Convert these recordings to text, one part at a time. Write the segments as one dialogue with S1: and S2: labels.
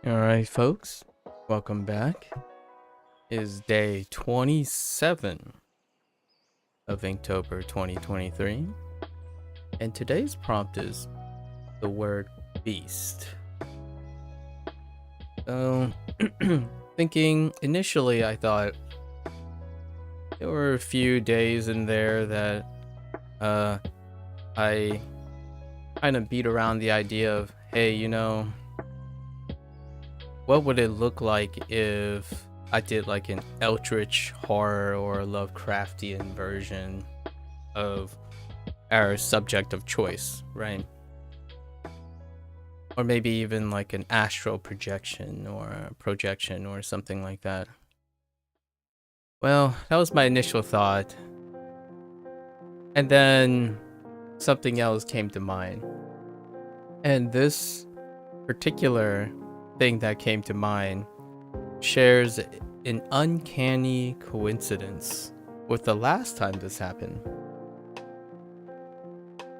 S1: Alright, folks, welcome back. It is day 27 of Inktober 2023, and today's prompt is the word beast. So, thinking initially, I thought there were a few days in there that I kind of beat around the idea of, hey, what would it look like if I did like an eldritch horror or Lovecraftian version of our subject of choice, right? Or maybe even like an astral projection or a projection or something like that. Well, that was my initial thought. And then something else came to mind. And this particular thing that came to mind shares an uncanny coincidence with the last time this happened.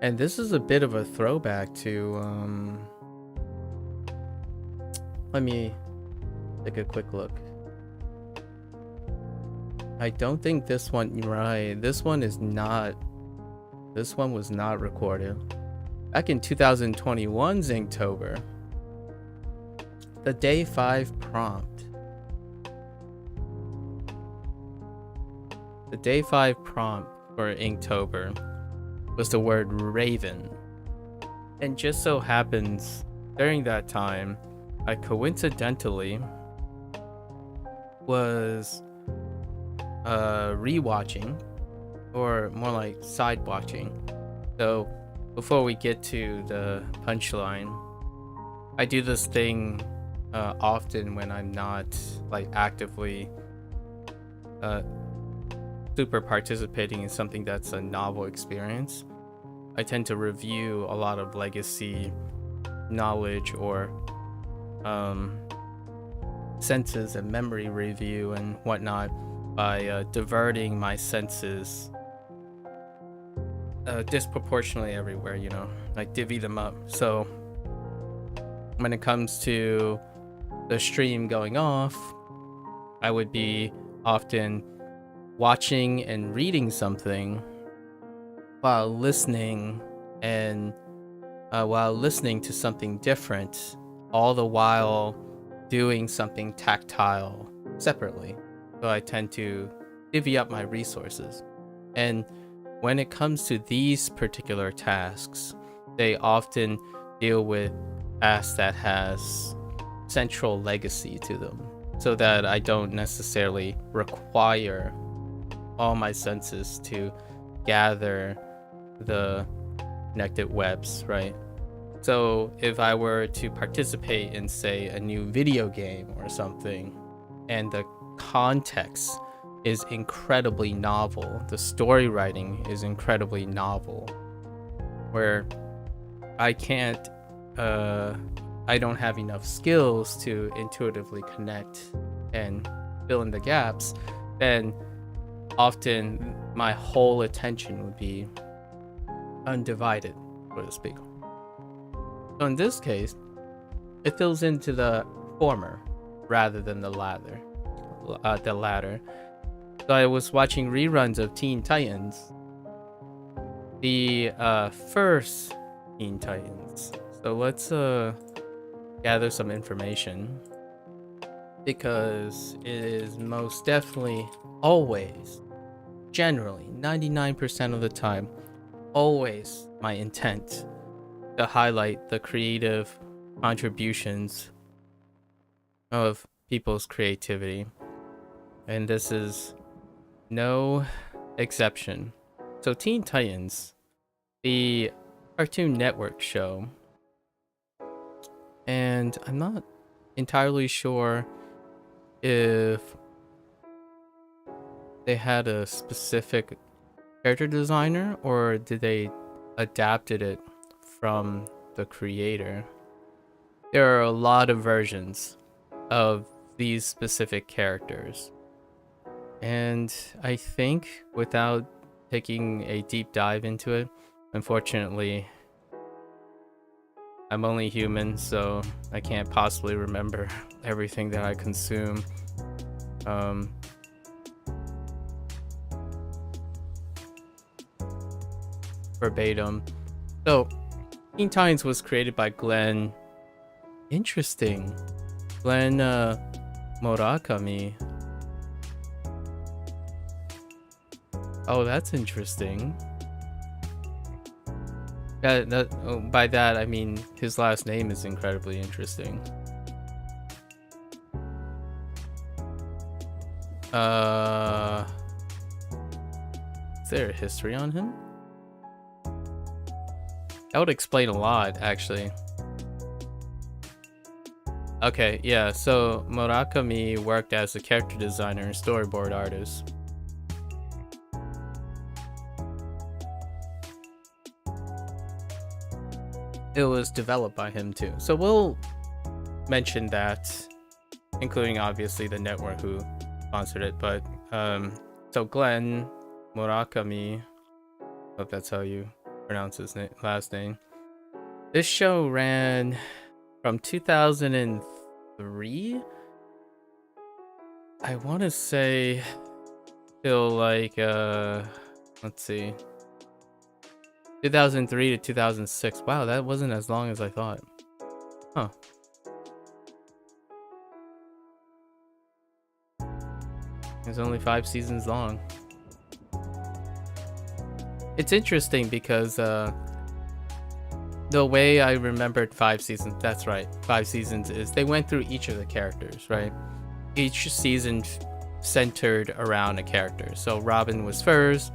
S1: And this is a bit of a throwback to let me take a quick look. I don't think this one, right, this one was not recorded back in 2021's Inktober. The day 5 prompt. The day 5 prompt for Inktober was the word raven. And just so happens, during that time, I coincidentally was rewatching, or more like side watching. So before we get to the punchline, I do this thing often when I'm not like actively super participating in something that's a novel experience. I tend to review a lot of legacy knowledge or senses and memory review and whatnot by diverting my senses disproportionately everywhere, like divvy them up. So when it comes to the stream going off, I would be often watching and reading something while listening to something different, all the while doing something tactile separately. So I tend to divvy up my resources. And when it comes to these particular tasks, they often deal with tasks that has central legacy to them, so that I don't necessarily require all my senses to gather the connected webs, right? So if I were to participate in, say, a new video game or something, and the context is incredibly novel, the story writing is incredibly novel, where I don't have enough skills to intuitively connect and fill in the gaps, then often my whole attention would be undivided, so to speak. So in this case, it fills into the former rather than the latter. So I was watching reruns of Teen Titans, the first Teen Titans. So let's gather some information, because it is most definitely always, generally 99% of the time, always my intent to highlight the creative contributions of people's creativity, and this is no exception. So Teen Titans, the Cartoon Network show, and I'm not entirely sure if they had a specific character designer or did they adapted it from the creator. There are a lot of versions of these specific characters, and I think, without taking a deep dive into it, unfortunately I'm only human, so I can't possibly remember everything that I consume. Verbatim. So, Teen Titans was created by Glen. Interesting. Glen Murakami. Oh, that's interesting. By that I mean his last name is incredibly interesting. Is there a history on him? That would explain a lot, actually. Okay, yeah, so Murakami worked as a character designer and storyboard artist. It was developed by him too. So we'll mention that, including obviously the network who sponsored it. But so Glen Murakami, hope that's how you pronounce his last name. This show ran from 2003, I want to say, till like let's see, 2003 to 2006. Wow, that wasn't as long as I thought. Huh. It's only 5 seasons long. It's interesting because the way I remembered 5 seasons, that's right, 5 seasons, is they went through each of the characters, right? Each season centered around a character. So Robin was first,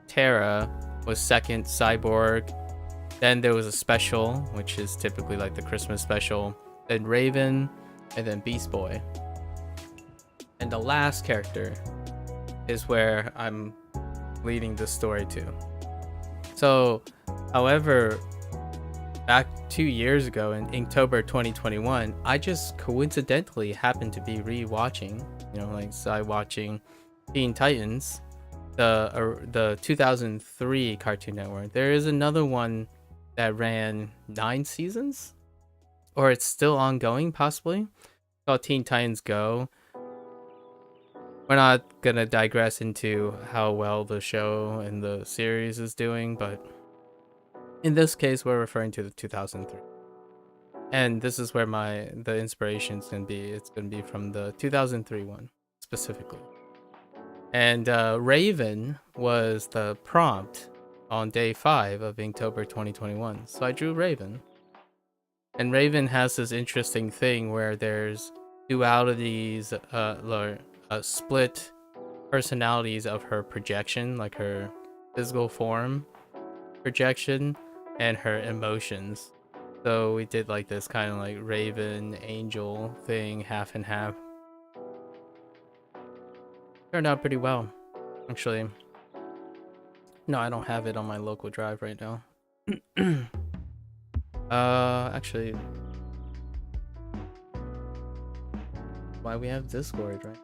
S1: Tara was second, Cyborg, then there was a special, which is typically like the Christmas special, then Raven, and then Beast Boy. And the last character is where I'm leading the story to. So, however, back 2 years ago in Inktober 2021, I just coincidentally happened to be re-watching, watching Teen Titans, the 2003 Cartoon Network. There is another one that ran 9 seasons, or it's still ongoing, possibly, called Teen Titans Go. We're not gonna digress into how well the show and the series is doing, but in this case, we're referring to the 2003. And this is where the inspiration is gonna be. It's gonna be from the 2003 one, specifically. And Raven was the prompt on day 5 of Inktober 2021. So I drew Raven. And Raven has this interesting thing where there's dualities, split personalities of her projection, like her physical form projection and her emotions. So we did like this kind of like Raven Angel thing, half and half. Turned out pretty well, actually. No, I don't have it on my local drive right now. Actually, why we have Discord, right?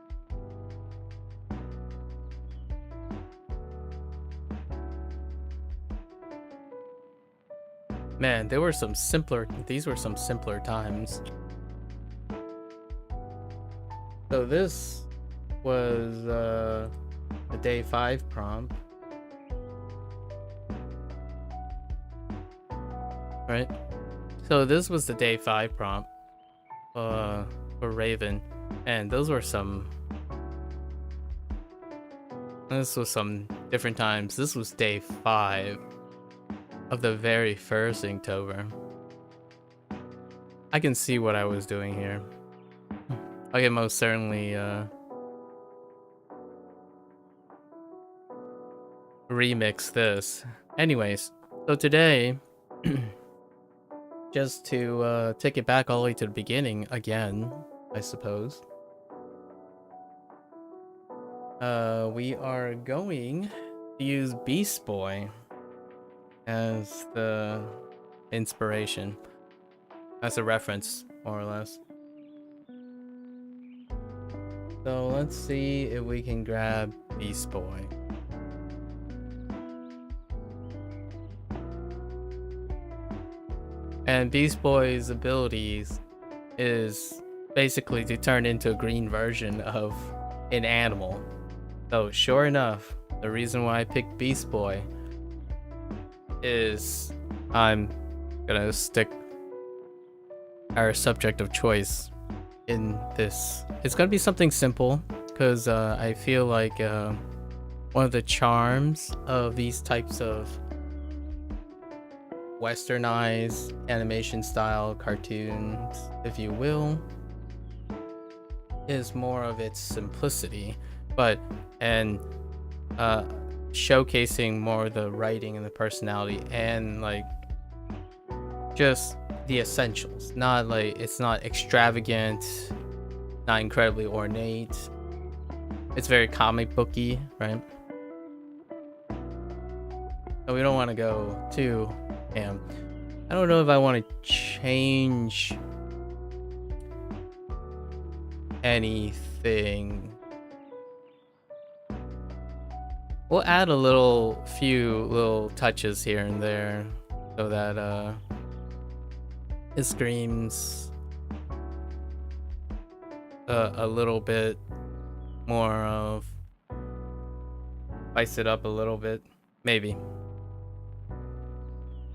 S1: Man, these were some simpler times. So this was the day 5 prompt. Right? So this was the day 5 prompt for Raven. And this was some different times. This was day 5 of the very first Inktober. I can see what I was doing here. I can most certainly remix this. Anyways, so today, just to take it back all the way to the beginning again, I suppose, we are going to use Beast Boy as the inspiration, as a reference, more or less. So let's see if we can grab Beast Boy. And And Beast Boy's abilities is basically to turn into a green version of an animal. So sure enough, the reason why I picked Beast Boy is I'm gonna stick our subject of choice in this. It's gonna be something simple because I feel like one of the charms of these types of westernized animation style cartoons, if you will, is more of its simplicity, but and showcasing more the writing and the personality and like just the essentials. Not like it's not extravagant, not incredibly ornate. It's very comic booky, right? So we don't want to go too ham. I don't know if I want to change anything. We'll add a few little touches here and there so that it screams a little bit more of spice it up a little bit, maybe.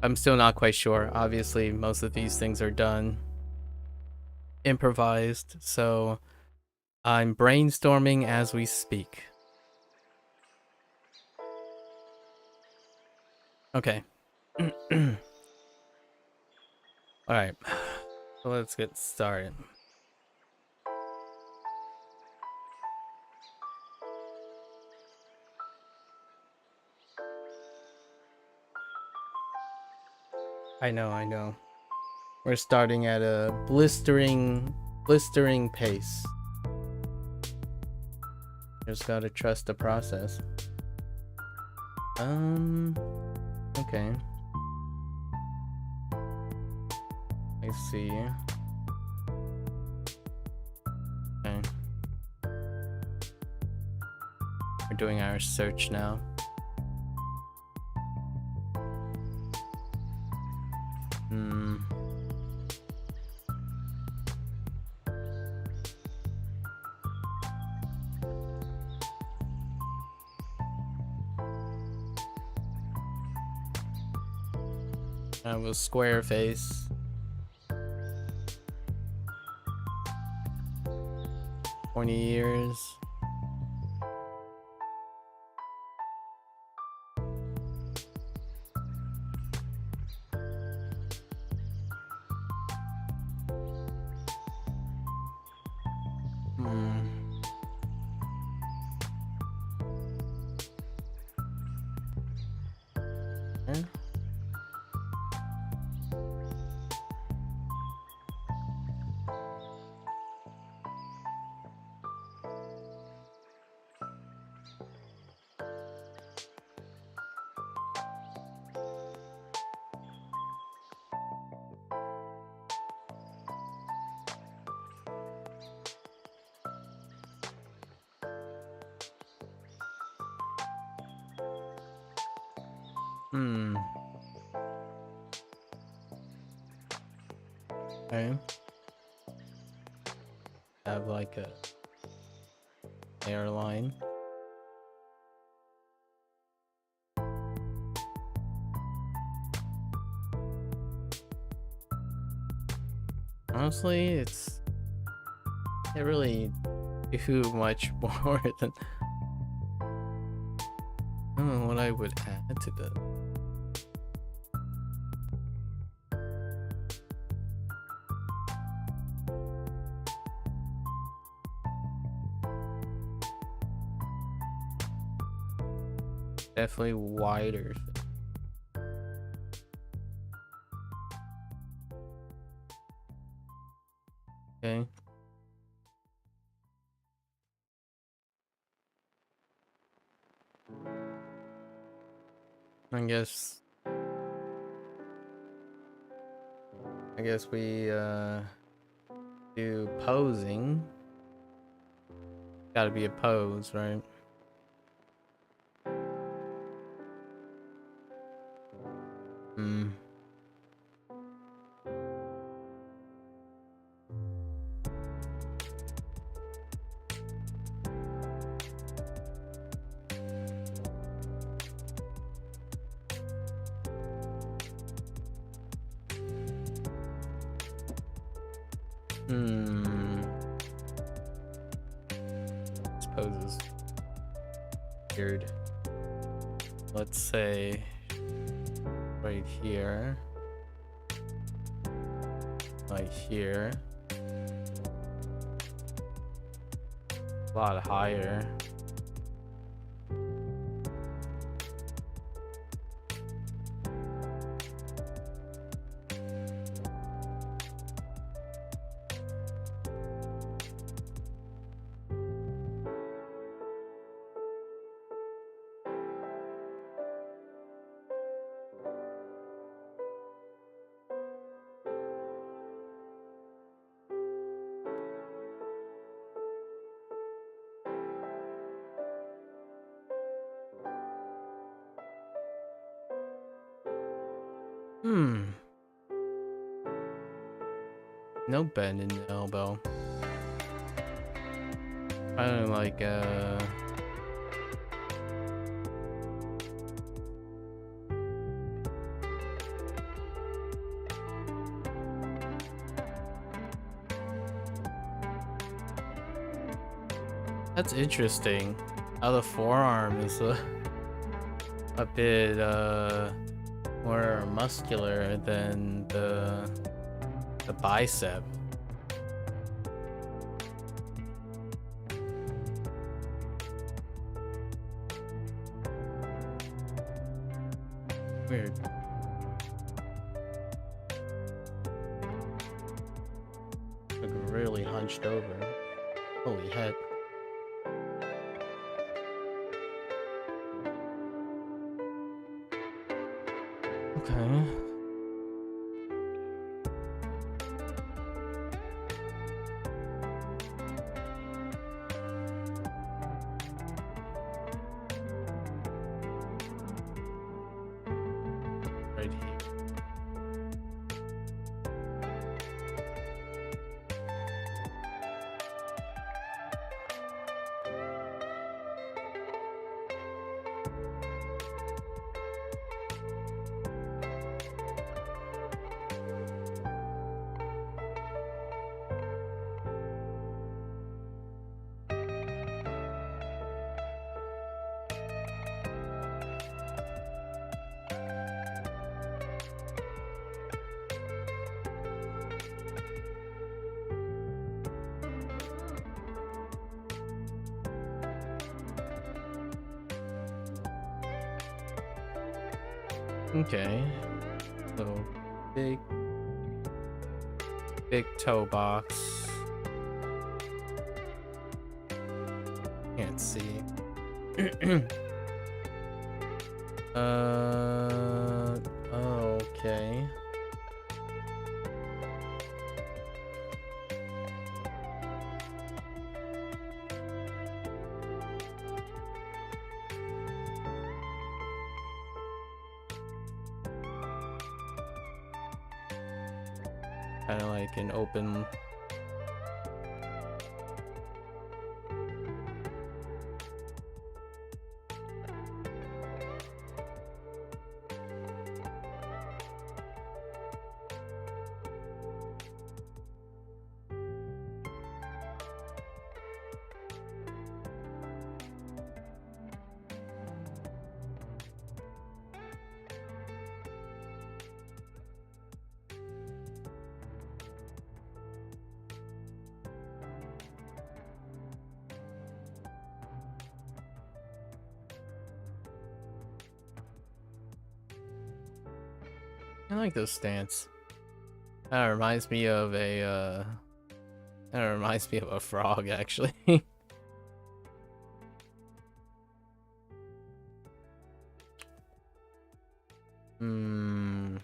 S1: I'm still not quite sure. Obviously, most of these things are done improvised, so I'm brainstorming as we speak. Okay. All right. So let's get started. I know. We're starting at a blistering pace. Just gotta trust the process. Okay. I see. Okay. We're doing our search now. I have a square face. Pointy ears. Okay. Okay. Have like a airline. Honestly, it really do much more than I don't know what I would add to the definitely wider. Okay. I guess we do posing. Gotta be a pose, right? Hmm. Suppose is weird. Let's say right here. Right here. A lot higher. Hmm. No bend in the elbow. I don't like that's interesting. How the forearm is a bit more muscular than the bicep. Weird. Like really hunched over. Holy heck. Okay. Right here. Okay. So big toe box. Can't see. Oh, okay. Kind of like an open. I like this stance. That reminds me of a that reminds me of a frog actually. Hmm.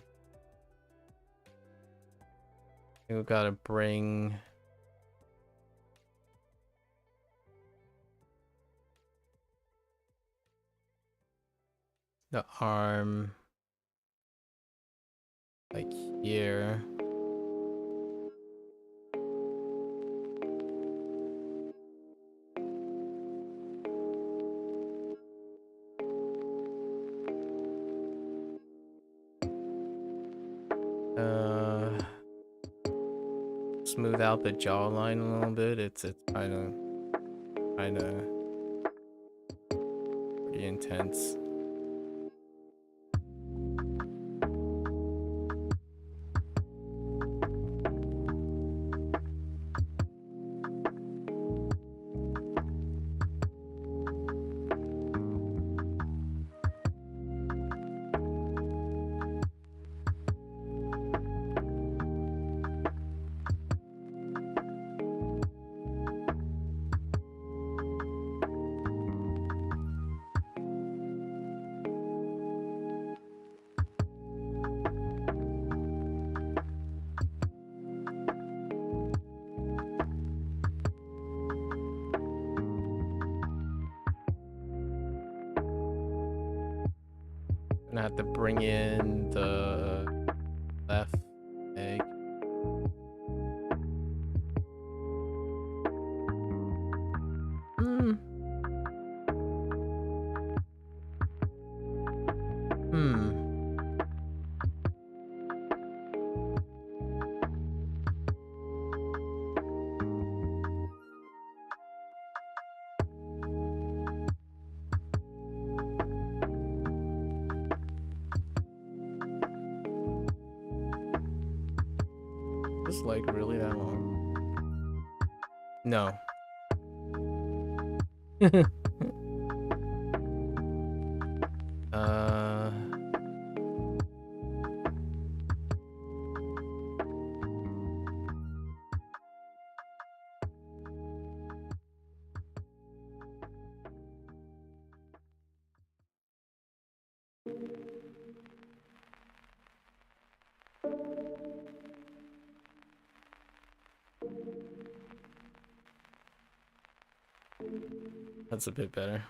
S1: You gotta bring the arm like here. Uh smooth out the jawline a little bit. It's kind of pretty intense. Gonna have to bring in the left leg. Hmm. This like really that long? No. uh. That's a bit better.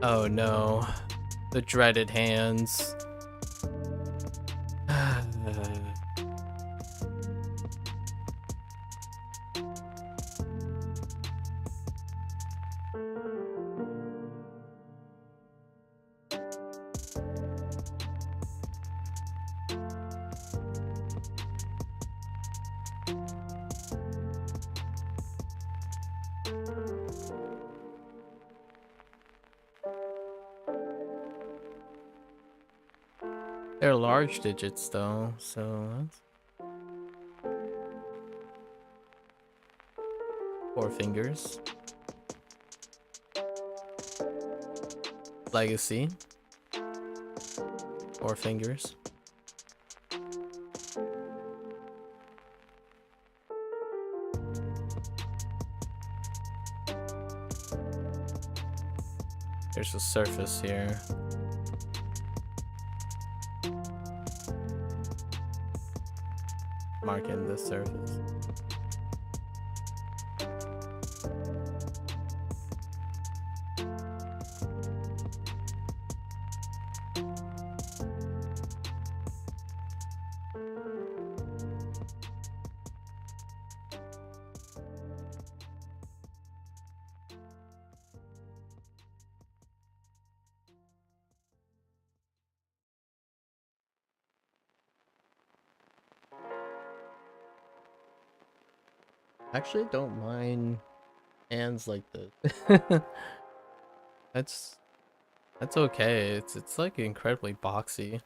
S1: Oh no, the dreaded hands. They're large digits though, so that's 4 fingers. Legacy. 4 fingers. There's a surface here. Marking the surface. Actually, don't mind hands like this. That's okay. It's like incredibly boxy.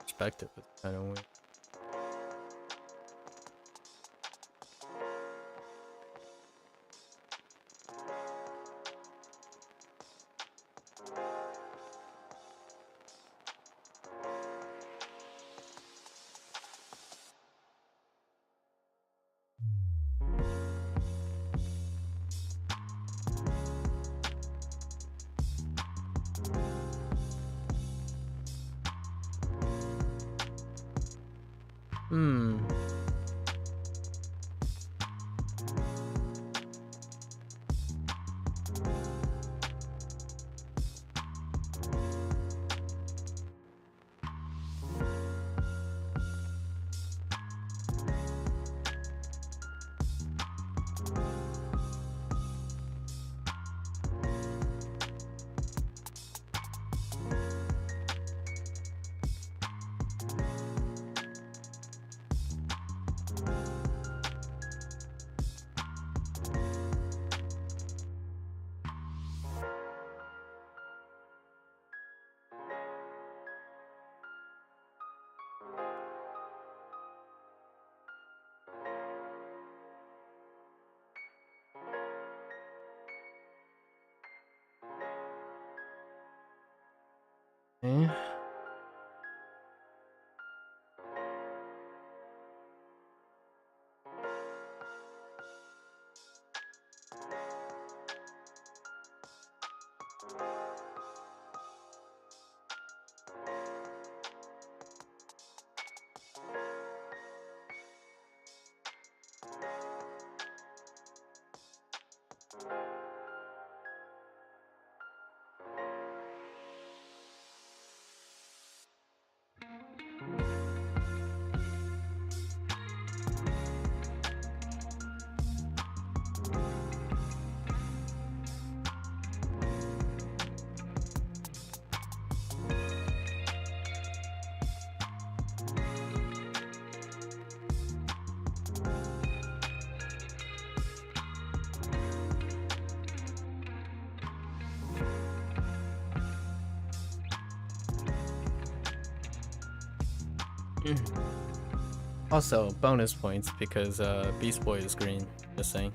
S1: Perspective is kind of weird. Hmm. Eh. Also, bonus points because Beast Boy is green. Just saying.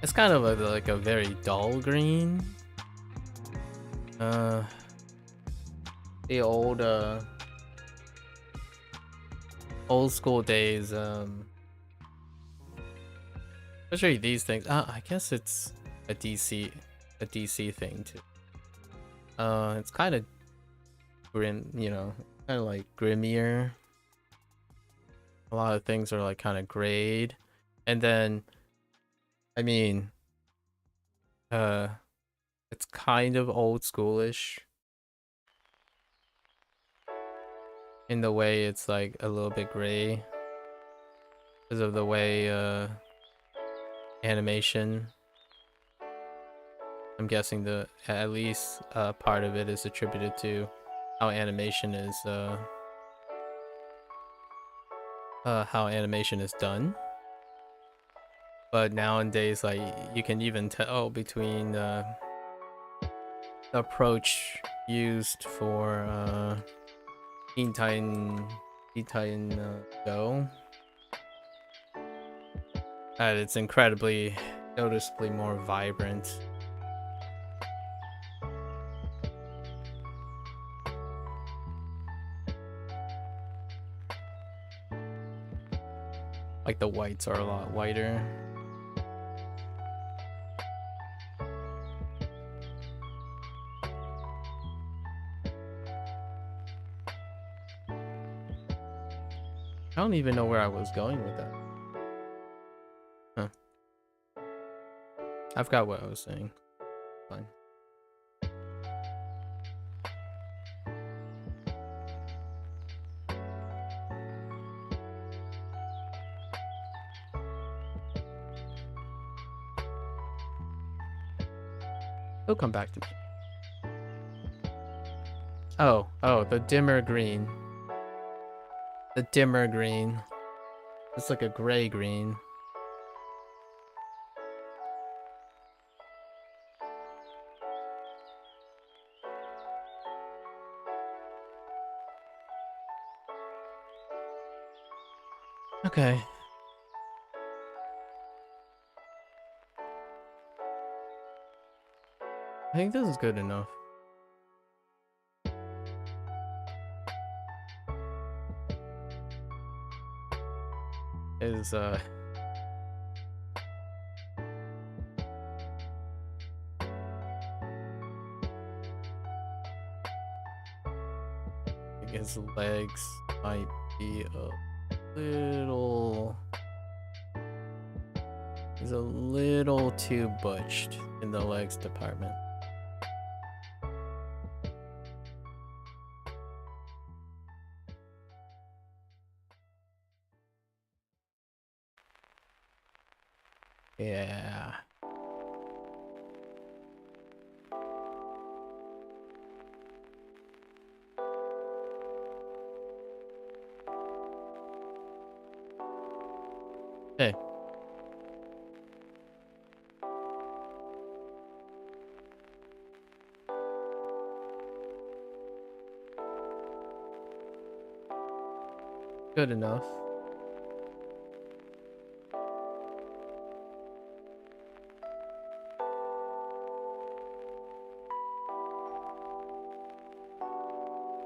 S1: It's kind of like a very dull green. Uh, the old school days. Especially these things. I guess it's a DC thing too. It's kind of grim, kind of like grimmier. A lot of things are like kind of grayed, and then, I mean, it's kind of old schoolish in the way it's like a little bit gray because of the way animation. I'm guessing at least part of it is attributed to how animation is done. But nowadays, like, you can even tell between the approach used for Teen Titan Go, that it's incredibly noticeably more vibrant. Like the whites are a lot whiter. I don't even know where I was going with that. Huh. I forgot what I was saying. Fine. He'll come back to me. Oh, the dimmer green. The dimmer green. It's like a gray green. Okay. I think this is good enough. Is his legs might be a little... He's a little too butched in the legs department. Yeah. Hey. Good enough.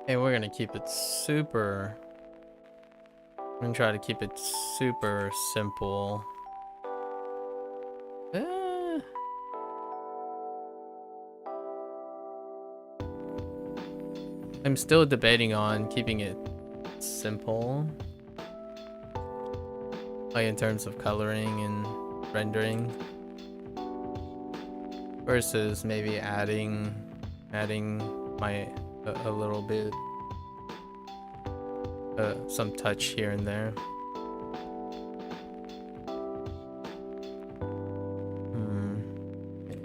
S1: Hey, we're gonna keep it super... I'm gonna try to keep it super simple. I'm still debating on keeping it simple. Like in terms of coloring and rendering. Versus maybe adding my a little bit some touch here and there. Okay.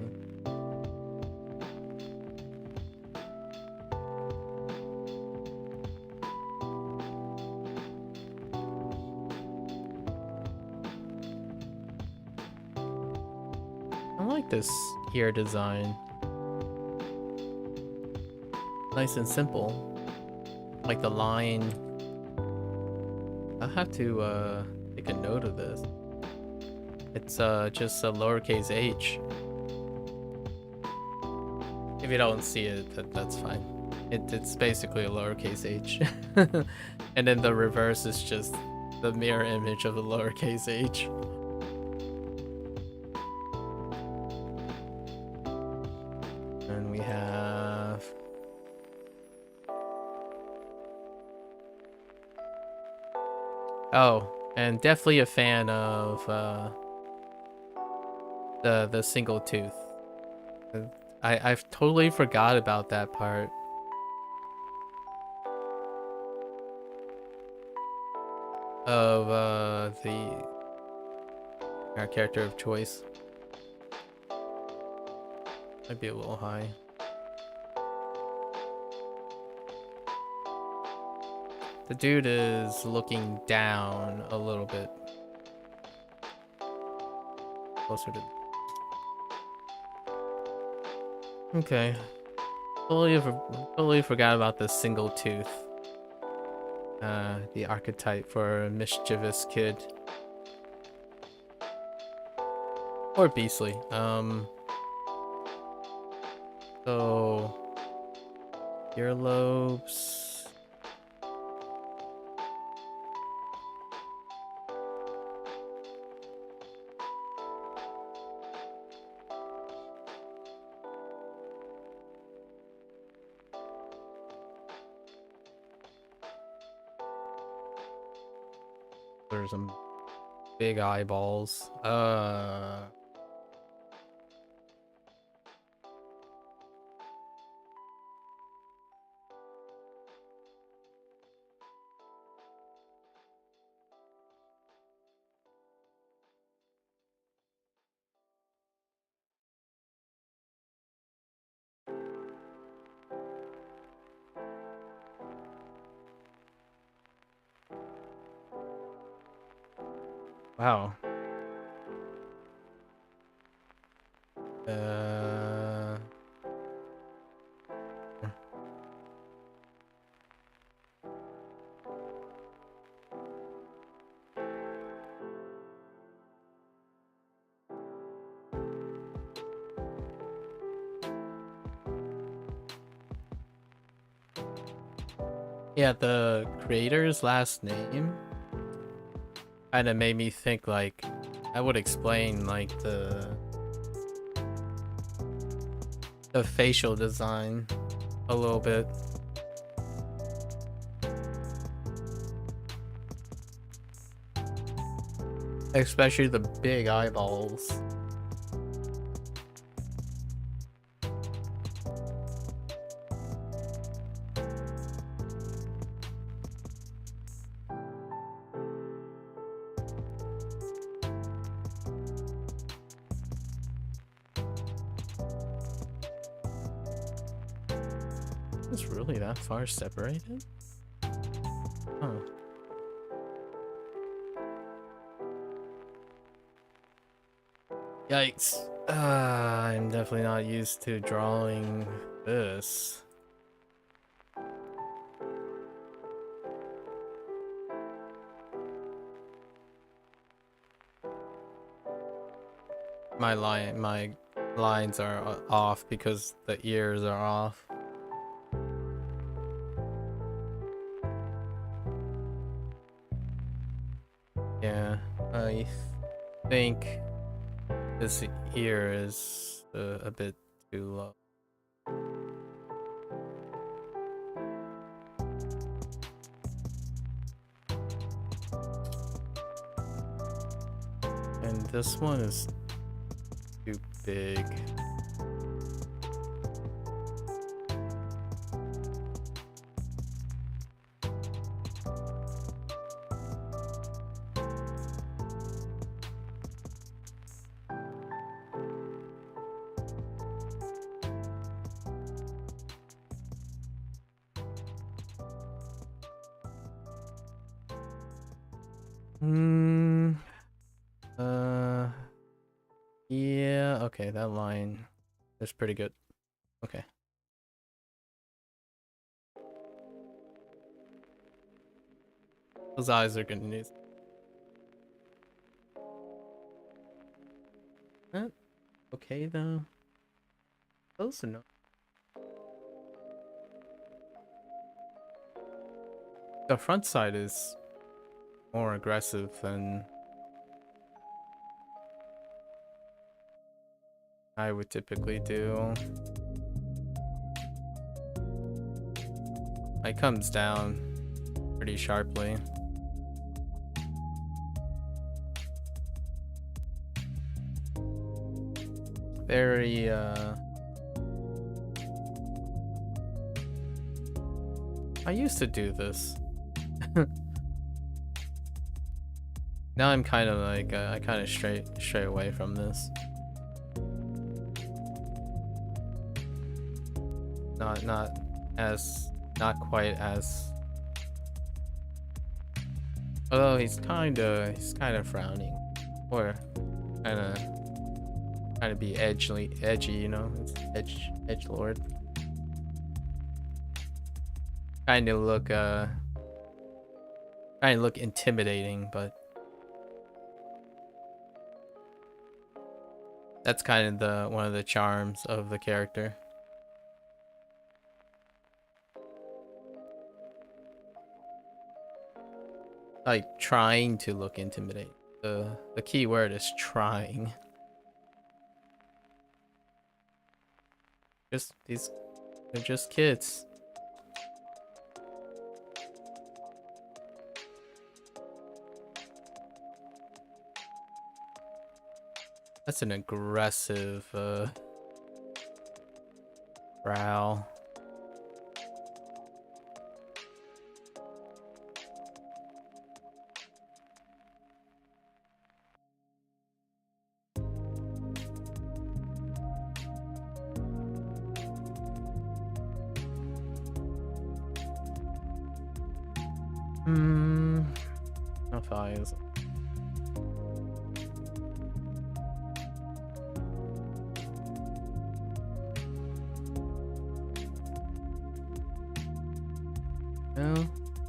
S1: I like this ear design. Nice and simple. Like the line. I'll have to take a note of this. It's just a lowercase h. If you don't see it, that's fine. It's basically a lowercase h. And then the reverse is just the mirror image of the lowercase h. And we have... Oh, and definitely a fan of the single tooth. I've totally forgot about that part. Of our character of choice. Might be a little high. The dude is looking down a little bit. Closer to... Okay. Totally forgot about the single tooth. The archetype for a mischievous kid. Or beastly. So... earlobes... There's some big eyeballs. Wow. Yeah, the creator's last name kind of made me think like I would explain like the facial design a little bit. Especially the big eyeballs. It's really that far separated? Huh. Yikes. I'm definitely not used to drawing this. My lines are off because the ears are off. Yeah, I think this ear is a bit too low. And this one is too big. Yeah, okay, that line is pretty good. Okay. Those eyes are gonna need. Okay though. Close enough. The front side is more aggressive than I would typically do. It comes down pretty sharply. Very I used to do this. Now I'm kind of like I kind of stray away from this. Not as not quite as. Although he's kind of frowning, or kind of be edgy, you know. It's edge lord. Kind of look intimidating, but that's kind of the one of the charms of the character. Like trying to look intimidating. The key word is trying. They're just kids. That's an aggressive growl. Enough eyes.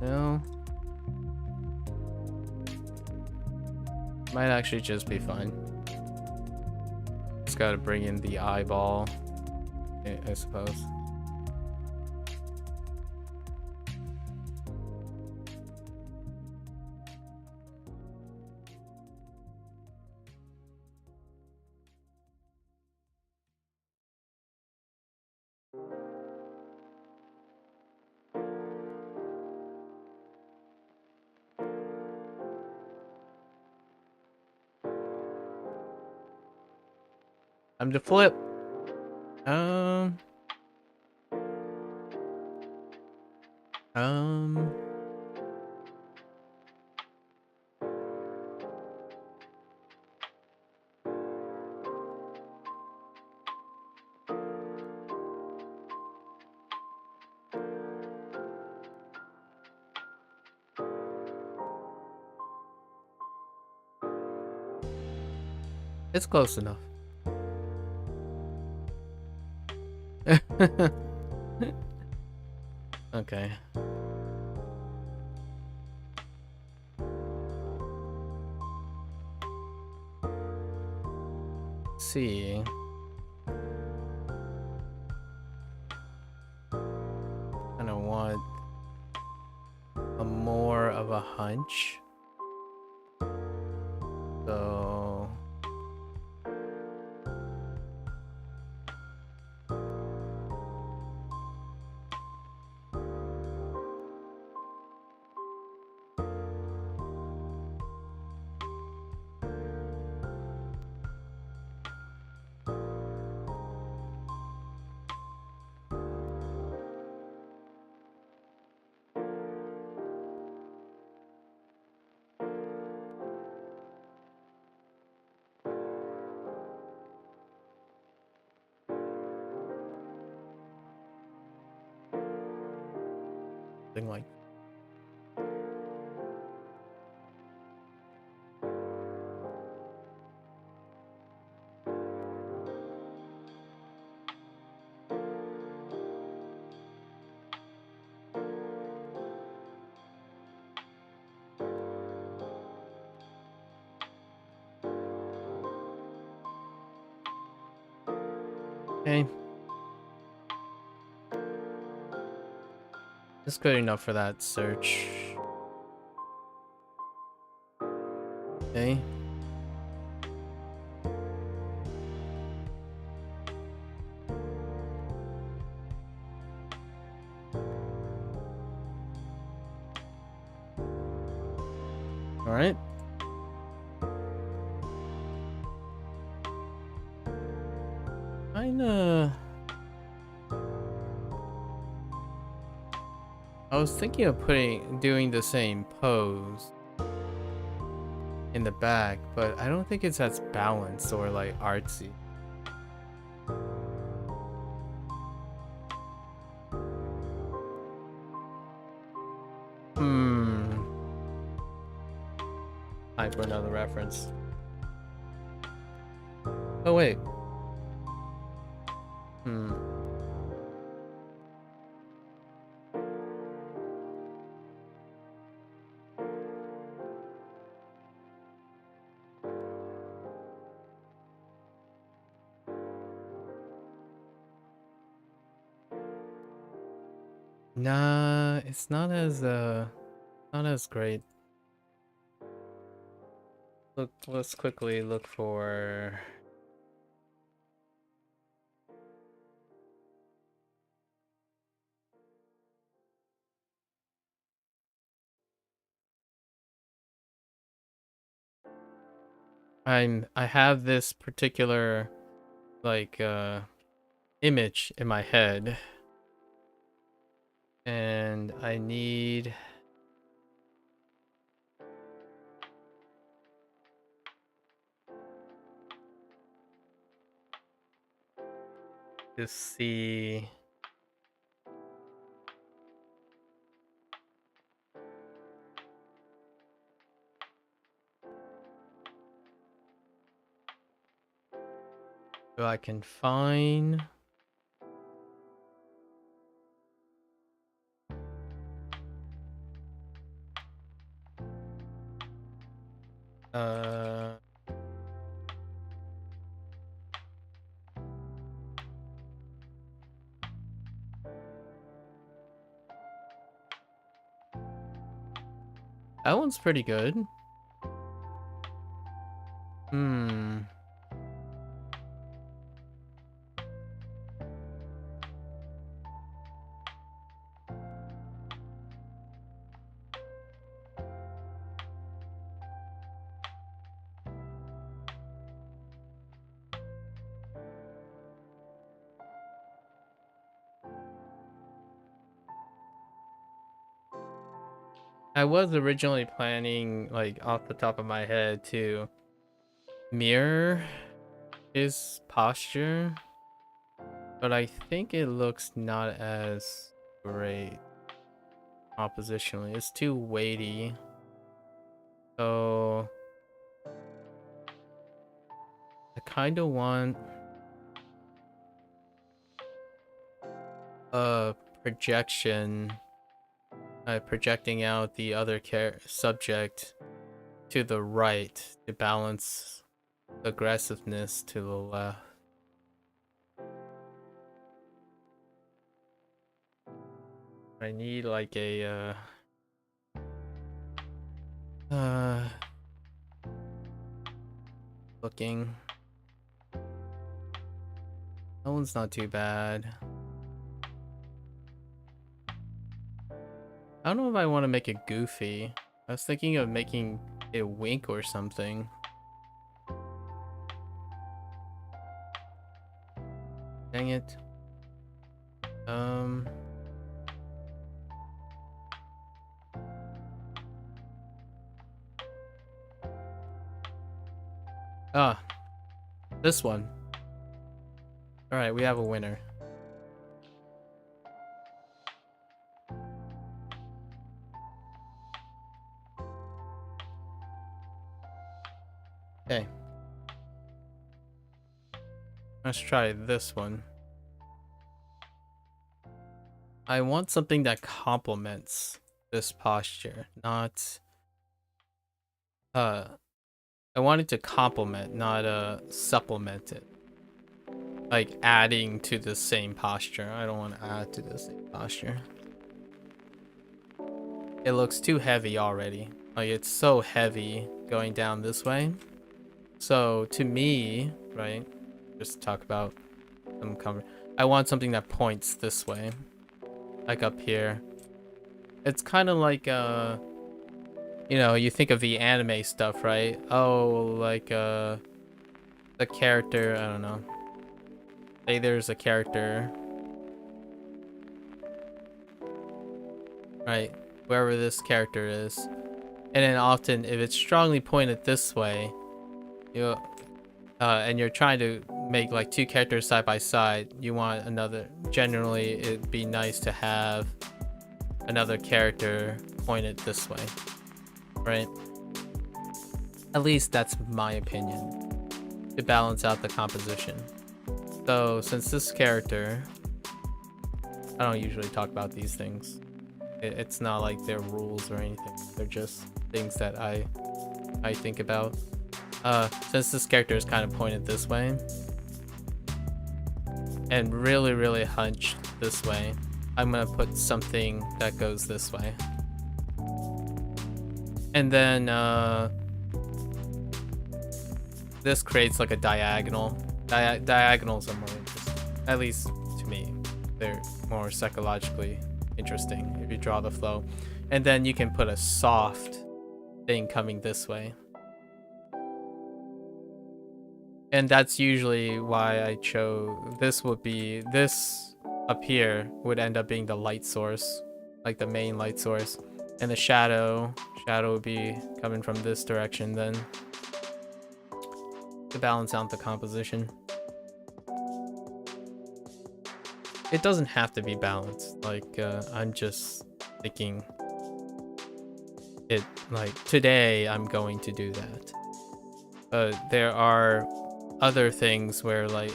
S1: No. Might actually just be fine. Just gotta bring in the eyeball, I suppose. I'm to flip. Um. Um. It's close enough. Okay. See. Kind of want a more of a hunch. So something like. Okay. It's good enough for that search. Okay. All right. Kinda. I was thinking of doing the same pose in the back, but I don't think it's as balanced or like artsy. Hmm. Time for another reference. Oh wait. Hmm. Nah, it's not as great. Look, let's quickly look for. I have this particular like image in my head, and I need to see. If I can find. Uh, that one's pretty good. Hmm. I was originally planning, like, off the top of my head to mirror his posture, but I think it looks not as great oppositionally. It's too weighty. So I kind of want a projection, projecting out the other subject to the right to balance aggressiveness to the left. I need like a looking. That one's not too bad. I don't know if I want to make it goofy. I was thinking of making it wink or something. Dang it. This one. Alright, we have a winner. Okay. Let's try this one. I want something that complements this posture, not... I want it to complement, not supplement it. Like adding to the same posture. I don't want to add to the same posture. It looks too heavy already. Like it's so heavy going down this way. So to me, right, just talk about some comfort. I want something that points this way, like up here. It's kind of like you know, you think of the anime stuff, right? Oh, like the character, I don't know. Say there's a character, right? Wherever this character is, and then often if it's strongly pointed this way, you and you're trying to make like two characters side by side, you want another. Generally, it'd be nice to have another character pointed this way, right? At least that's my opinion, to balance out the composition. So since this character, I don't usually talk about these things. It's not like they're rules or anything. They're just things that I think about. Since this character is kind of pointed this way and really hunched this way, I'm gonna put something that goes this way. And then this creates like a diagonal. Diagonals are more interesting, at least to me. They're more psychologically interesting if you draw the flow. And then you can put a soft thing coming this way. And that's usually why I chose this. Would be this up here would end up being the light source, like the main light source, and the shadow would be coming from this direction then, to balance out the composition. It doesn't have to be balanced. Like I'm just thinking it, like today I'm going to do that. There are other things where, like,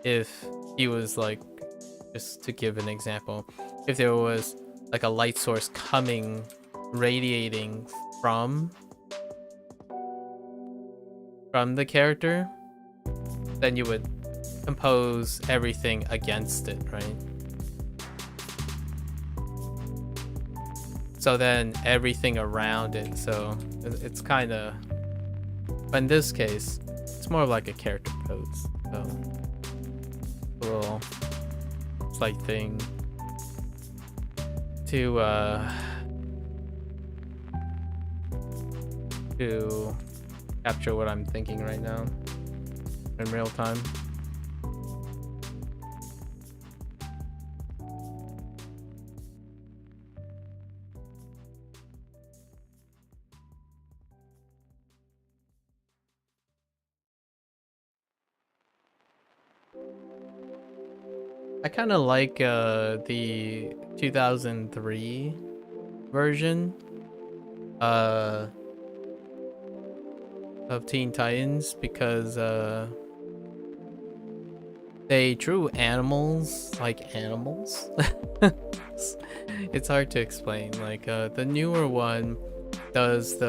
S1: if he was like, just to give an example, if there was like a light source coming, radiating from the character, then you would compose everything against it, right? So then everything around it, so it's kind of, in this case, it's more of like a character pose. So a little slight thing to capture what I'm thinking right now in real time. I kind of like the 2003 version uh of Teen Titans because they drew animals like animals. It's hard to explain. Like the newer one does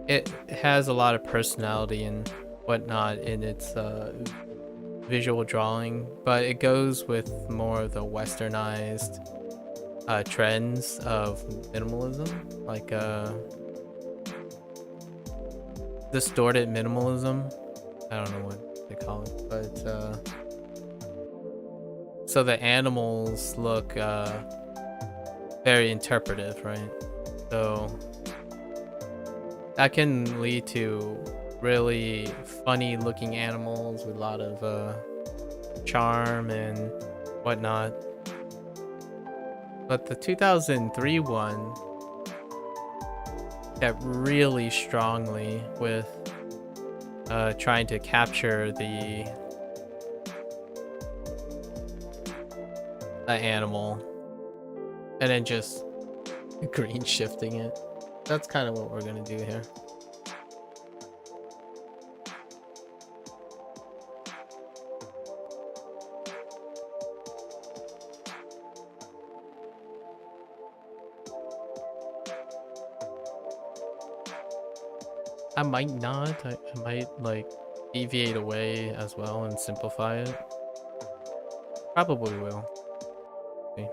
S1: it has a lot of personality and whatnot in its visual drawing, but it goes with more of the westernized trends of minimalism, like distorted minimalism. I don't know what they call it, but so the animals look very interpretive, right? So that can lead to really funny looking animals with a lot of charm and whatnot. But the 2003 one kept really strongly with trying to capture the animal and then just green shifting it. That's kind of what we're gonna do here. I might not. I might like deviate away as well and simplify it. Probably will. See.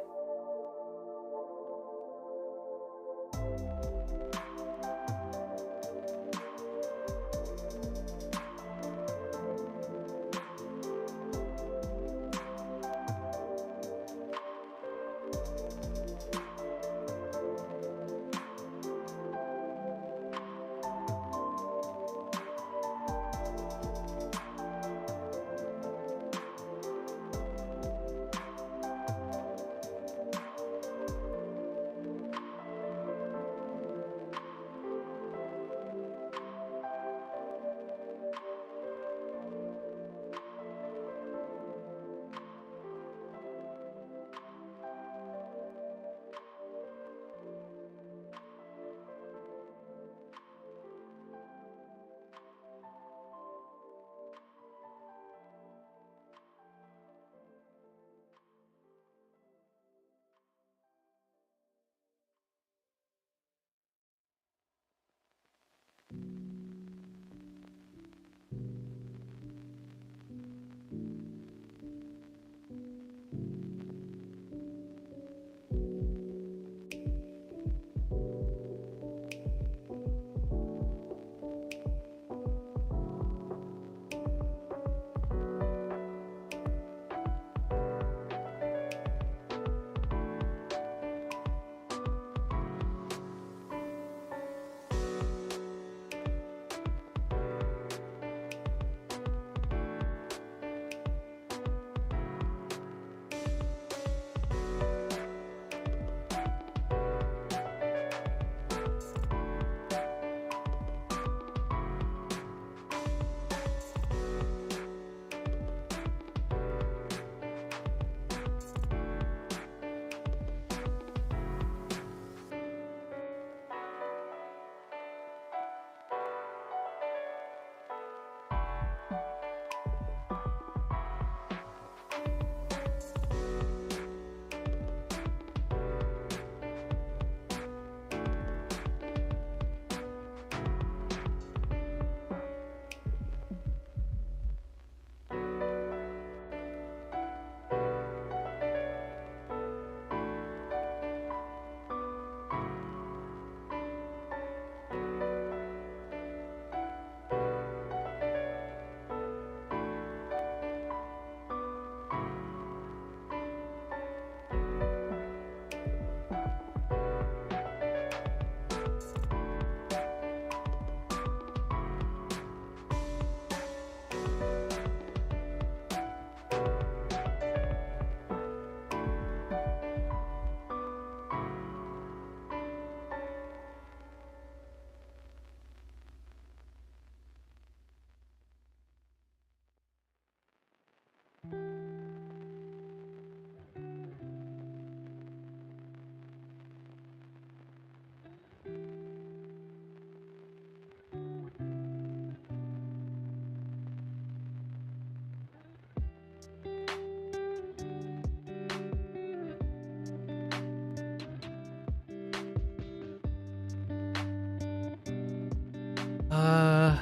S1: Uh,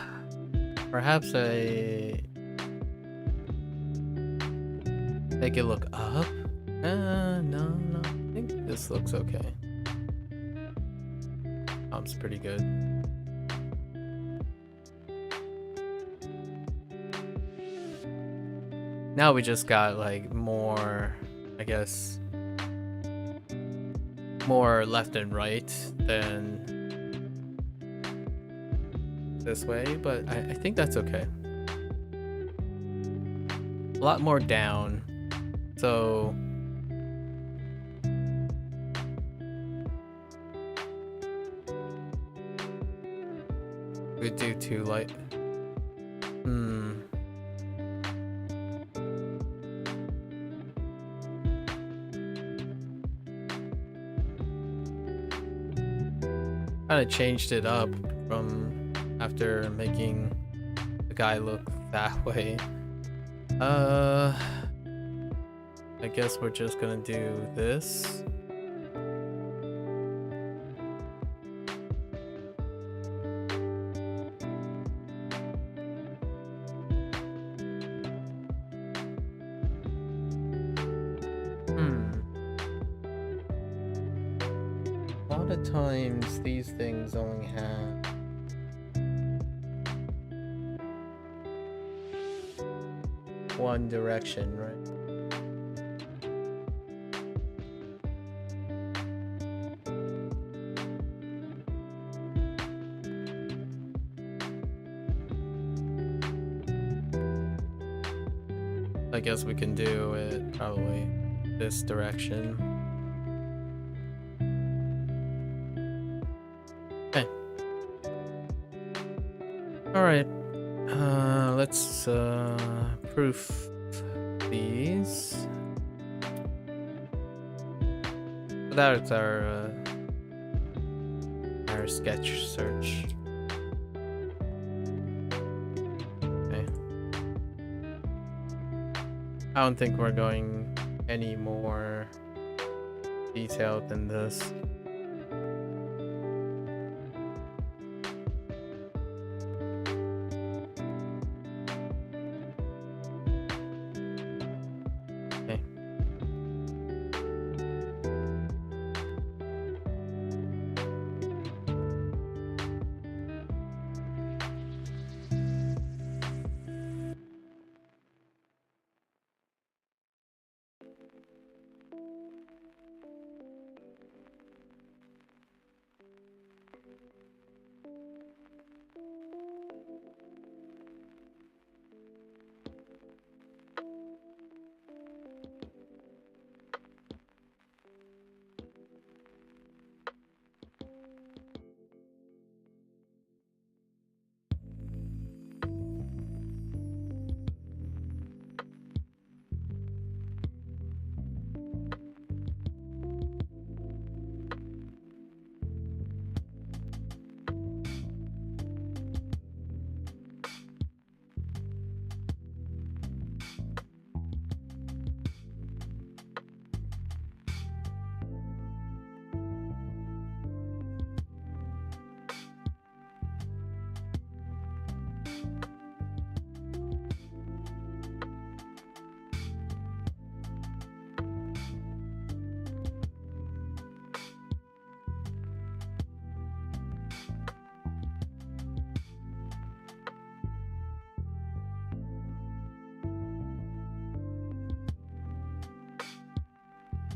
S1: perhaps I make it look up? No. I think this looks okay. Pretty good. Now we just got like more, I guess, more left and right than this way, but I think that's okay. A lot more down, so we do too light. Kind of changed it up from after making the guy look that way. I guess we're just gonna do this. A lot of times these things only have one direction, right? I guess we can do it probably this direction. Okay. Alright. Let's proof these. So that's our sketch search. Okay. I don't think we're going any more detailed than this.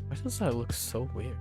S1: Why does that look so weird?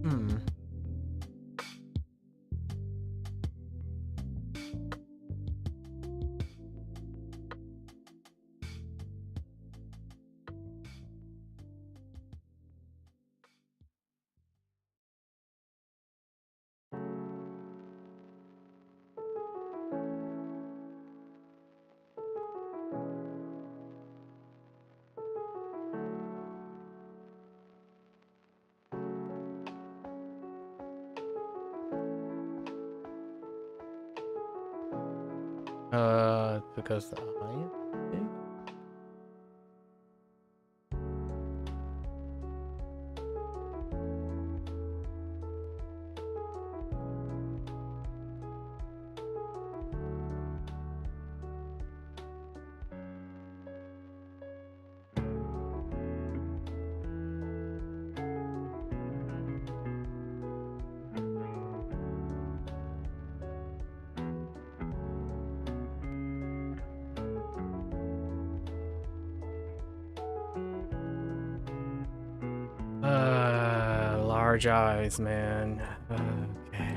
S1: Hmm. Because the eye is big? Large eyes, man. Okay.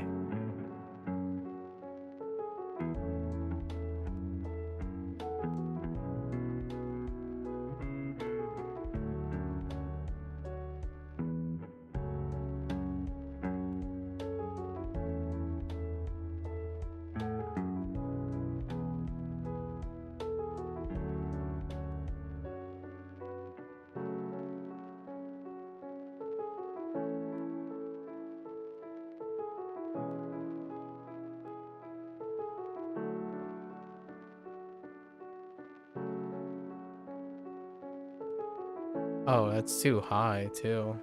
S1: Oh, that's too high, too.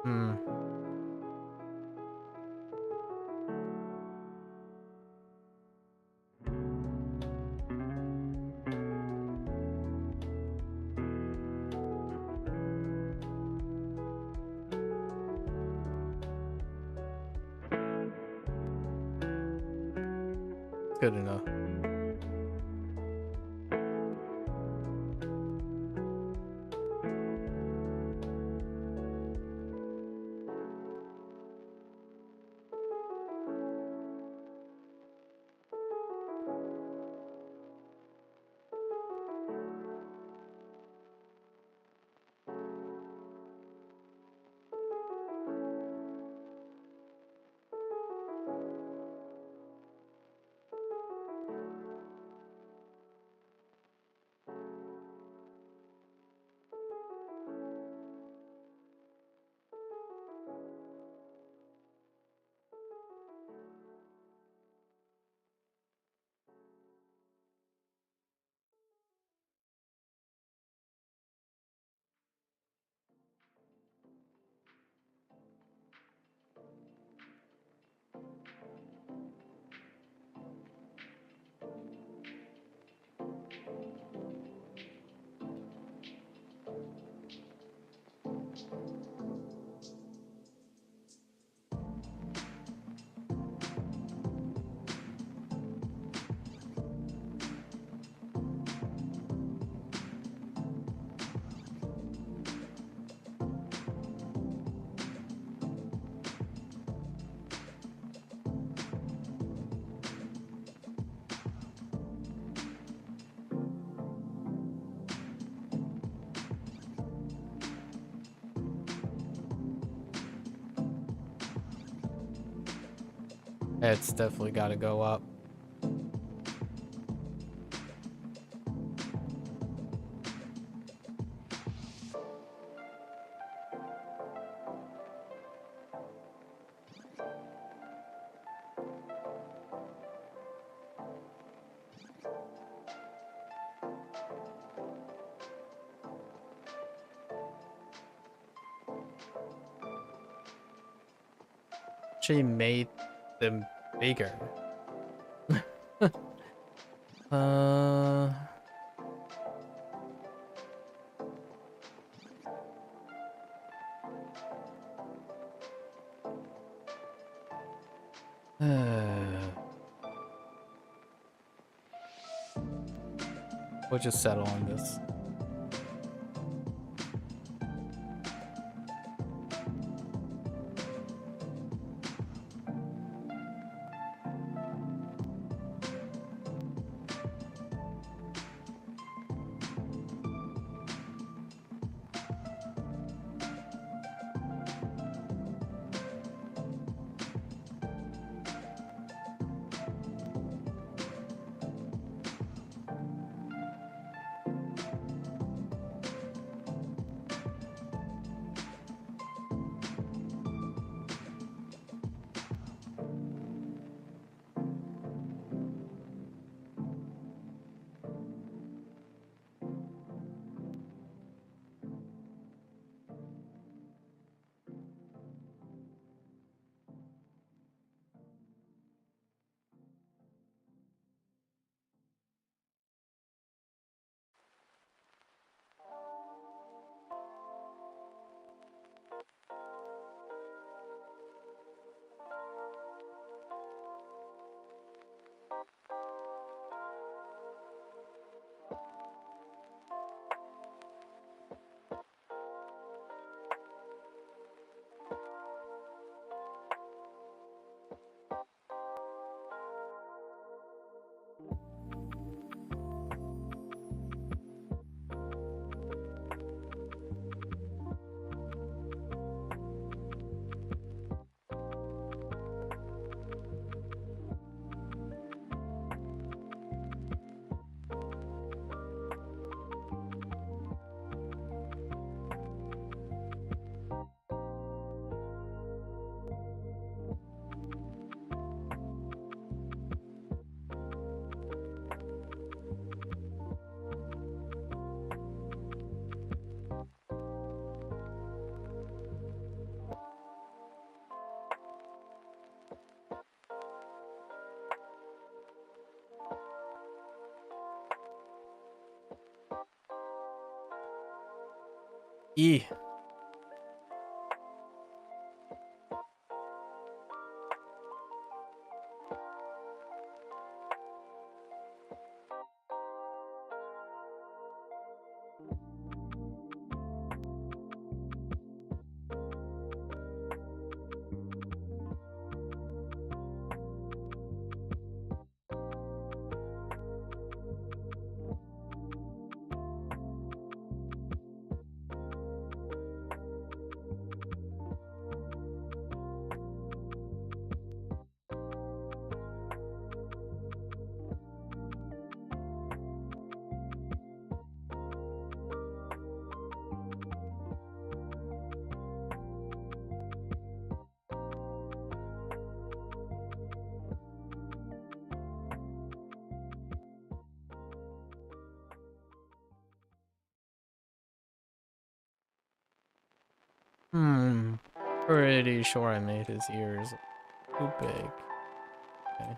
S1: Hmm. Good enough. It's definitely got to go up. She made them bigger. uh... We'll just settle on this. E. Pretty sure I made his ears too big. Okay.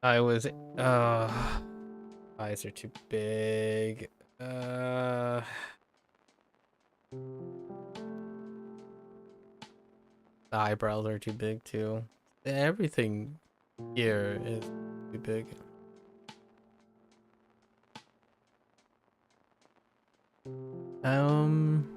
S1: I was eyes are too big. The eyebrows are too big too. Everything here is too big. Um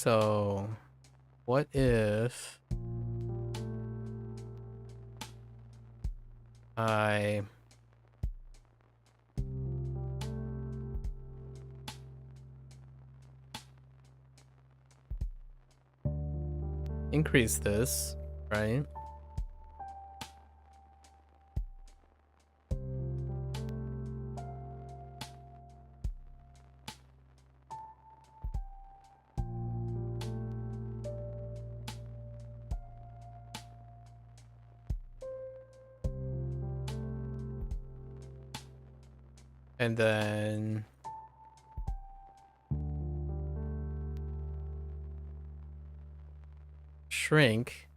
S1: So, what if I increase this, right? And then shrink.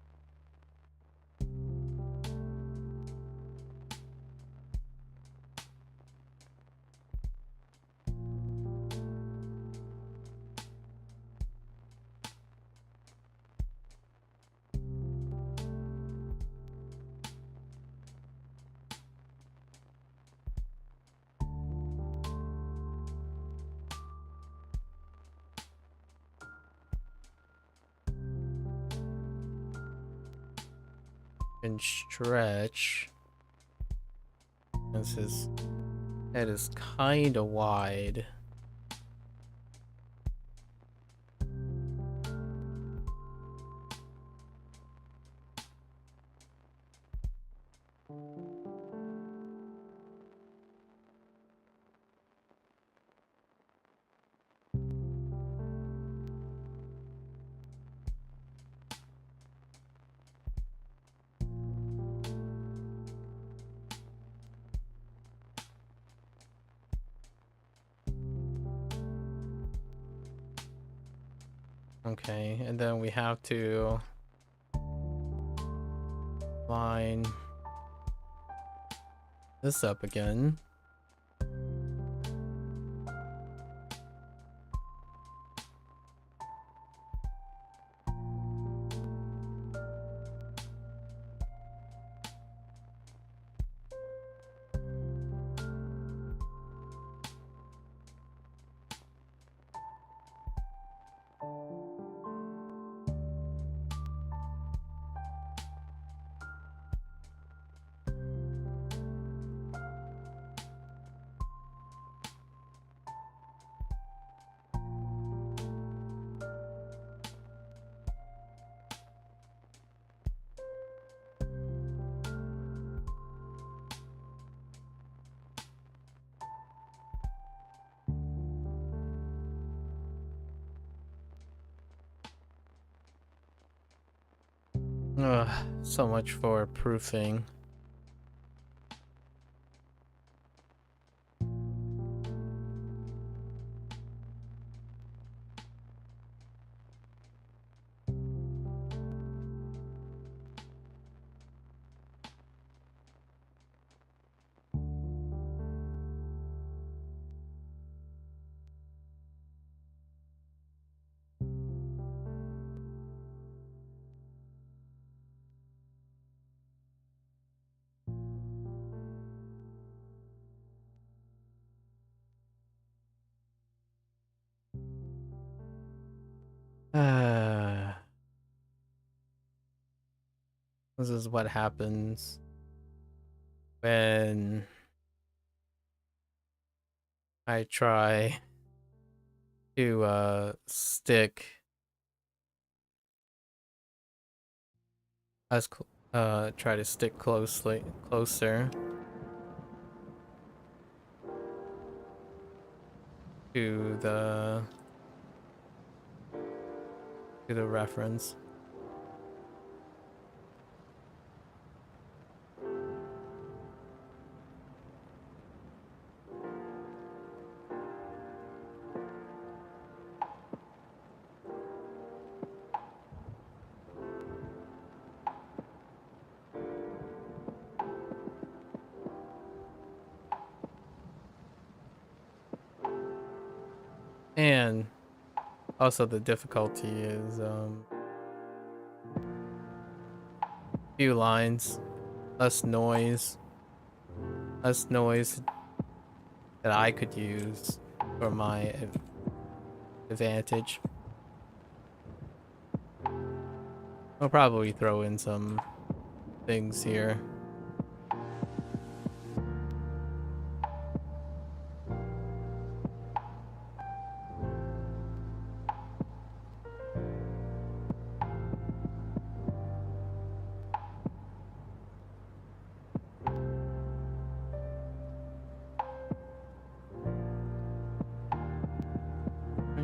S1: And stretch. This his head is kind of wide. Okay, and then we have to line this up again. Ugh, so much for proofing. This is what happens when I try to stick as try to stick closer to the reference. And also the difficulty is few lines, less noise that I could use for my advantage. I'll probably throw in some things here.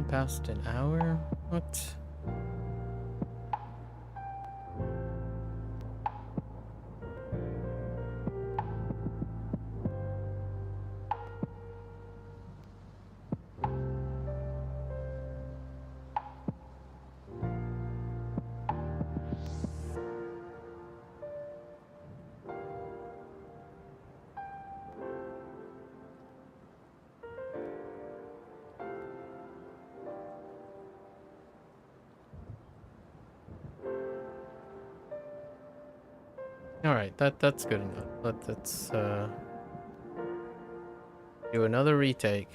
S1: Past an hour? What? All right, that's good enough. Let's do another retake.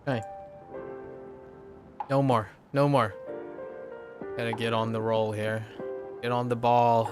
S1: Okay. No more. No more. Gotta get on the roll here. Get on the ball.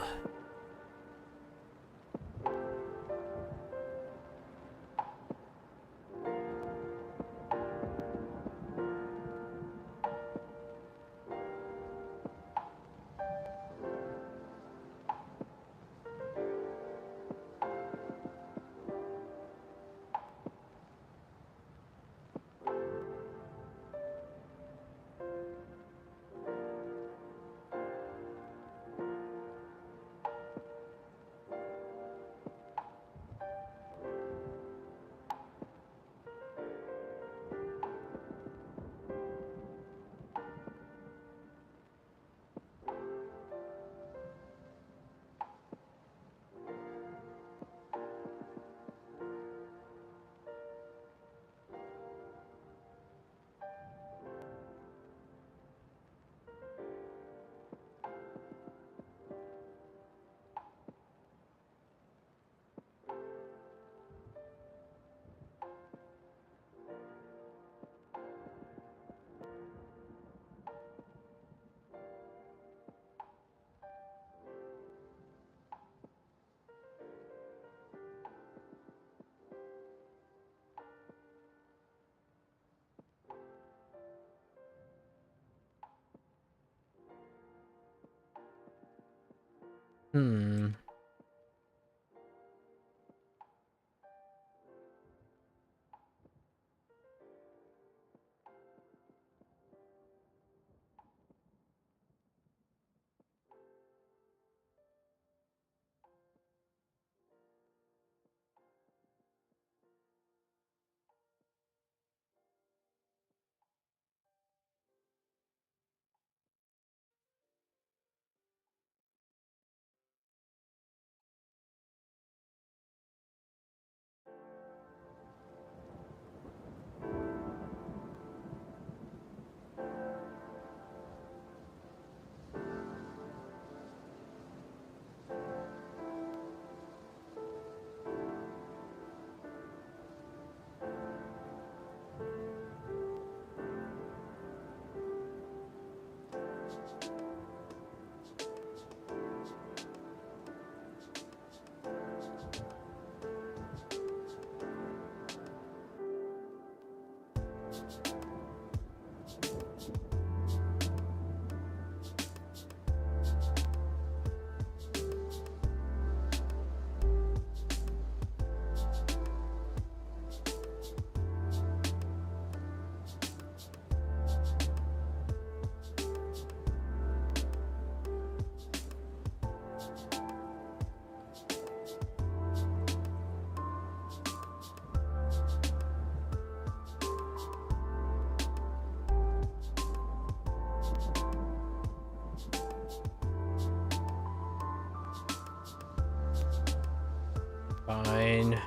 S1: Hmm. Fine.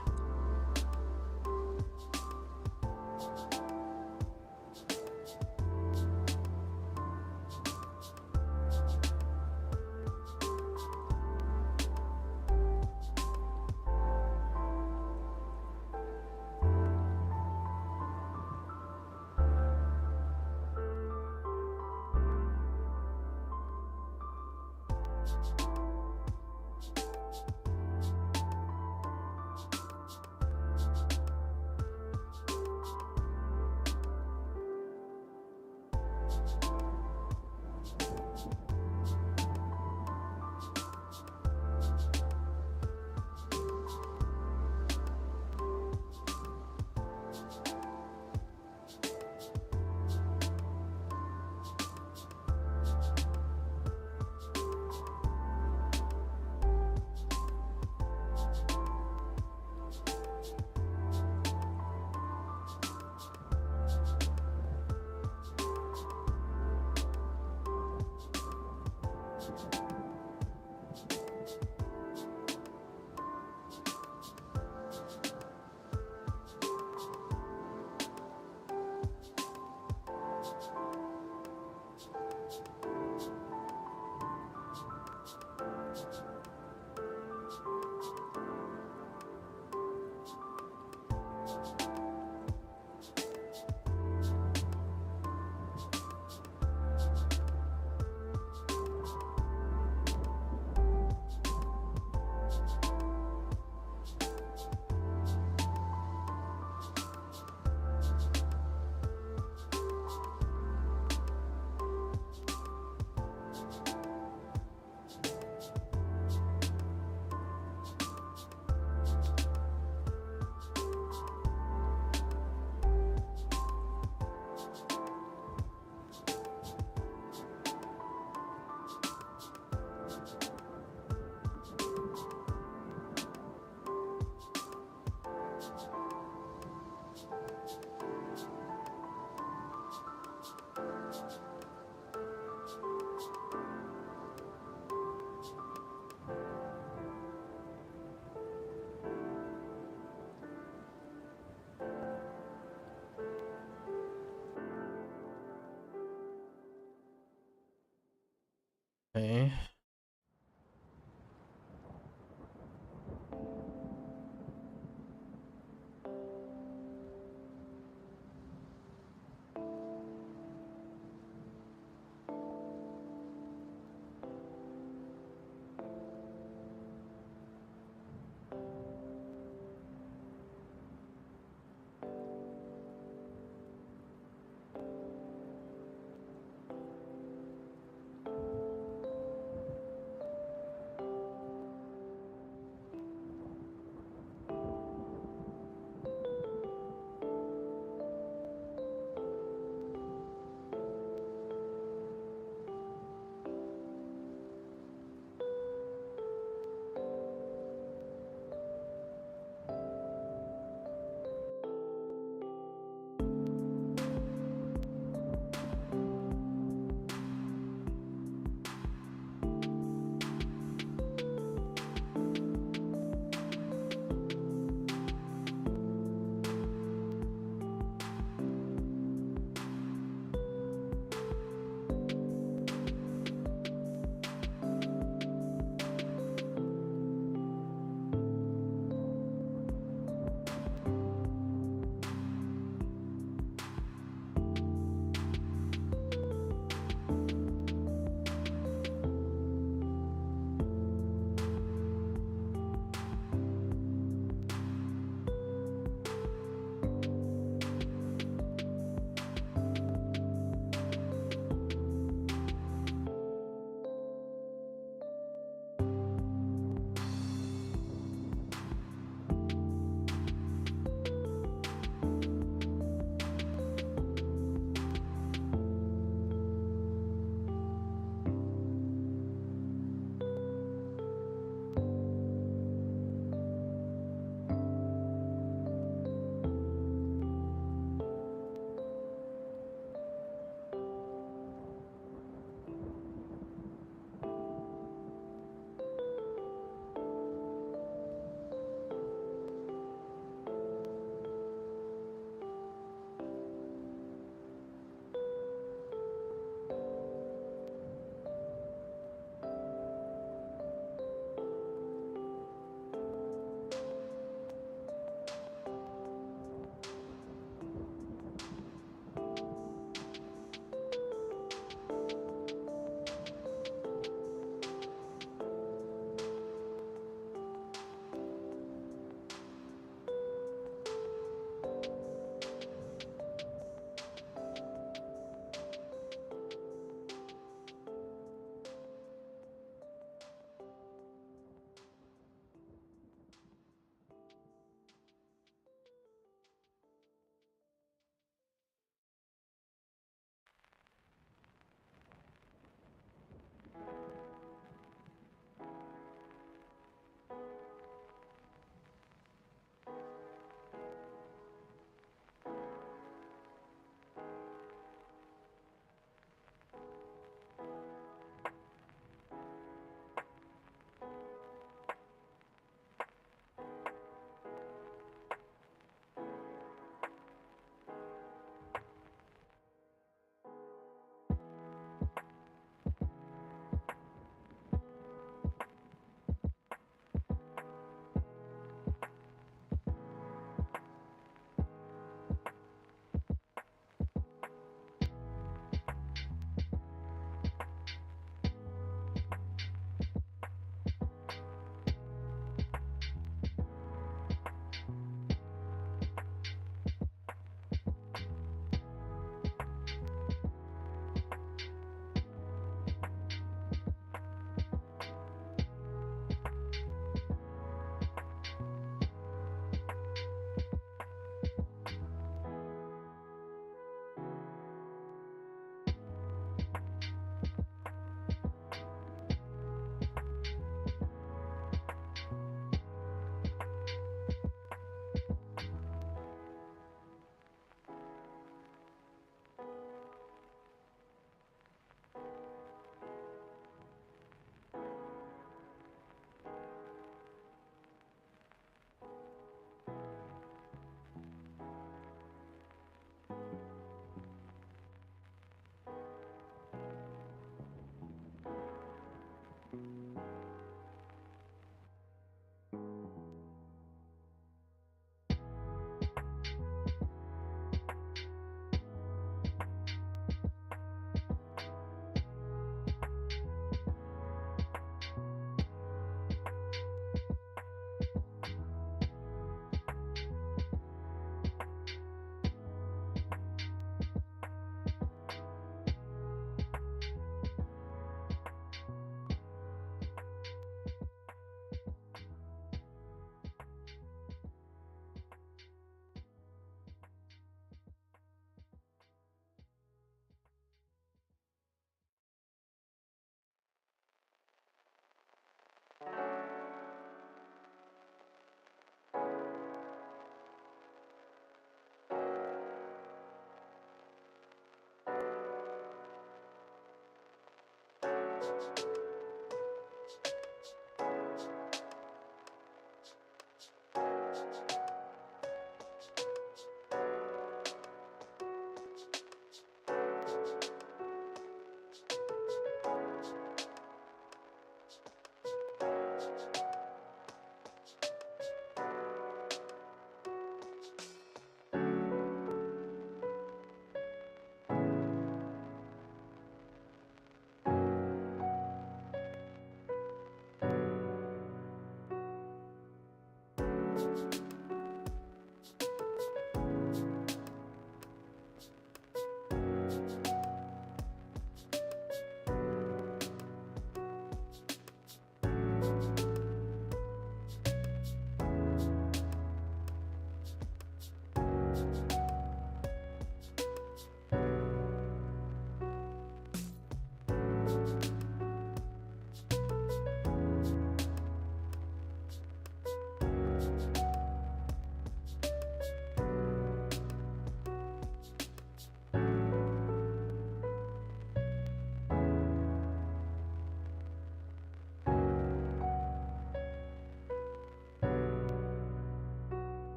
S1: Okay.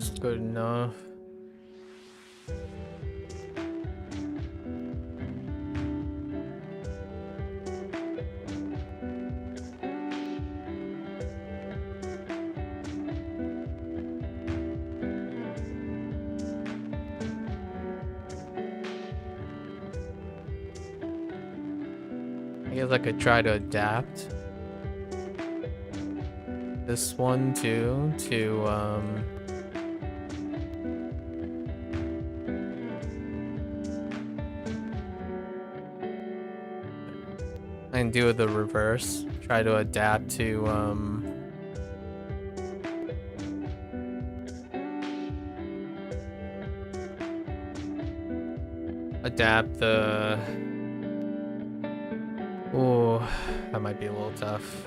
S1: That's good enough. I guess I could try to adapt this one too to and do the reverse. Try to adapt to adapt the. Oh, that might be a little tough.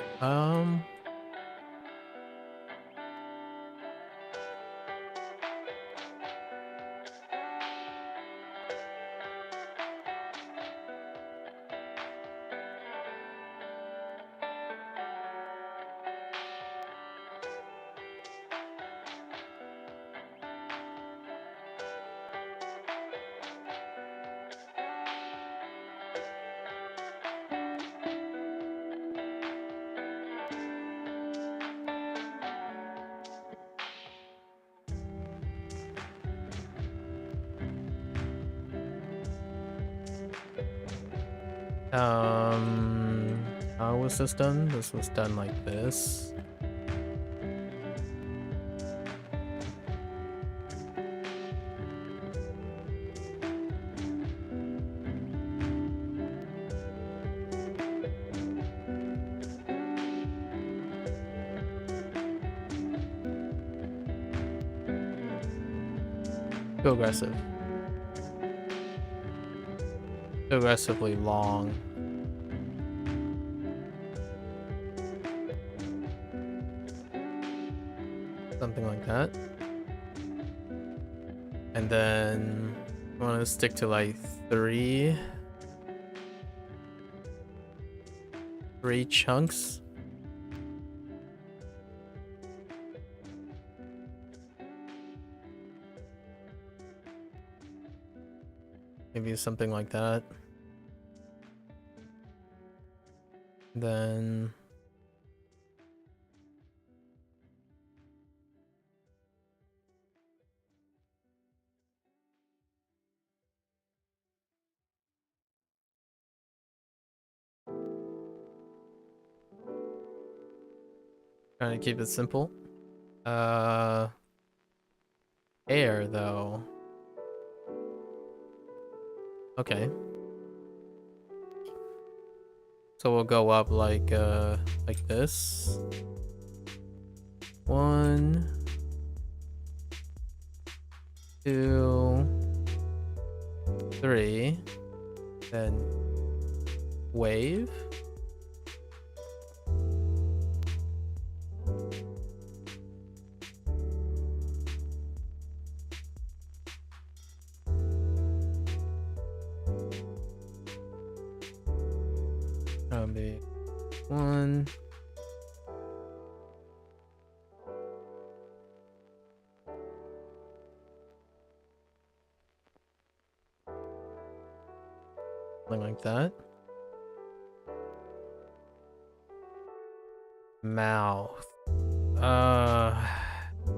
S1: How was this done? This was done like this. Too aggressive. Too aggressively long. Something like that. And then I want to stick to like three chunks. Maybe something like that. Then trying to keep it simple. Air though. Okay. So we'll go up like this. 1, 2, 3. Then wave. That'll be 1. Something like that. Mouth.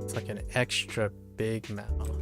S1: It's like an extra big mouth.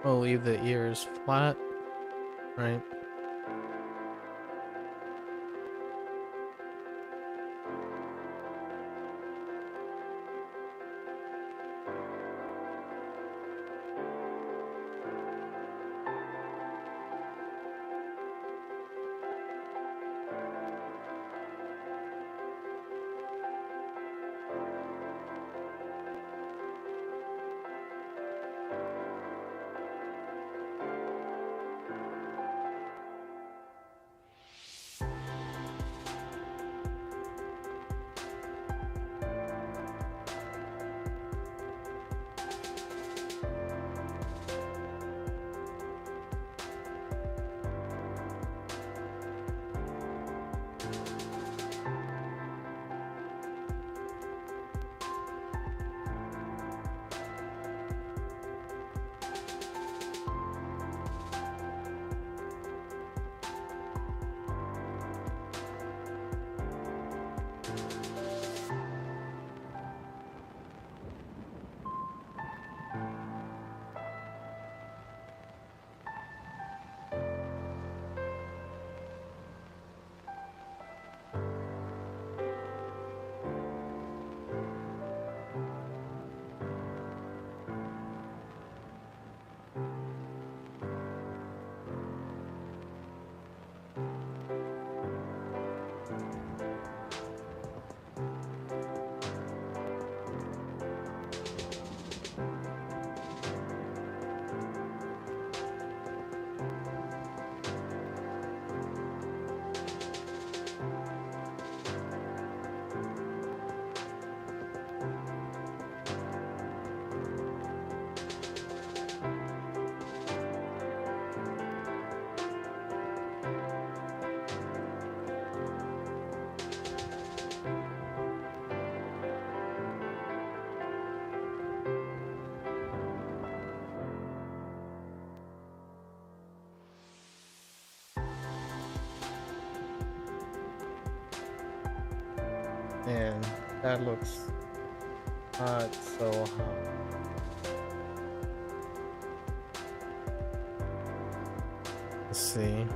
S1: We'll leave the ears flat, right? And that looks not so hot. Let's see.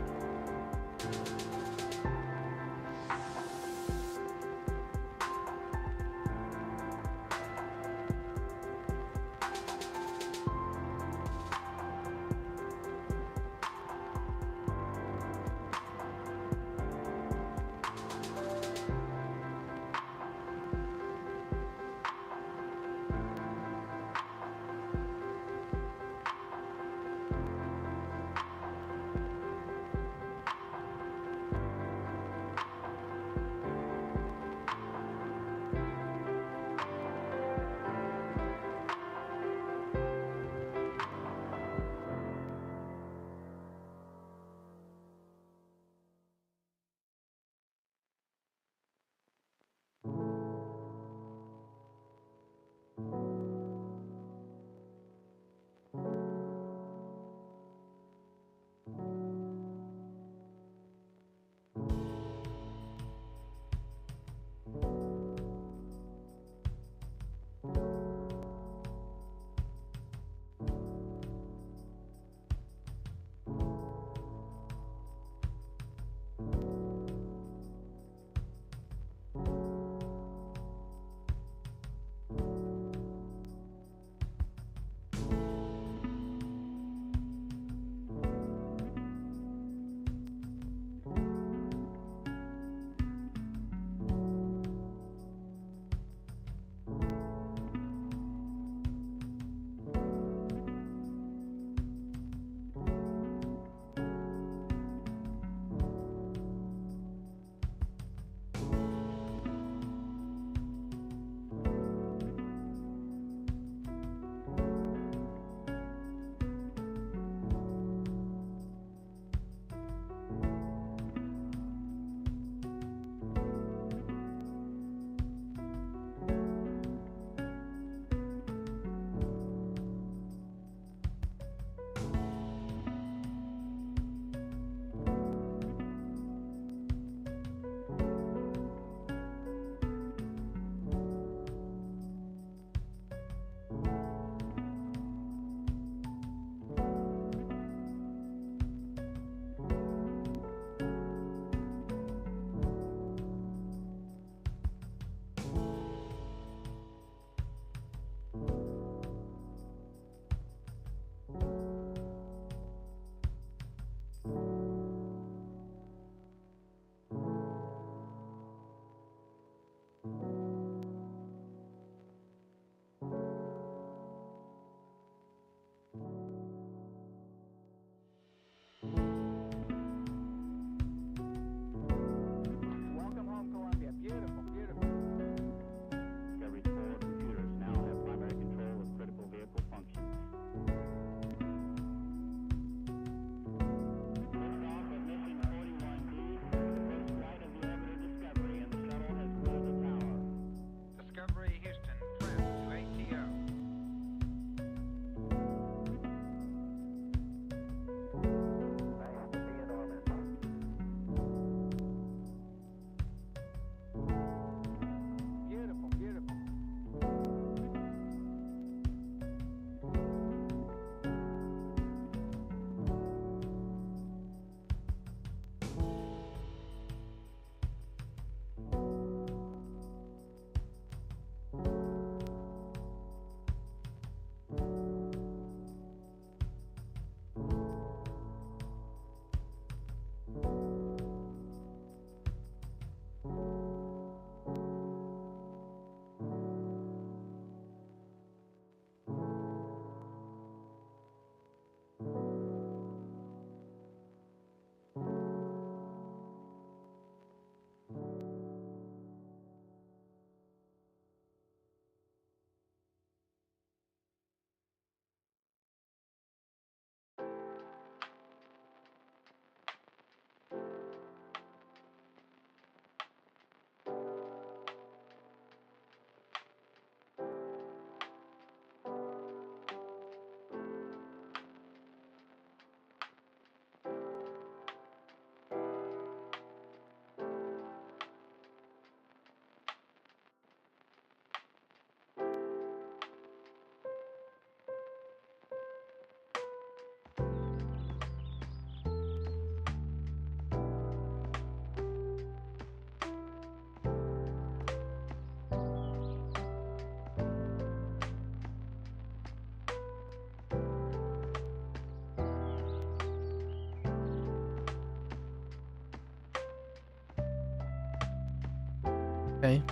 S1: Okay.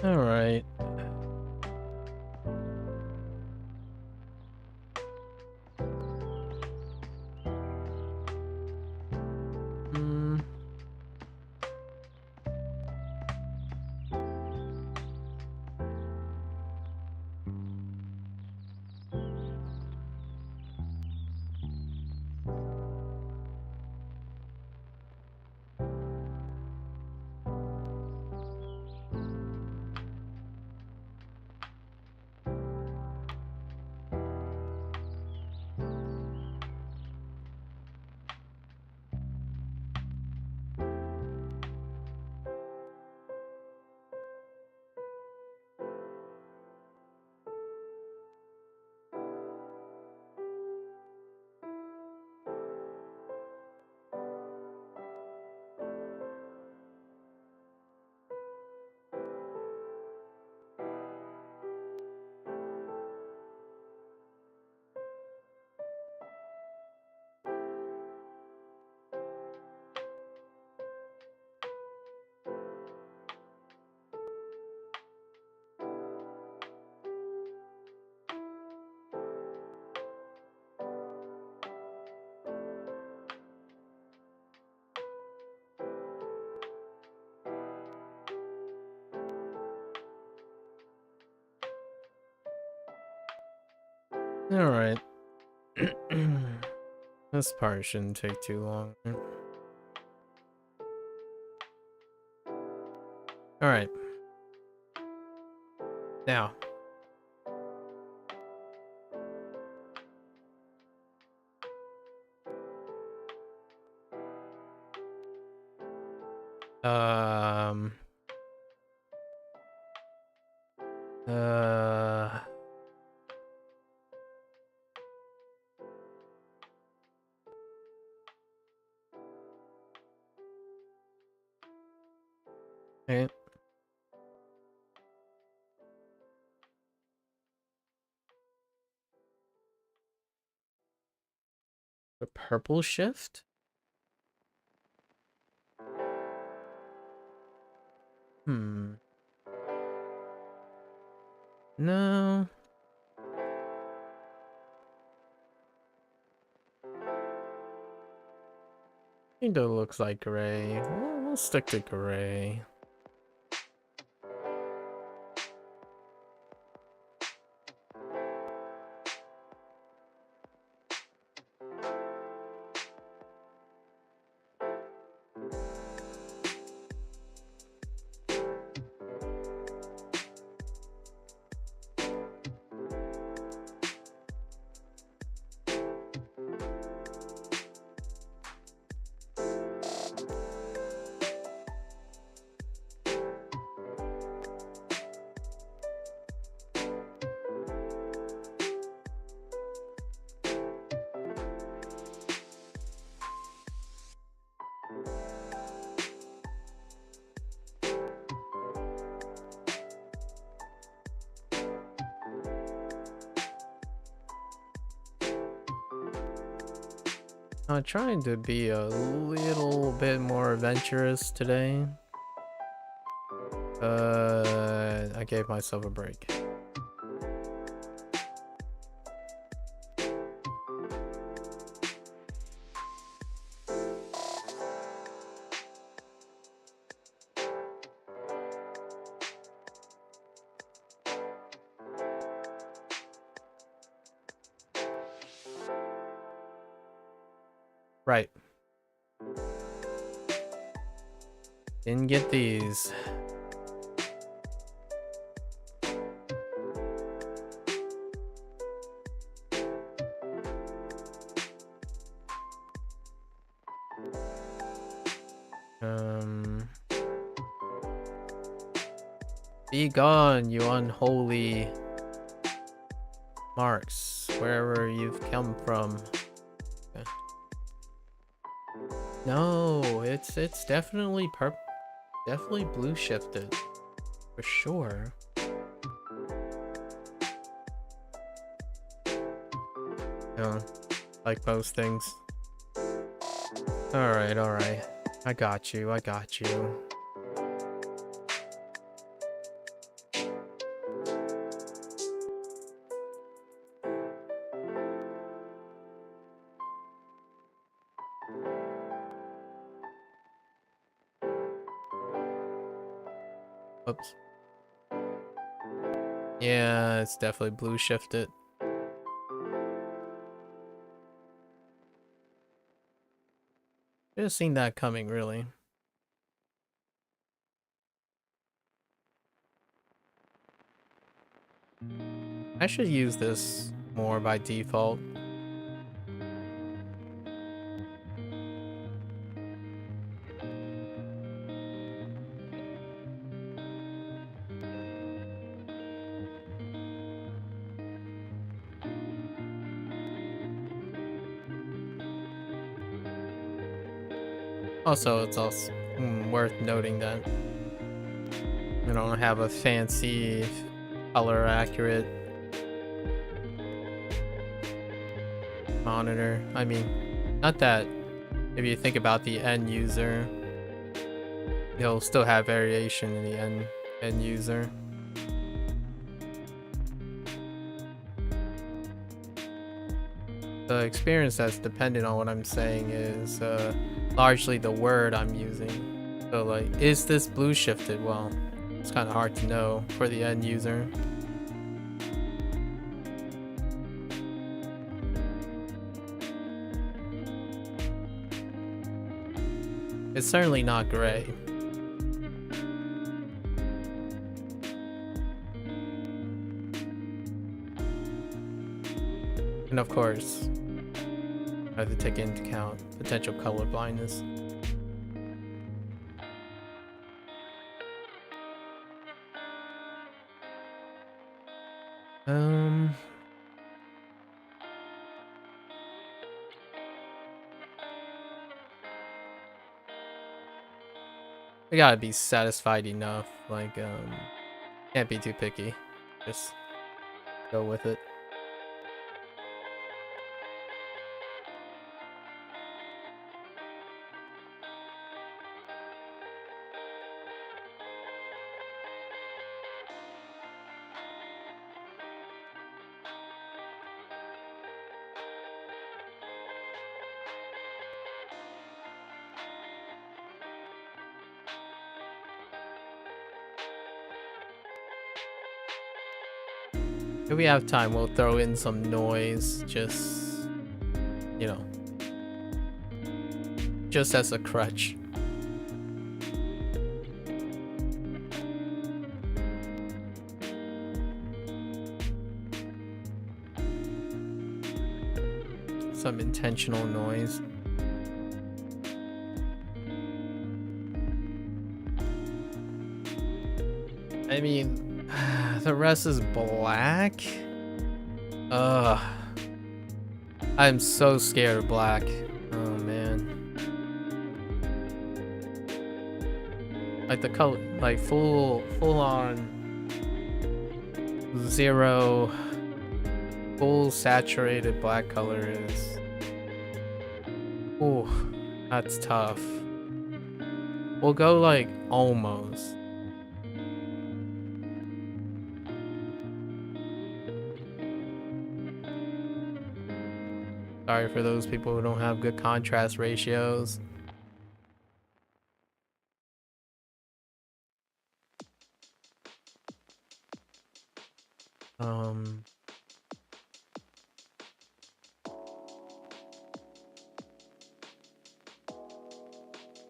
S1: All right. Mm. All right. This part shouldn't take too long. All right. Now. Um. Uh. Okay. The purple shift? Hmm. No. I think that looks like gray. We'll stick to gray. I'm trying to be a little bit more adventurous today. I gave myself a break. Right. Didn't get these. Be gone, you unholy marks, wherever you've come from. Okay. No, it's definitely definitely blue shifted for sure. know, like most things. Alright, alright. I got you, I got you. Oops. Yeah, it's definitely blue shifted. Should have seen that coming, really. I should use this more by default. Also, it's also worth noting that I don't have a fancy color accurate monitor. I mean, not that if you think about the end user, you'll still have variation in the end user. The experience that's dependent on what I'm saying is largely the word I'm using. So like, is this blue shifted? Well, it's kind of hard to know for the end user. It's certainly not gray. And of course, I have to take into account potential color blindness. I gotta be satisfied enough. Like, can't be too picky. Just go with it. If we have time, we'll throw in some noise, just, you know, just as a crutch. Some intentional noise. I mean, the rest is black. Ugh. I'm so scared of black. Oh man. Like the color, like full on zero, full saturated black color is. Ooh, that's tough. We'll go like almost. Sorry for those people who don't have good contrast ratios.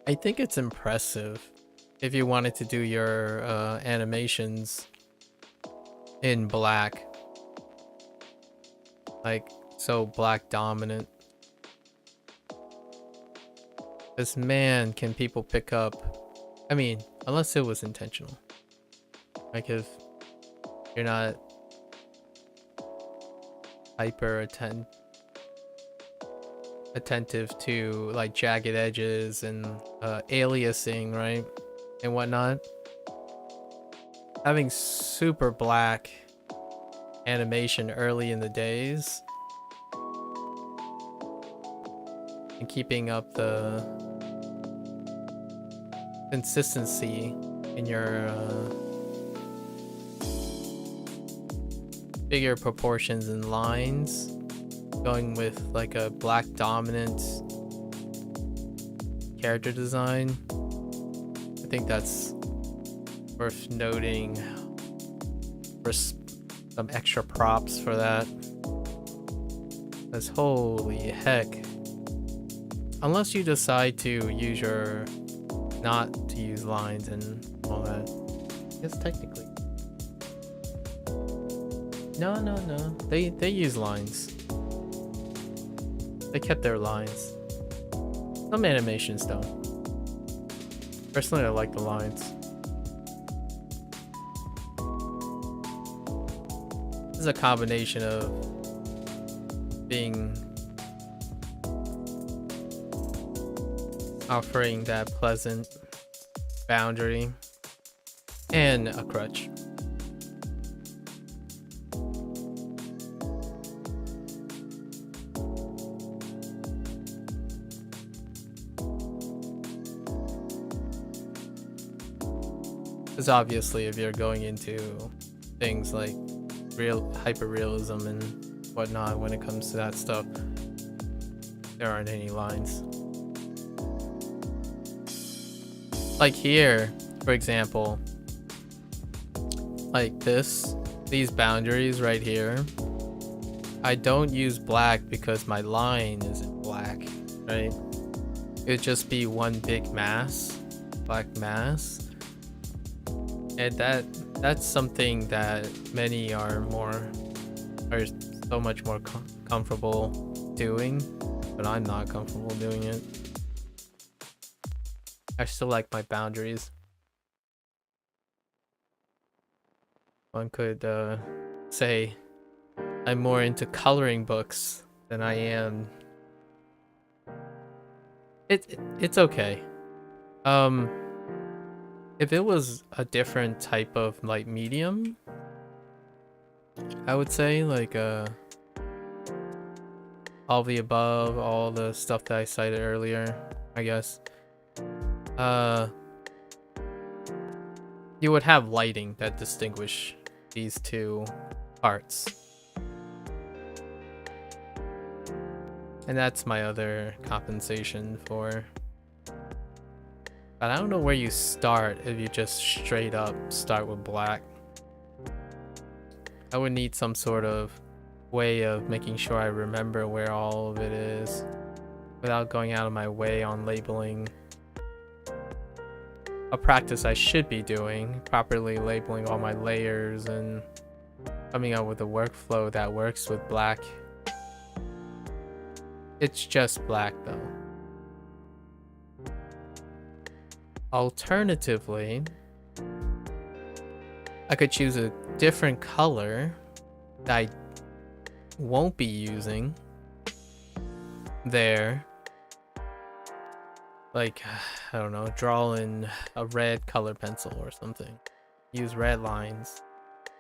S1: I think it's impressive if you wanted to do your animations in black. Like, so black dominant. This man, can people pick up? I mean, unless it was intentional. Like if you're not hyper attentive to like jagged edges and aliasing, right? And whatnot. Having super black animation early in the days and keeping up the consistency in your bigger proportions and lines, going with like a black dominant character design. I think that's worth noting. For some extra props for that. Because holy heck. Unless you decide to use your not to use lines and all that. Yes, technically. No. They use lines. They kept their lines. Some animations don't. Personally, I like the lines. This is a combination of being offering that pleasant boundary and a crutch. Because obviously if you're going into things like real hyper-realism and whatnot when it comes to that stuff, there aren't any lines. Like here, for example, like these boundaries right here, I don't use black because my line isn't black, right? It'd just be one big mass, black mass. And that's something that many are so much more comfortable doing, but I'm not comfortable doing it. I still like my boundaries. One could say I'm more into coloring books than I am. It's okay. If it was a different type of like medium, I would say like all the above, all the stuff that I cited earlier, I guess. You would have lighting that distinguish these two parts. And that's my other compensation for. But I don't know where you start if you just straight up start with black. I would need some sort of way of making sure I remember where all of it is without going out of my way on labeling. A practice I should be doing, properly labeling all my layers and coming up with a workflow that works with black. It's just black though. Alternatively, I could choose a different color that I won't be using there. Like, I don't know, draw in a red color pencil or something. Use red lines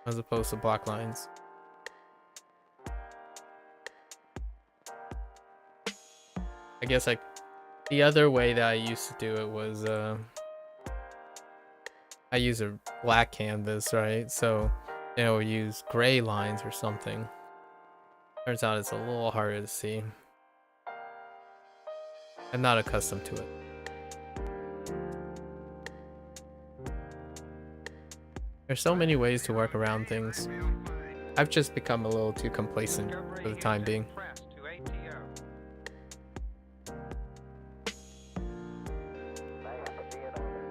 S1: as opposed to black lines. I guess like the other way that I used to do it was I use a black canvas, right? So, you know, use gray lines or something. Turns out it's a little harder to see. I'm not accustomed to it. There's so many ways to work around things. I've just become a little too complacent for the time being.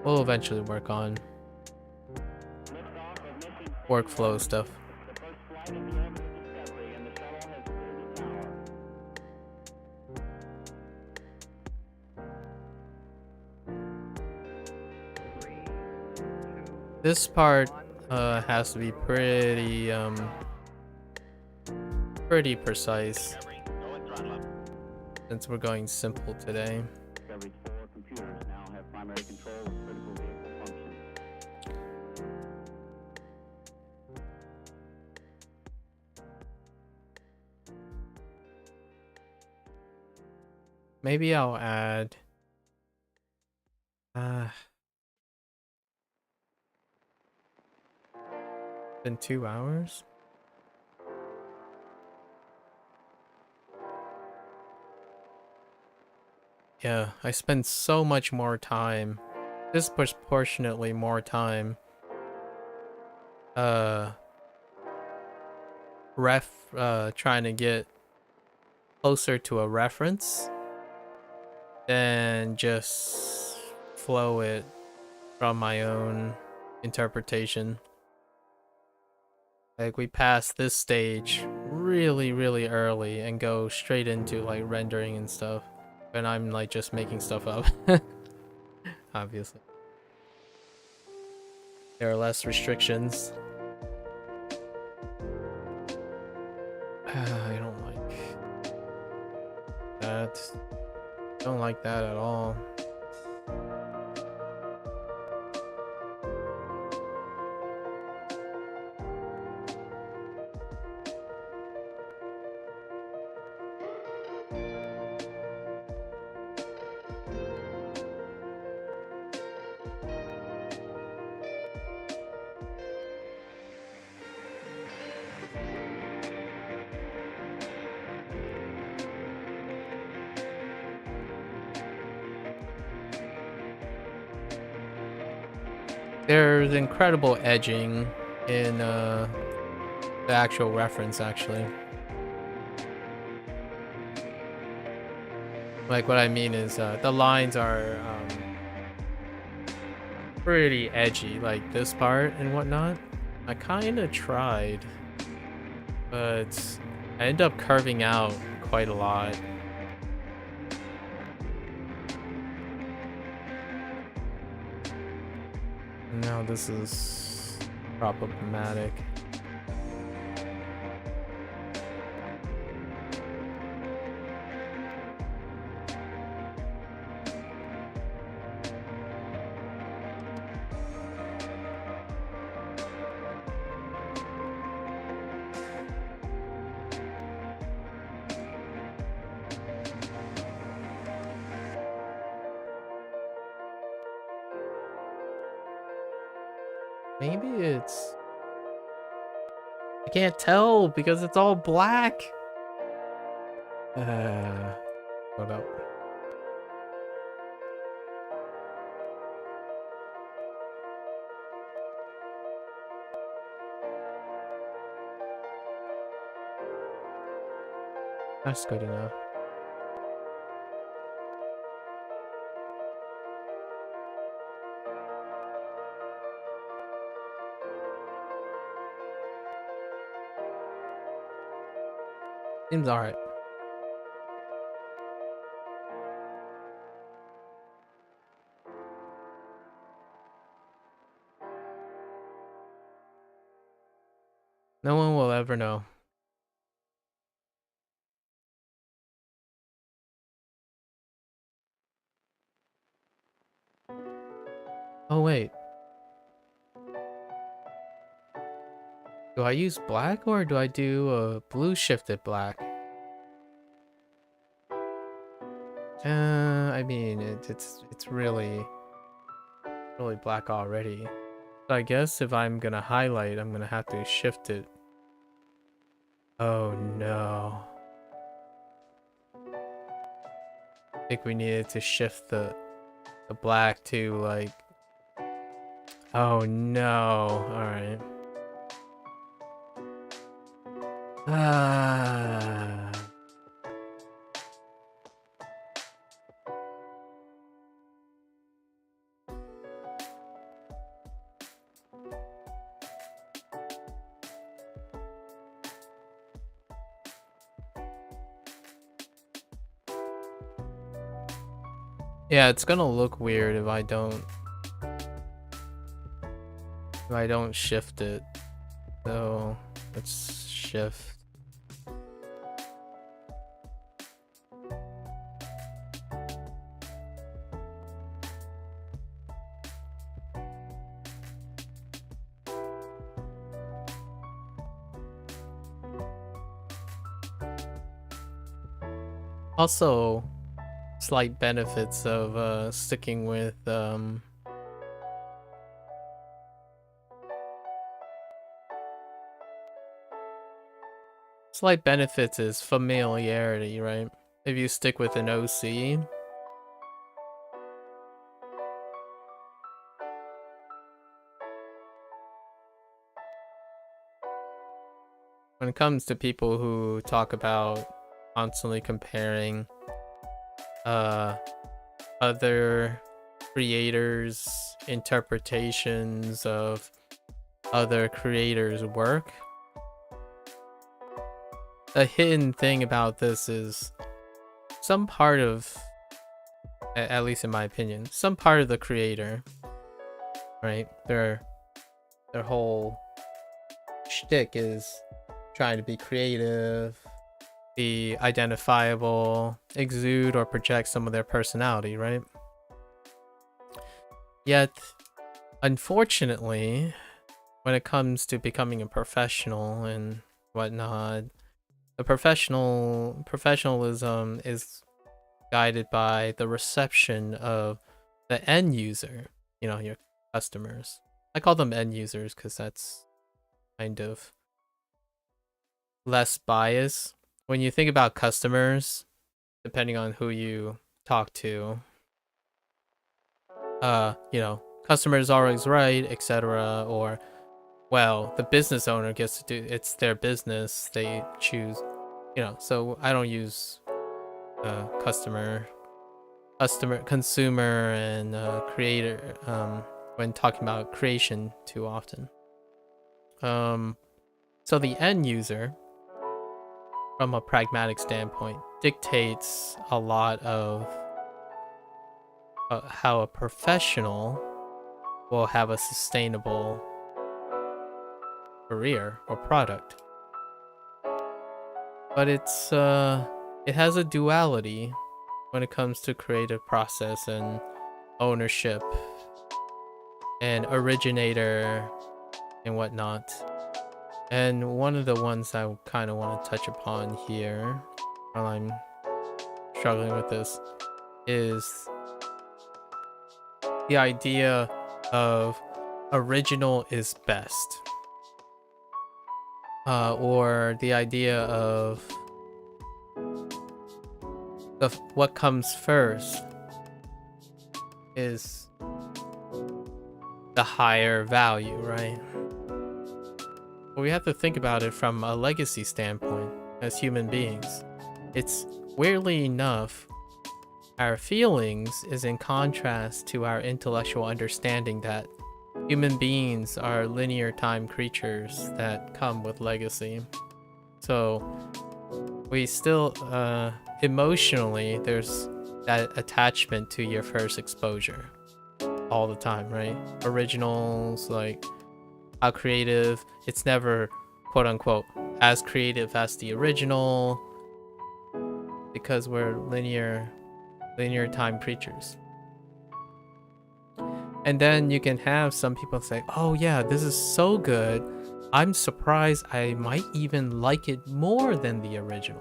S1: We'll eventually work on workflow stuff. This part has to be pretty precise since we're going simple today.
S2: Computers now have primary control of critical vehicle functions.
S1: Maybe I'll add. Uh, been 2 hours. Yeah, I spend so much more time, disproportionately more time, uh, trying to get closer to a reference than just flow it from my own interpretation. Like, we pass this stage really, really early and go straight into like rendering and stuff. And I'm like just making stuff up. Obviously. There are less restrictions. I don't like that. Don't like that at all. There's incredible edging in the actual reference, actually. Like, what I mean is the lines are pretty edgy, like this part and whatnot. I kind of tried, but I end up curving out quite a lot. Now this is problematic. Maybe it's... I can't tell because it's all black. Hold up. That's good enough. Seems alright. No one will ever know. Oh wait. Do I use black or do I do a blue shifted black? I mean, it's really black already. So I guess if I'm gonna highlight, I'm gonna have to shift it. Oh no. I think we needed to shift the black to like... Oh no. Alright. Ah. Yeah, it's gonna look weird if I don't shift it. So let's shift. Also, slight benefits of sticking with slight benefits is familiarity, right? If you stick with an OC, when it comes to people who talk about constantly comparing other creators' interpretations of other creators' work, a hidden thing about this is some part of, at least in my opinion, some part of the creator, right? Their whole shtick is trying to be creative, be identifiable, exude or project some of their personality, right? Yet, unfortunately, when it comes to becoming a professional and whatnot, the professionalism is guided by the reception of the end user, your customers. I call them end users because that's kind of less bias. When you think about customers, depending on who you talk to, customer is always right, etc. Or, well, the business owner gets to do, it's their business, they choose, so I don't use consumer and creator when talking about creation too often. So the end user, from a pragmatic standpoint, dictates a lot of how a professional will have a sustainable career or product. But it has a duality when it comes to creative process and ownership and originator and whatnot. And one of the ones I kind of want to touch upon here while I'm struggling with this is the idea of original is best. Or the idea of what comes first is the higher value, right? But we have to think about it from a legacy standpoint as human beings. It's weirdly enough, our feelings is in contrast to our intellectual understanding that human beings are linear time creatures that come with legacy. So we still, emotionally, there's that attachment to your first exposure all the time, right? Originals, like how creative, it's never quote unquote as creative as the original because we're linear time creatures. And then you can have some people say, oh yeah, this is so good, I'm surprised I might even like it more than the original.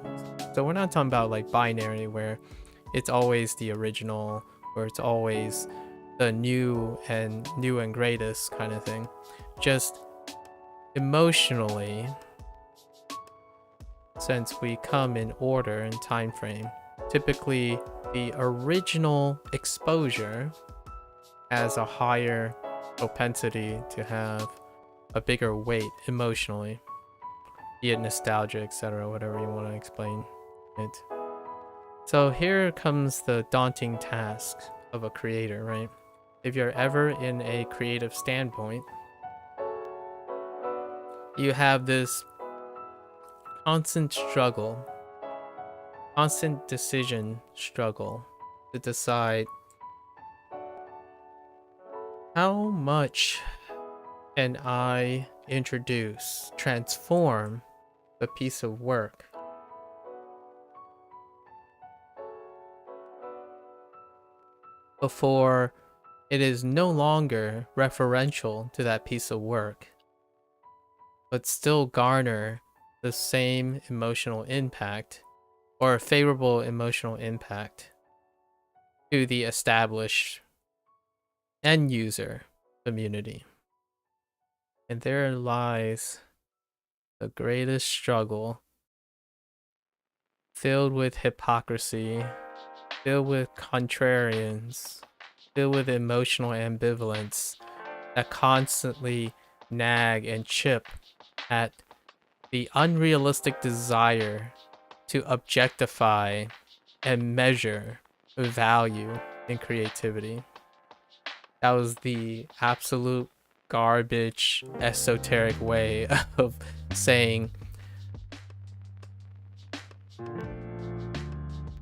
S1: So we're not talking about like binary where it's always the original or it's always the new and greatest kind of thing. Just emotionally, since we come in order and time frame, typically the original exposure has a higher propensity to have a bigger weight emotionally, be it nostalgia, etc., whatever you want to explain it. So here comes the daunting task of a creator, right? If you're ever in a creative standpoint, you have this constant struggle, constant decision struggle to decide how much can I introduce, transform the piece of work before it is no longer referential to that piece of work, but still garner the same emotional impact or a favorable emotional impact to the established end user community. And there lies the greatest struggle, filled with hypocrisy, filled with contrarians, filled with emotional ambivalence that constantly nag and chip at the unrealistic desire to objectify and measure value in creativity. That was the absolute garbage, esoteric way of saying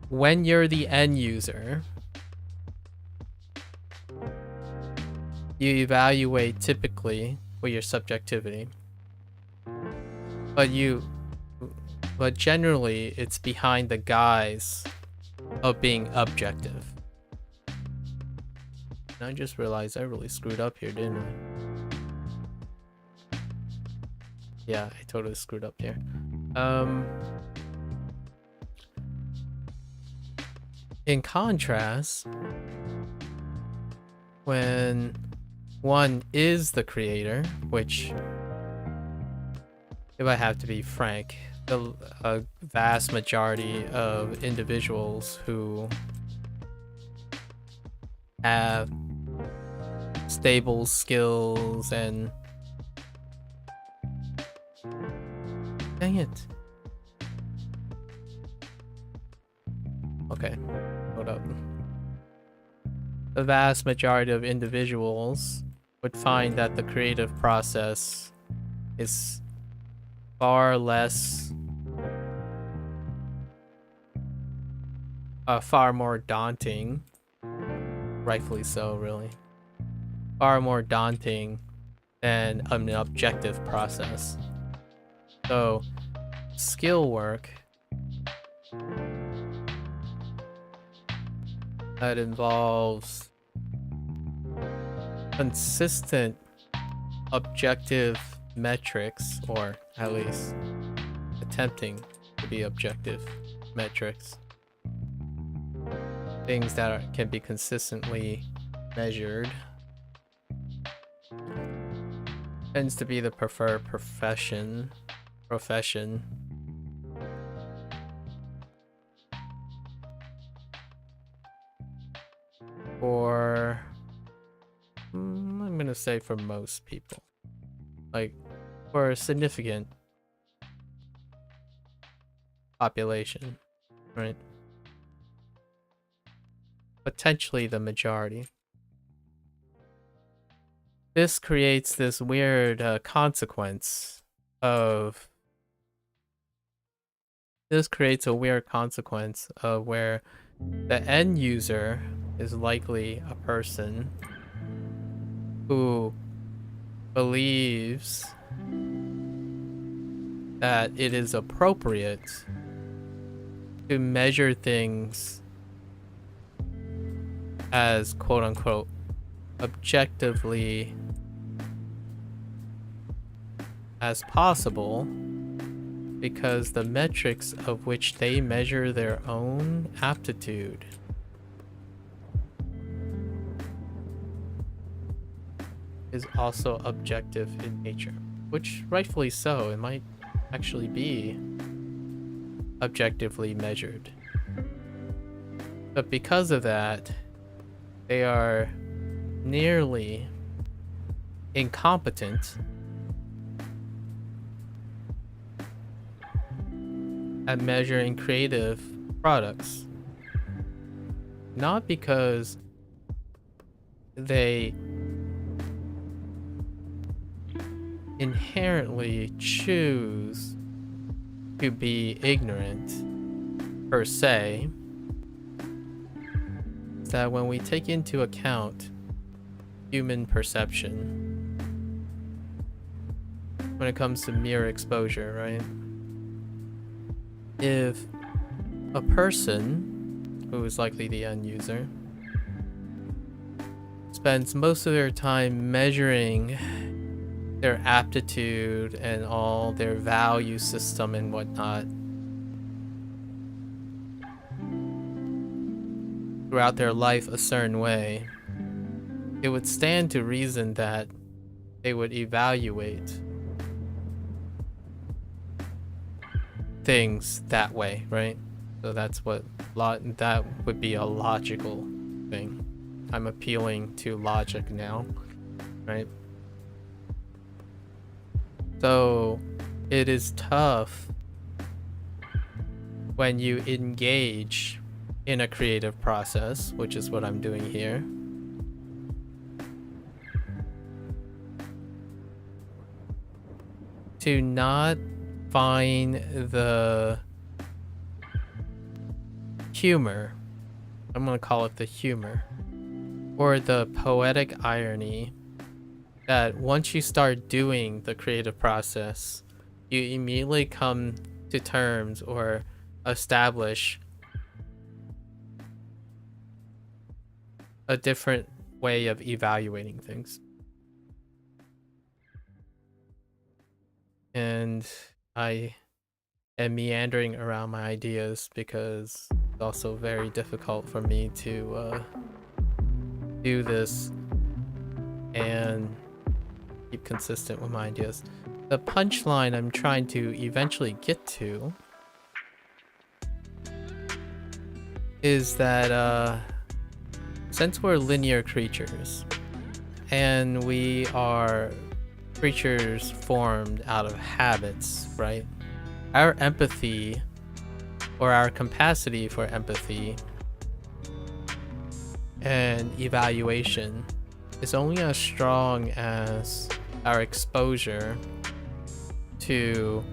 S1: when you're the end user, you evaluate typically with your subjectivity, but generally it's behind the guise of being objective. And I just realized I really screwed up here, didn't I? Yeah, I totally screwed up here. In contrast, when one is the creator, which, if I have to be frank, a vast majority of individuals who have stable skills and... Dang it. Okay, hold up. The vast majority of individuals would find that the creative process is far less, far more daunting, rightfully so, really, far more daunting than an objective process. So, skill work that involves consistent objective metrics, or at least attempting to be objective metrics, things that can be consistently measured, tends to be the preferred profession. For, I'm gonna say for most people, like for a significant population, right? Potentially the majority. This creates this weird consequence of... This creates a weird consequence of where the end user is likely a person who believes that it is appropriate to measure things as quote-unquote objectively as possible, because the metrics of which they measure their own aptitude is also objective in nature, which rightfully so, it might actually be objectively measured. But because of that, they are nearly incompetent at measuring creative products. Not because they inherently choose to be ignorant per se, is that when we take into account human perception when it comes to mere exposure, right? If a person, who is likely the end user, spends most of their time measuring their aptitude and all their value system and whatnot throughout their life a certain way, it would stand to reason that they would evaluate things that way, right? So that's what that would be a logical thing. I'm appealing to logic now, right? So it is tough when you engage in a creative process, which is what I'm doing here. To not find the humor, I'm gonna call it the humor, or the poetic irony that once you start doing the creative process, you immediately come to terms or establish a different way of evaluating things. And I am meandering around my ideas because it's also very difficult for me to do this and keep consistent with my ideas. The punchline I'm trying to eventually get to is that since we're linear creatures and we are creatures formed out of habits, right? Our empathy, or our capacity for empathy and evaluation, is only as strong as our exposure to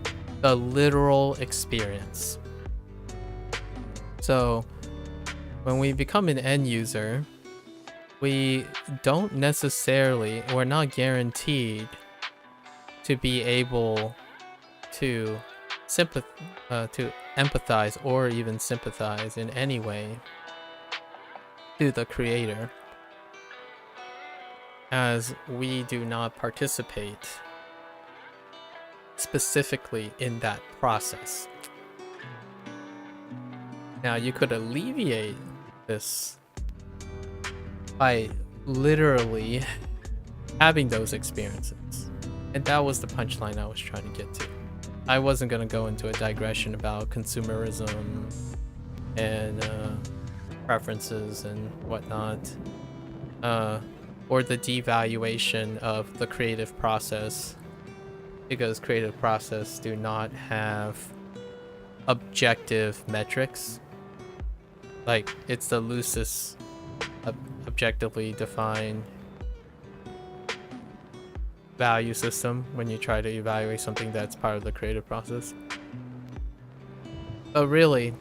S1: the literal experience. So when we become an end user, we don't necessarily, we're not guaranteed to be able to empathize or even sympathize in any way to the creator, as we do not participate specifically in that process. Now, you could alleviate this by literally having those experiences. And that was the punchline I was trying to get to. I wasn't going to go into a digression about consumerism and preferences and whatnot, or the devaluation of the creative process, because creative process do not have objective metrics. Like, it's the loosest objectively defined value system when you try to evaluate something that's part of the creative process. But really,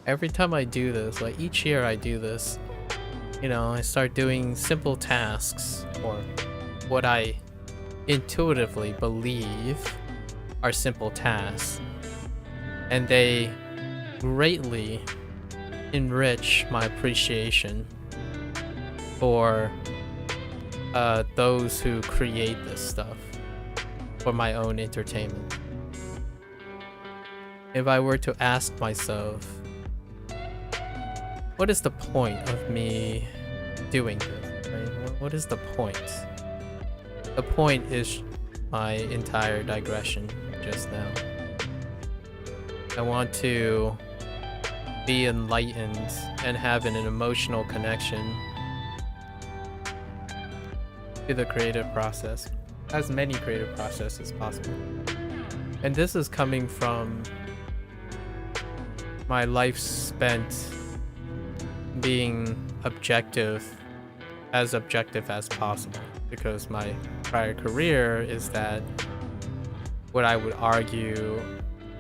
S1: every time I do this, like each year I do this, you know, I start doing simple tasks, or what I intuitively believe are simple tasks, and they greatly enrich my appreciation for those who create this stuff for my own entertainment. If I were to ask myself, what is the point of me doing this? Right? What is the point? The point is my entire digression just now. I want to be enlightened and have an emotional connection to the creative process, as many creative processes as possible. And this is coming from my life spent being objective as possible, because my prior career is that what I would argue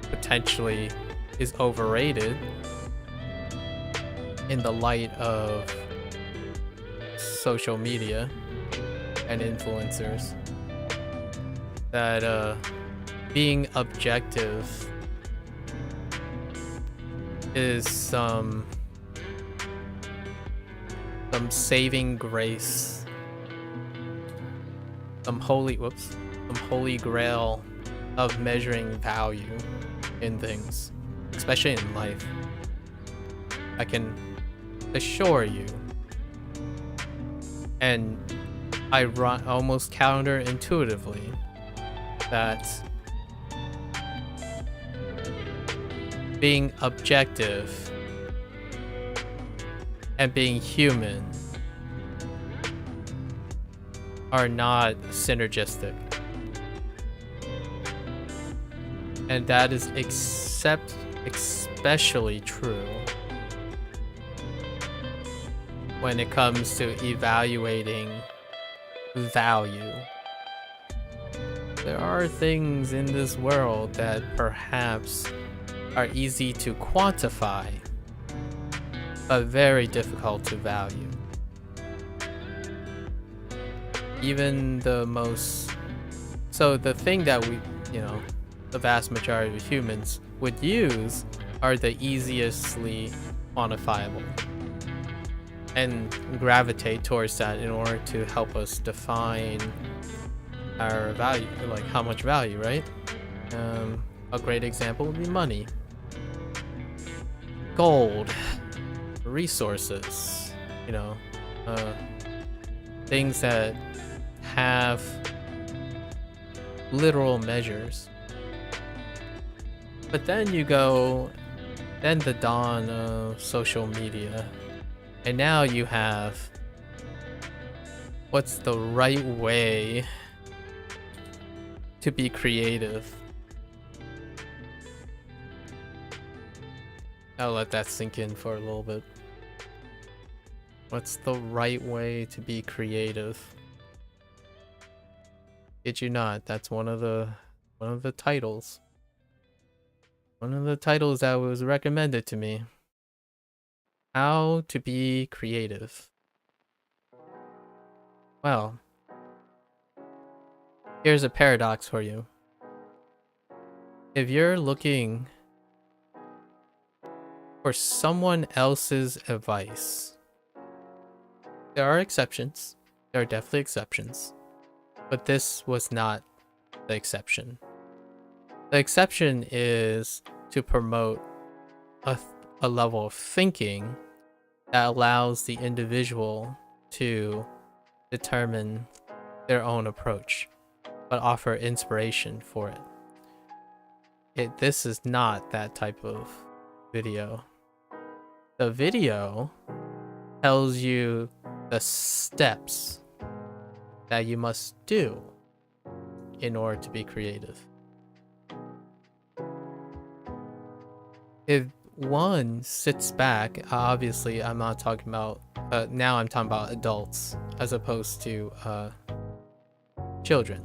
S1: potentially is overrated in the light of social media and influencers, that being objective is some saving grace, some holy grail of measuring value in things, especially in life. assure you, and I run almost counterintuitively, that being objective and being human are not synergistic. And that is especially true when it comes to evaluating value. There are things in this world that perhaps are easy to quantify, but very difficult to value. Even the most... So the thing that we, the vast majority of humans would use are the easiestly quantifiable, and gravitate towards that in order to help us define our value, like how much value, right? A great example would be money, gold, resources, things that have literal measures. But then then the dawn of social media, and now you have what's the right way to be creative. I'll let that sink in for a little bit. What's the right way to be creative? Did you not? That's one of the titles. One of the titles that was recommended to me. How to be creative. Well, here's a paradox for you. If you're looking for someone else's advice, there are exceptions. There are definitely exceptions. But this was not the exception. The exception is to promote a level of thinking that allows the individual to determine their own approach, but offer inspiration for it. This is not that type of video. The video tells you the steps that you must do in order to be creative. If one sits back, obviously I'm not talking about, now I'm talking about adults as opposed to children.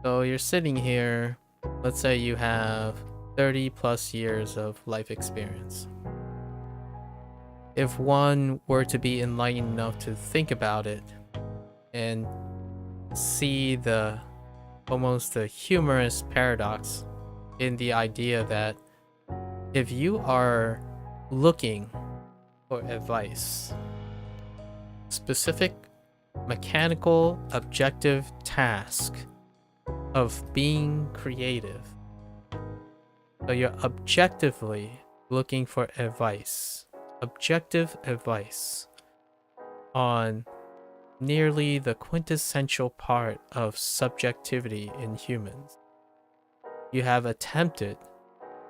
S1: So you're sitting here, let's say you have 30 plus years of life experience. If one were to be enlightened enough to think about it and see almost the humorous paradox in the idea that if you are looking for advice, specific mechanical objective task of being creative, so you're objectively looking for advice, objective advice on nearly the quintessential part of subjectivity in humans. You have attempted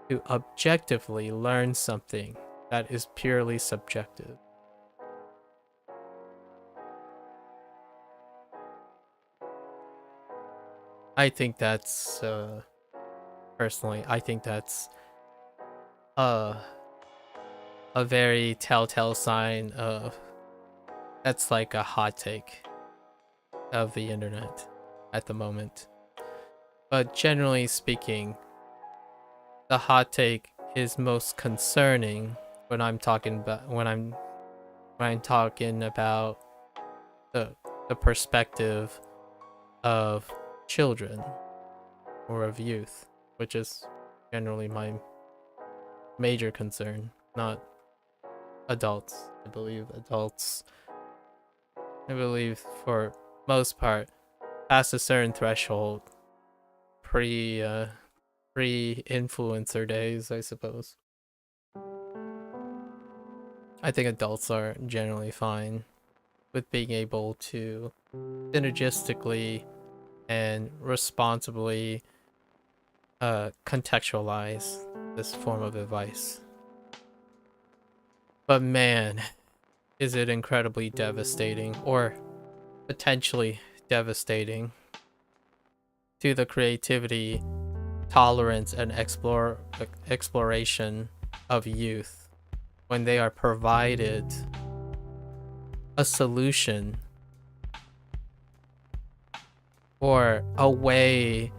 S1: to objectively learn something that is purely subjective. I think that's, personally, I think that's a very telltale sign of, that's like a hot take of the internet at the moment. But generally speaking, the hot take is most concerning when I'm talking about the perspective of children or of youth, which is generally my major concern, not adults. I believe for most part past a certain threshold, pre-influencer days, I suppose. I think adults are generally fine with being able to synergistically and responsibly contextualize this form of advice. But man, is it incredibly devastating, or potentially devastating, to the creativity, tolerance, and exploration of youth when they are provided a solution or a way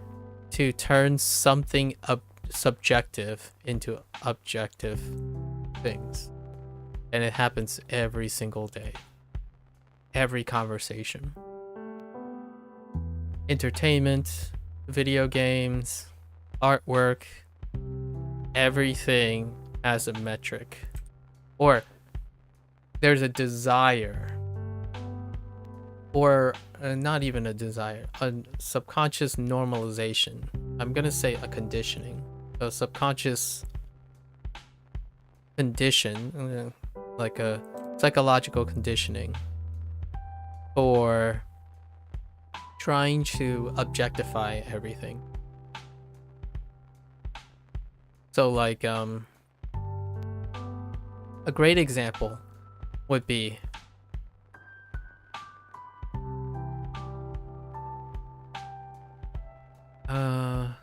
S1: to turn something subjective into objective things. And it happens every single day, every conversation. Entertainment, video games, artwork, everything has a metric. Or there's a desire, or not even a desire, a subconscious normalization. I'm gonna say a conditioning, a subconscious condition, like a psychological conditioning for trying to objectify everything. So like a great example would be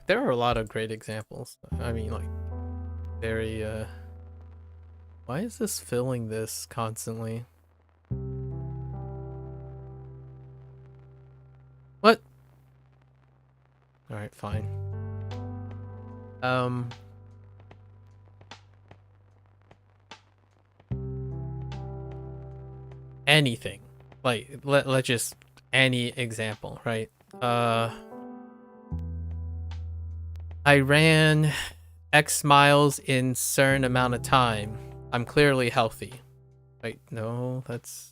S1: there are a lot of great examples. I mean, like, very why is this filling this constantly? What? Alright, fine. Anything. Like, let's just any example, right? I ran X miles in certain amount of time. I'm clearly healthy. Wait, no, that's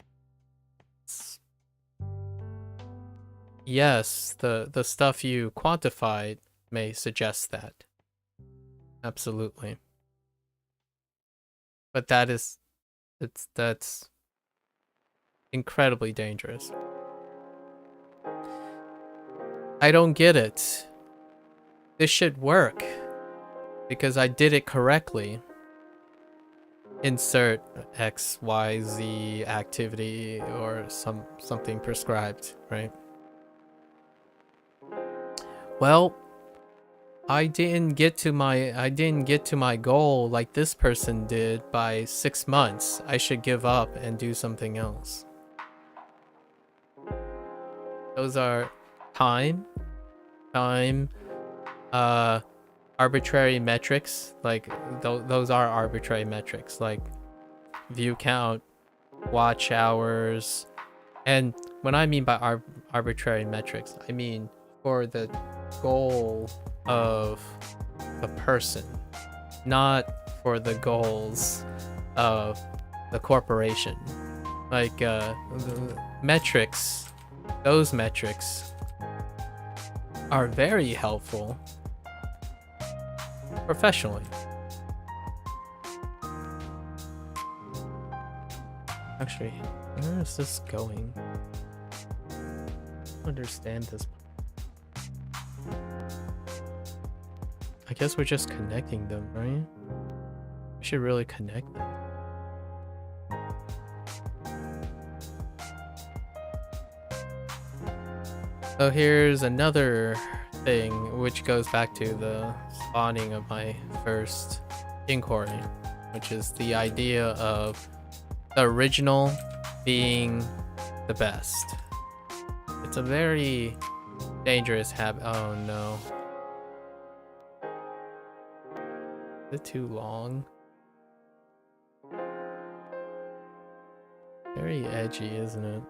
S1: yes, the stuff you quantified may suggest that. Absolutely. But that's incredibly dangerous. I don't get it. This should work because I did it correctly. Insert XYZ activity or something prescribed, right? Well, I didn't get to my goal like this person did by 6 months. I should give up and do something else. Those are time, arbitrary metrics. Like those are arbitrary metrics, like view count, watch hours. And when I mean by arbitrary metrics, I mean for the goal of the person, not for the goals of the corporation. Like metrics, those metrics are very helpful professionally. Actually, where is this going? I don't understand this. I guess we're just connecting them, right? We should really connect them. So here's another thing which goes back to the spawning of my first inquiry, which is the idea of the original being the best. It's a very dangerous habit. Oh no. Is it too long? Very edgy, isn't it?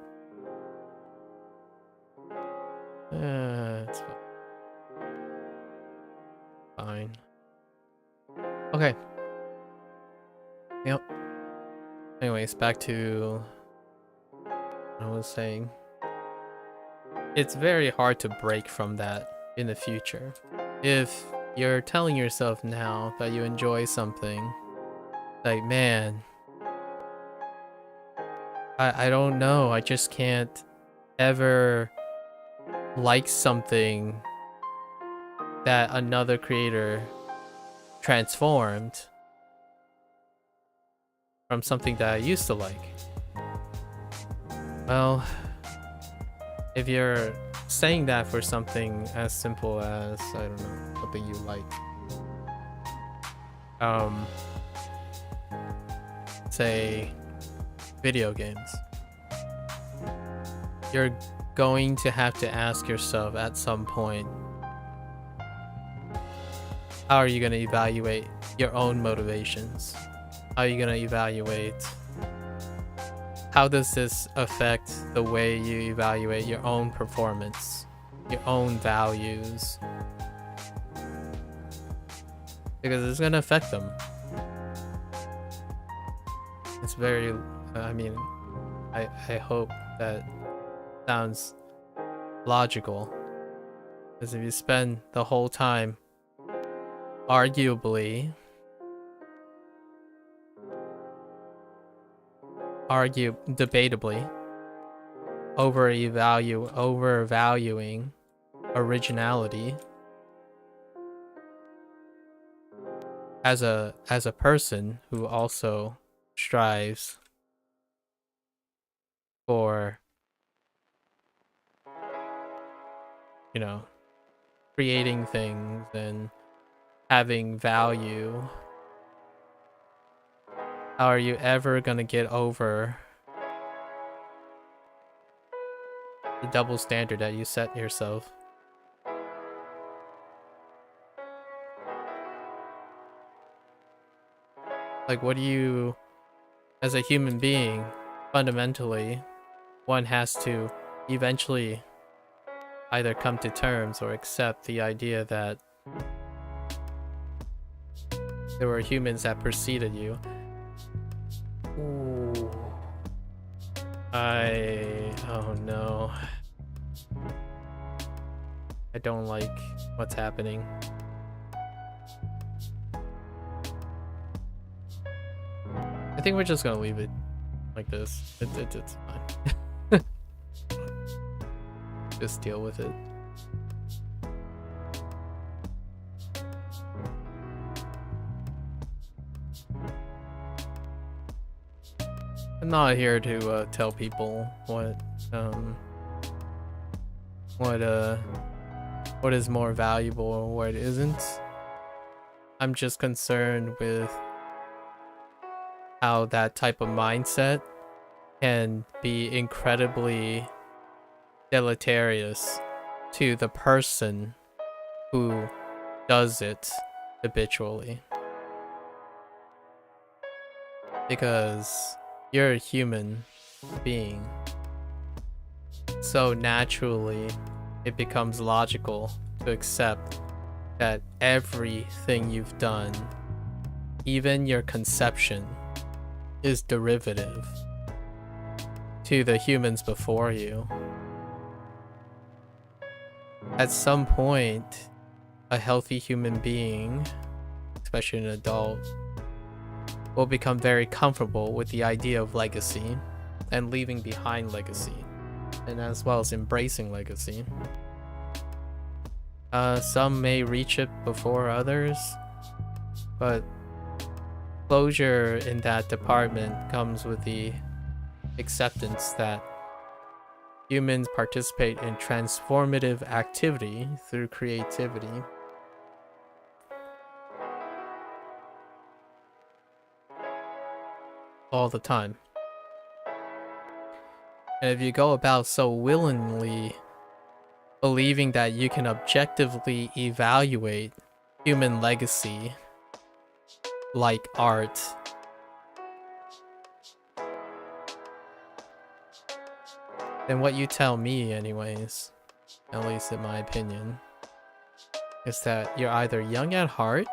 S1: It's fine. Okay. Yep. Anyways, back to what I was saying. It's very hard to break from that in the future. If you're telling yourself now that you enjoy something, like, man, I don't know. I just can't ever like something that another creator transformed from something that I used to like. Well, if you're saying that for something as simple as, I don't know, something you like, say video games, you're going to have to ask yourself at some point, how are you going to evaluate your own motivations? How are you going to evaluate, how does this affect the way you evaluate your own performance, your own values? Because it's going to affect them. It's very, I mean, I hope that sounds logical. Because if you spend the whole time debatably overvaluing originality as a person who also strives for, you know, creating things and having value, how are you ever gonna get over the double standard that you set yourself? Like, what do you, as a human being, fundamentally, one has to eventually either come to terms or accept the idea that there were humans that preceded you. Ooh. Oh no. I don't like what's happening. I think we're just gonna leave it like this. It's fine. Just deal with it. I'm not here to tell people what is more valuable or what isn't. I'm just concerned with how that type of mindset can be incredibly deleterious to the person who does it habitually. Because you're a human being. So naturally, it becomes logical to accept that everything you've done, even your conception, is derivative to the humans before you. At some point, a healthy human being, especially an adult, will become very comfortable with the idea of legacy and leaving behind legacy, and as well as embracing legacy. Some may reach it before others, but closure in that department comes with the acceptance that humans participate in transformative activity through creativity. All the time. And if you go about so willingly believing that you can objectively evaluate human legacy like art, then what you tell me anyways, at least in my opinion, is that you're either young at heart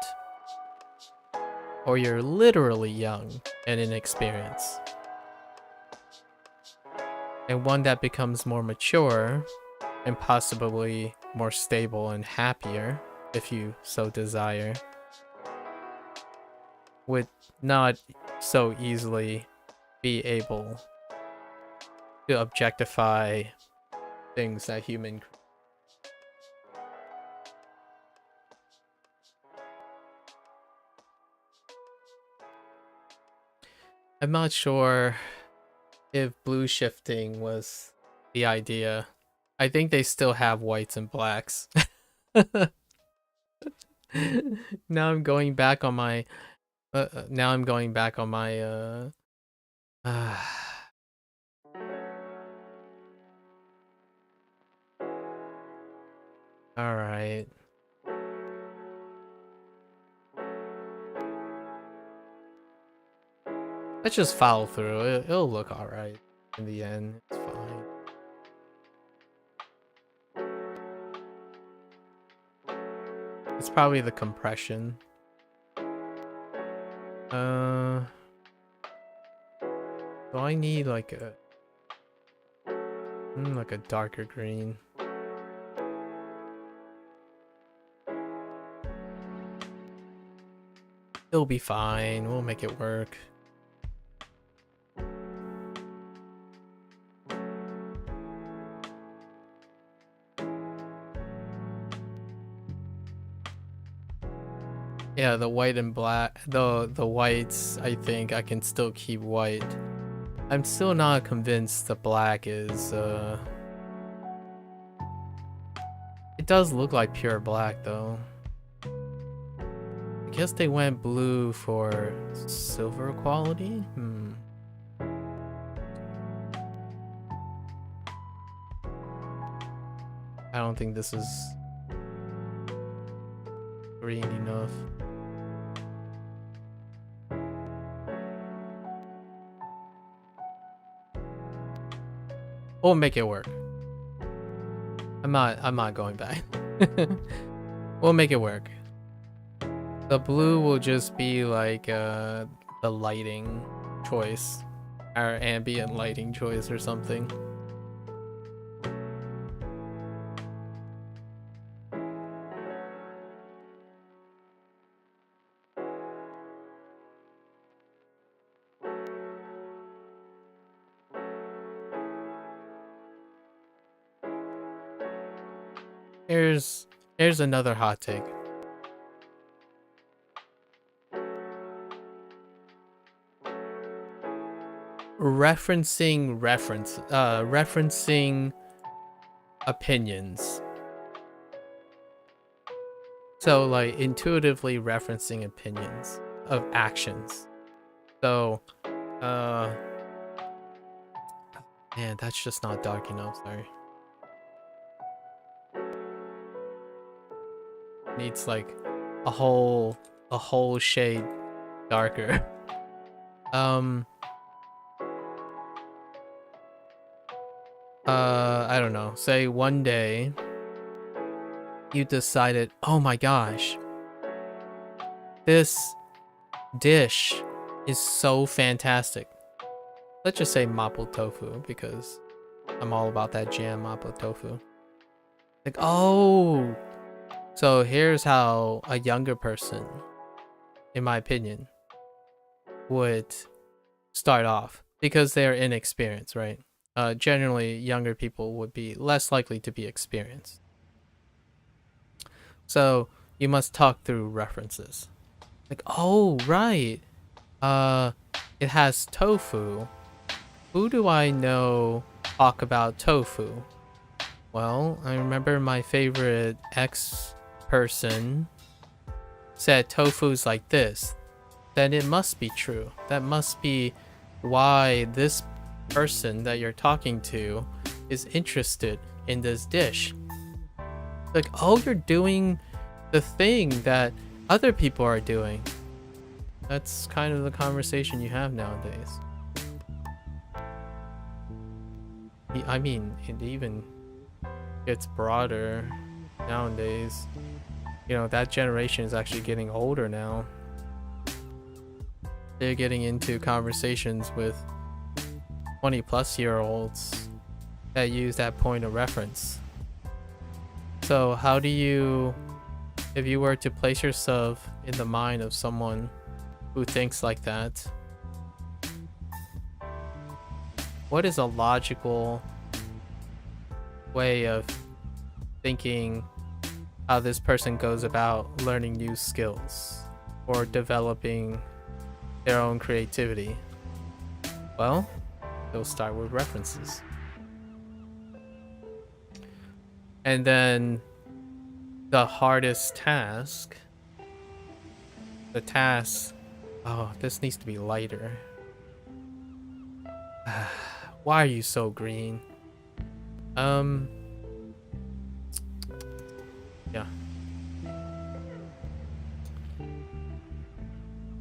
S1: or you're literally young and inexperienced. And one that becomes more mature and possibly more stable and happier, if you so desire, would not so easily be able to objectify things that human. I'm not sure if blue shifting was the idea. I think they still have whites and blacks. Now I'm going back on my all right. Let's just follow through. It'll look all right in the end. It's fine. It's probably the compression. So I need like a darker green. It'll be fine. We'll make it work. Yeah, the white and black, the whites, I think I can still keep white. I'm still not convinced the black is, it does look like pure black though. I guess they went blue for silver quality? I don't think this is green enough. We'll make it work. I'm not going back. We'll make it work. The blue will just be like the lighting choice, our ambient lighting choice or something. Here's another hot take. Referencing opinions. So like intuitively referencing opinions of actions. So man, that's just not dark enough, sorry. Needs like a whole shade darker. I don't know. Say one day you decided, oh my gosh, this dish is so fantastic. Let's just say mapo tofu because I'm all about that jam mapo tofu. Like, oh, so here's how a younger person, in my opinion, would start off because they're inexperienced, right? Generally, younger people would be less likely to be experienced. So you must talk through references. Like, oh, right. It has tofu. Who do I know talk about tofu? Well, I remember my favorite person said tofu's like this. Then it must be true. That must be why this person that you're talking to is interested in this dish. Like, oh, you're doing the thing that other people are doing. That's kind of the conversation you have nowadays. I mean, it even gets broader nowadays. You know, that generation is actually getting older now. They're getting into conversations with 20-plus-year-olds that use that point of reference. So how do you, if you were to place yourself in the mind of someone who thinks like that, what is a logical way of thinking how this person goes about learning new skills or developing their own creativity? Well, they'll start with references. And then the hardest task, oh, this needs to be lighter. Why are you so green? Yeah.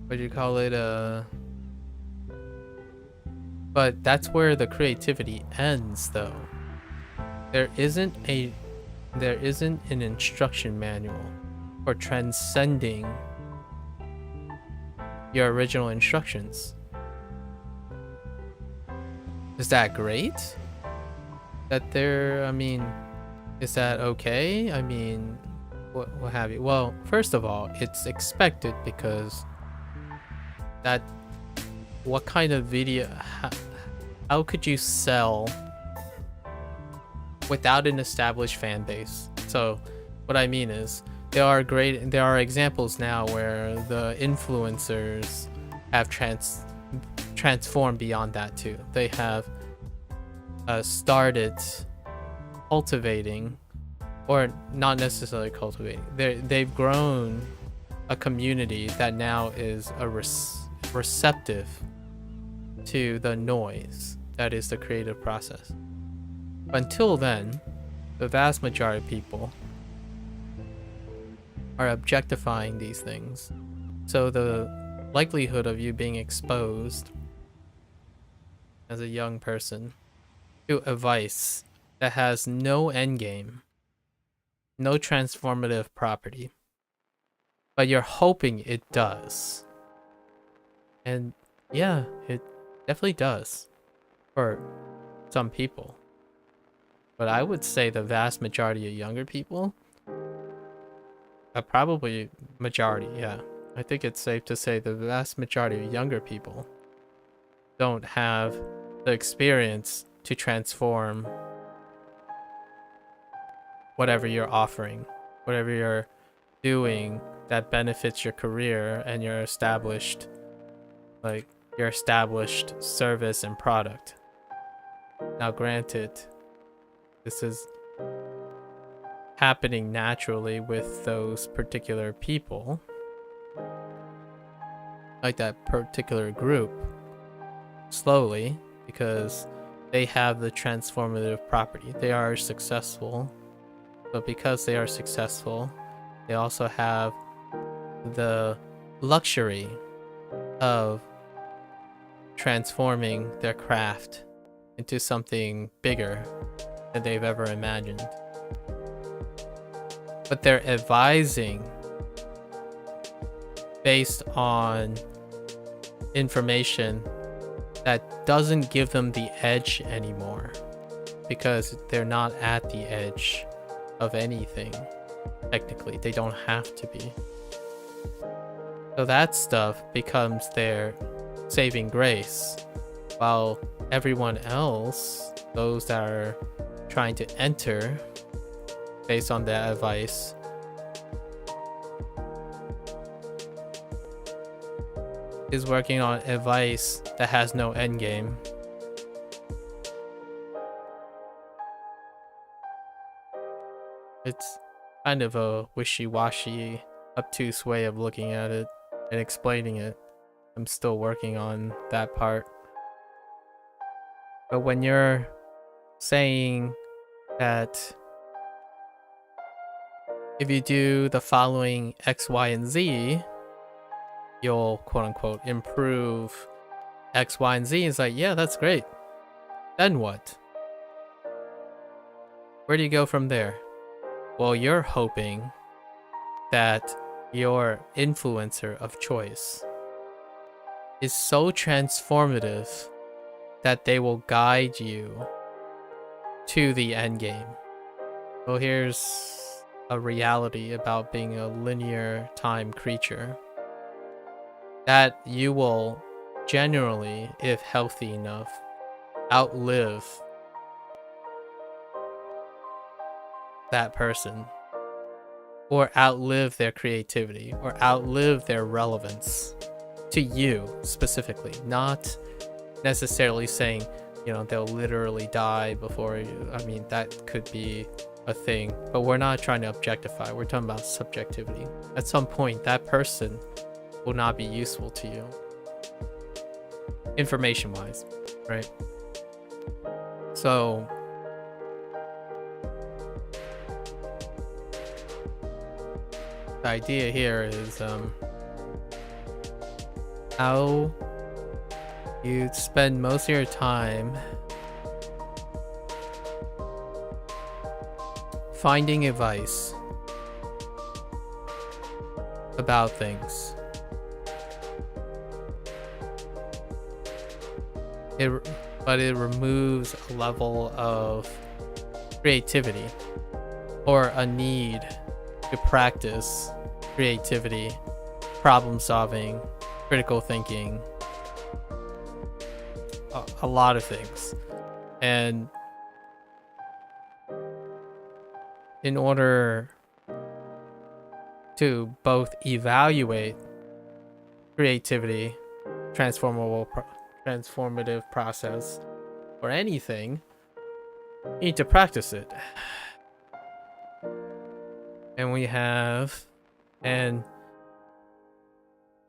S1: What do you call it? But that's where the creativity ends, though. There isn't an instruction manual for transcending your original instructions. Is that great? Is that okay? I mean, what have you? Well, first of all, it's expected because what kind of video, how could you sell without an established fan base? So what I mean is there are examples now where the influencers have transformed beyond that too. They have started cultivating, or not necessarily cultivating, they've grown a community that now is receptive to the noise that is the creative process. Until then, the vast majority of people are objectifying these things. So the likelihood of you being exposed as a young person to a vice that has no endgame, no transformative property, but you're hoping it does. And yeah, it definitely does for some people. But I would say the vast majority of younger people, probably majority, yeah. I think it's safe to say the vast majority of younger people don't have the experience to transform whatever you're offering, whatever you're doing that benefits your career and your established service and product. Now granted, this is happening naturally with those particular people, like that particular group, slowly, because they have the transformative property. They are successful, but because they are successful, they also have the luxury of transforming their craft into something bigger than they've ever imagined. But they're advising based on information that doesn't give them the edge anymore, because they're not at the edge of anything. Technically, they don't have to be. So that stuff becomes their saving grace, while everyone else, those that are trying to enter based on that advice, is working on advice that has no endgame. It's kind of a wishy-washy, obtuse way of looking at it and explaining it. I'm still working on that part. But when you're saying that if you do the following X, Y, and Z, you'll quote-unquote improve X, Y, and Z, it's like, yeah, that's great. Then what? Where do you go from there? Well, you're hoping that your influencer of choice is so transformative that they will guide you to the end game. Well, here's a reality about being a linear time creature, that you will generally, if healthy enough, outlive that person, or outlive their creativity, or outlive their relevance to you specifically, not necessarily saying, you know, they'll literally die before you. I mean, that could be a thing, but we're not trying to objectify. We're talking about subjectivity. At some point, that person will not be useful to you, information-wise, right? So the idea here is how you spend most of your time finding advice about things. But it removes a level of creativity, or a need to practice creativity, problem solving, critical thinking, a lot of things. And in order to both evaluate creativity, transformative process, or anything, you need to practice it. And we have, and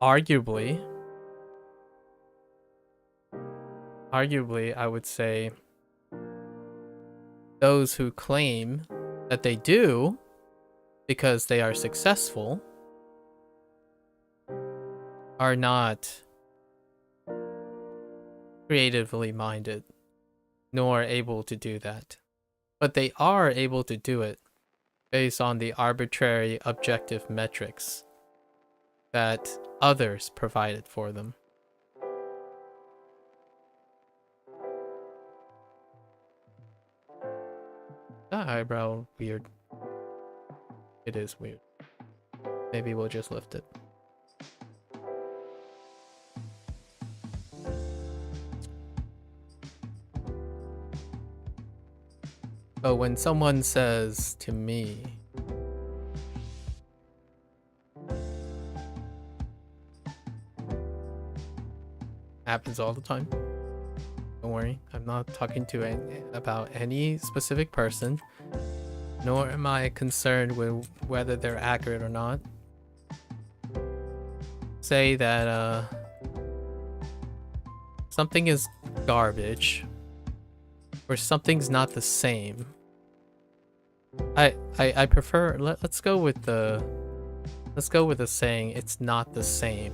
S1: arguably, I would say those who claim that they do because they are successful are not creatively minded, nor able to do that. But they are able to do it based on the arbitrary objective metrics that others provided for them. That eyebrow weird. It is weird. Maybe we'll just lift it. But when someone says to me, happens all the time. Don't worry, I'm not talking to about any specific person, nor am I concerned with whether they're accurate or not. Say that something is garbage, or something's not the same. I prefer, let's go with the saying it's not the same.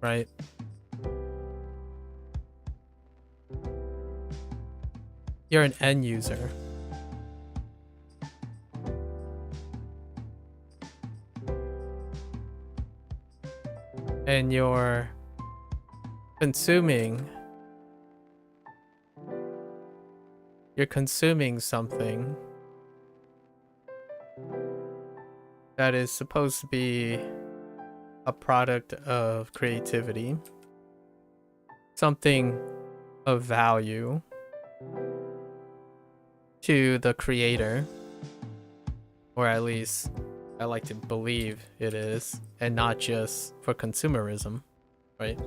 S1: Right? You're an end user. And you're consuming something that is supposed to be a product of creativity, something of value to the creator, or at least I like to believe it is, and not just for consumerism, right?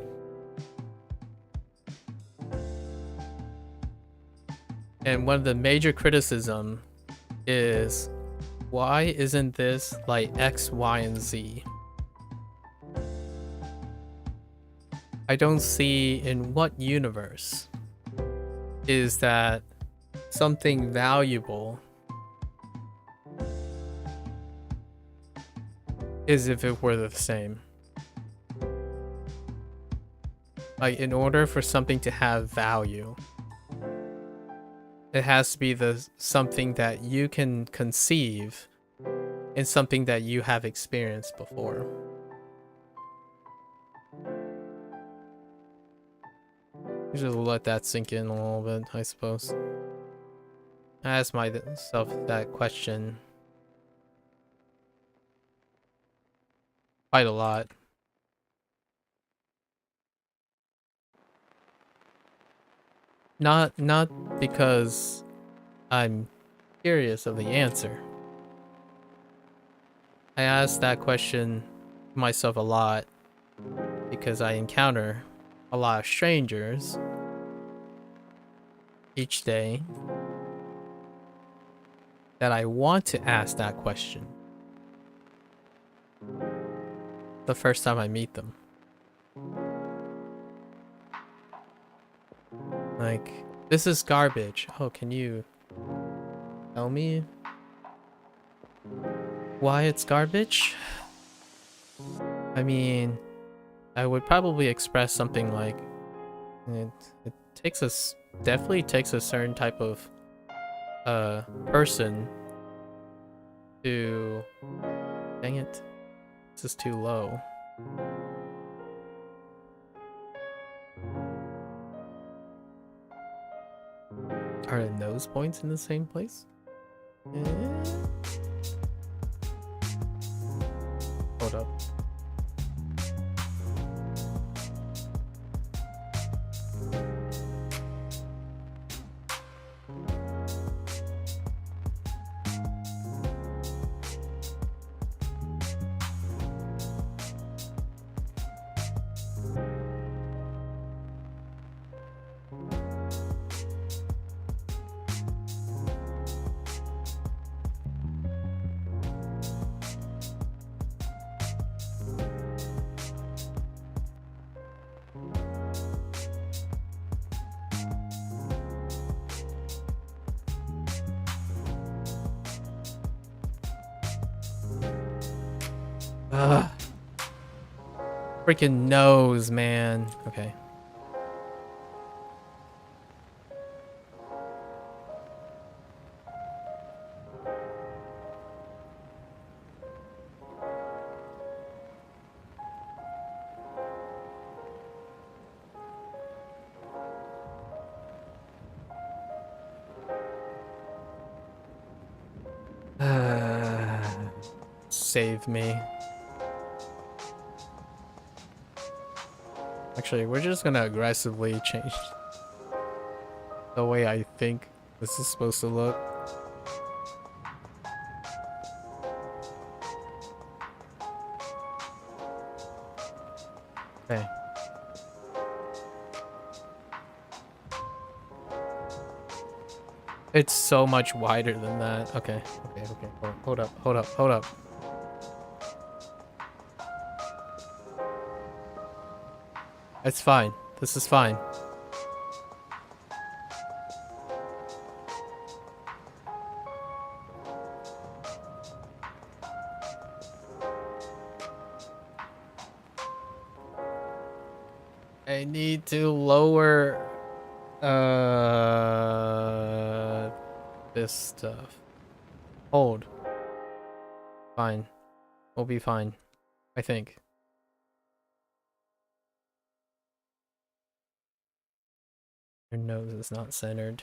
S1: And one of the major criticism is, why isn't this like X, Y, and Z? I don't see in what universe is that something valuable is if it were the same. Like, in order for something to have value, it has to be something that you can conceive and something that you have experienced before. Just let that sink in a little bit, I suppose. I ask myself that question quite a lot. Not because I'm curious of the answer. I ask that question to myself a lot because I encounter a lot of strangers each day that I want to ask that question the first time I meet them. Like, this is garbage. Oh, can you tell me why it's garbage? I mean, I would probably express something like it, it takes us definitely takes a certain type of person to, dang it, this is too low. Are the nose points in the same place? Hold up. Ugh. Freaking nose, man. Okay. Save me. Actually, we're just gonna aggressively change the way I think this is supposed to look. Okay. It's so much wider than that. Okay. Okay. Hold up. It's fine. This is fine. I need to lower this stuff. Hold. Fine. We'll be fine. I think. Your nose is not centered.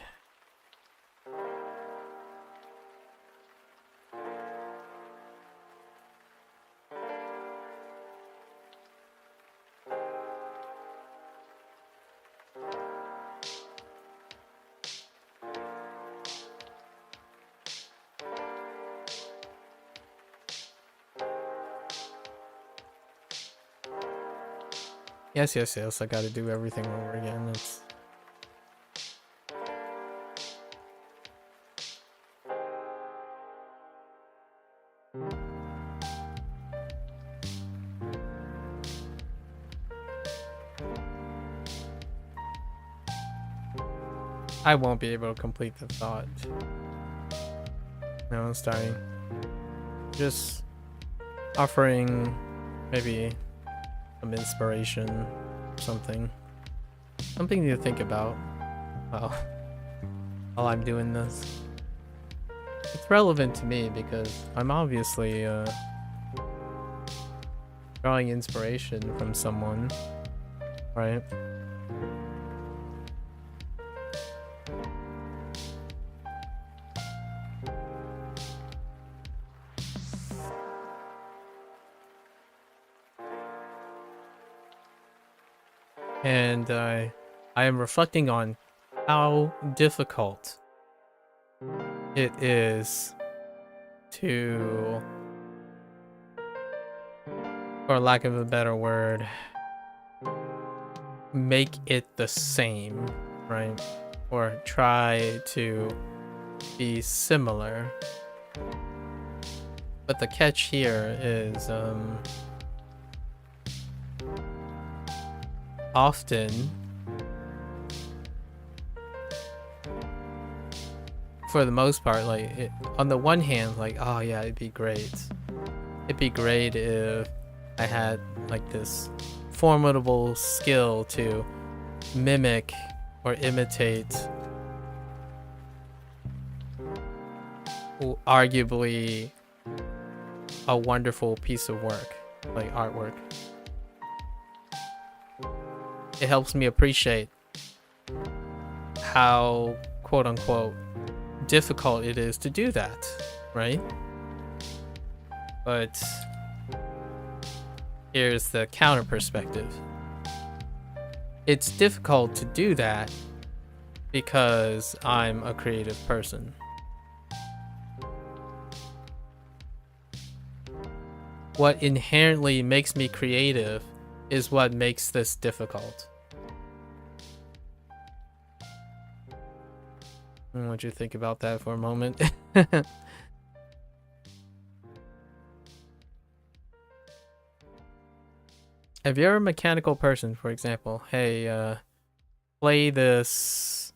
S1: Yes. I gotta do everything over again. It's... I won't be able to complete the thought. No, I'm starting. Just offering maybe some inspiration, something to think about while I'm doing this. It's relevant to me because I'm obviously drawing inspiration from someone, right? And I am reflecting on how difficult it is to, for lack of a better word, make it the same, right? Or try to be similar. But the catch here is often for the most part, like on the one hand, like, oh yeah, it'd be great if I had like this formidable skill to mimic or imitate arguably a wonderful piece of work, like artwork. It helps me appreciate how, quote unquote, difficult it is to do that, right? But here's the counter perspective. It's difficult to do that because I'm a creative person. What inherently makes me creative is what makes this difficult. I want you to think about that for a moment. If you're a mechanical person, for example, hey, play this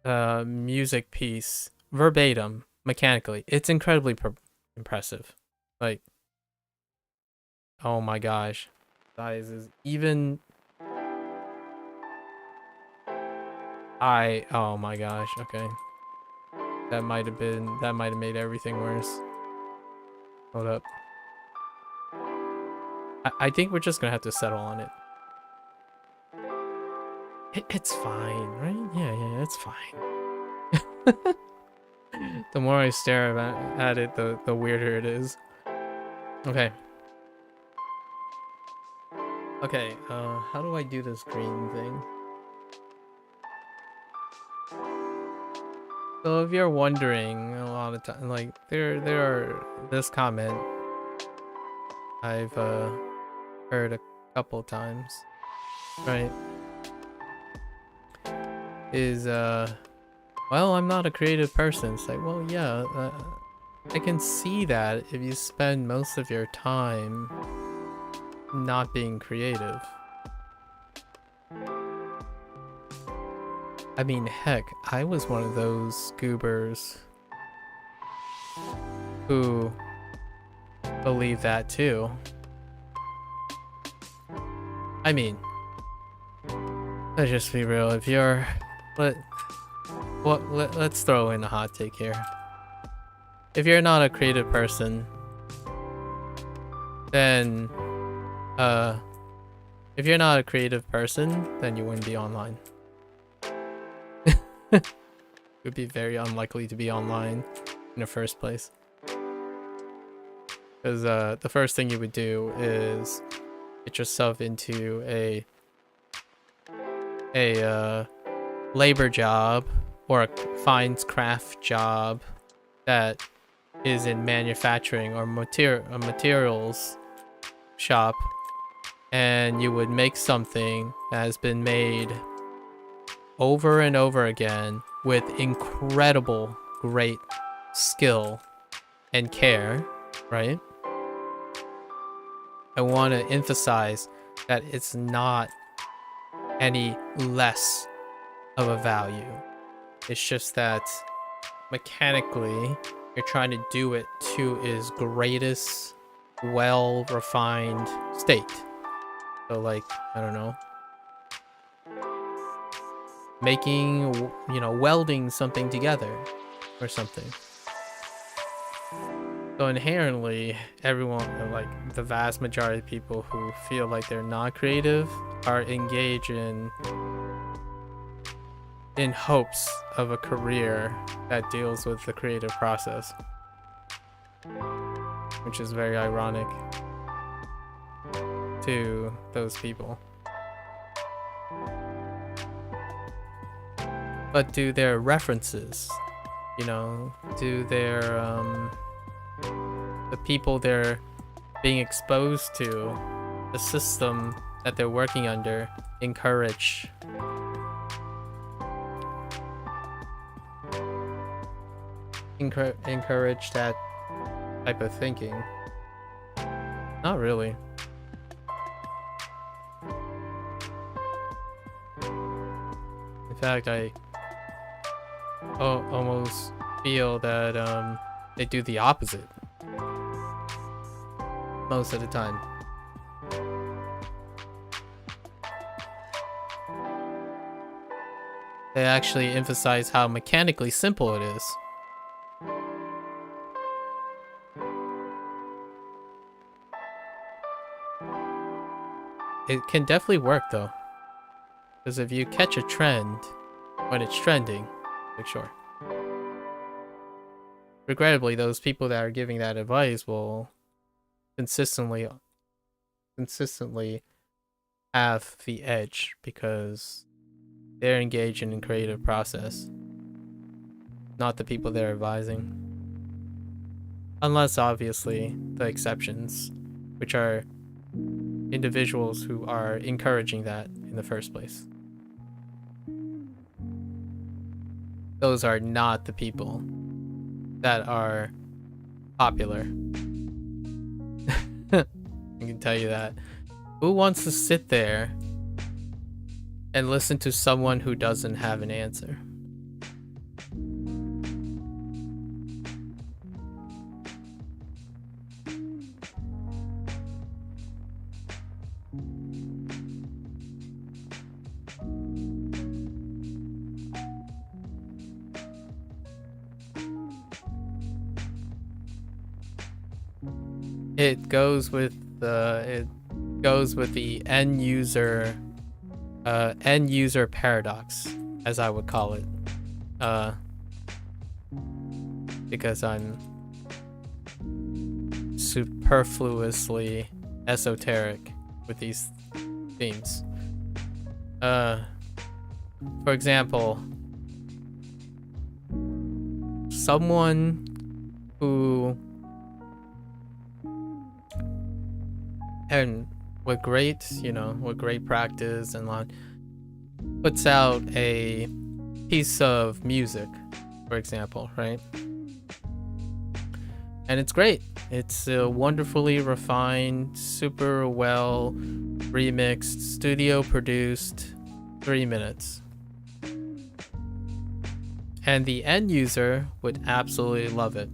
S1: music piece verbatim, mechanically, it's incredibly impressive. Like, oh my gosh, size is even. Oh my gosh, okay. That might have made everything worse. Hold up. I think we're just gonna have to settle on it. It's fine, right? Yeah, it's fine. The more I stare at it, the weirder it is. Okay. Okay, how do I do this green thing? So if you're wondering, a lot of time, like there are this comment I've heard a couple times, right? Is well, I'm not a creative person. It's like, well, yeah, I can see that if you spend most of your time not being creative. I mean, heck, I was one of those goobers who believe that too. I mean, let's just be real. If you're, let's throw in a hot take here. If you're not a creative person, then if you're not a creative person, then you wouldn't be online. It would be very unlikely to be online in the first place. Because the first thing you would do is get yourself into a labor job or a fine craft job that is in manufacturing or a materials shop, and you would make something that has been made over and over again with incredible great skill and care, right? I want to emphasize that it's not any less of a value. It's just that mechanically you're trying to do it to its greatest well-refined state. So like, I don't know, making, you know, welding something together or something. So inherently, everyone, like the vast majority of people who feel like they're not creative are engaged in hopes of a career that deals with the creative process, which is very ironic to those people. but do their references, you know, do their the people they're being exposed to, the system that they're working under, encourage that type of thinking? Not really. In fact, I almost feel that they do the opposite most of the time. They actually emphasize how mechanically simple it is. It can definitely work though, because if you catch a trend when it's trending, like sure. Regrettably, those people that are giving that advice will consistently have the edge because they're engaged in a creative process, not the people they're advising. Unless, obviously, the exceptions, which are individuals who are encouraging that in the first place. Those are not the people that are popular. I can tell you that. Who wants to sit there and listen to someone who doesn't have an answer? It goes with the end user paradox, as I would call it, because I'm superfluously esoteric with these themes. For example, someone who, and with great practice and lot, puts out a piece of music, for example, right? And it's great. It's a wonderfully refined, super well remixed, studio produced 3 minutes. And the end user would absolutely love it.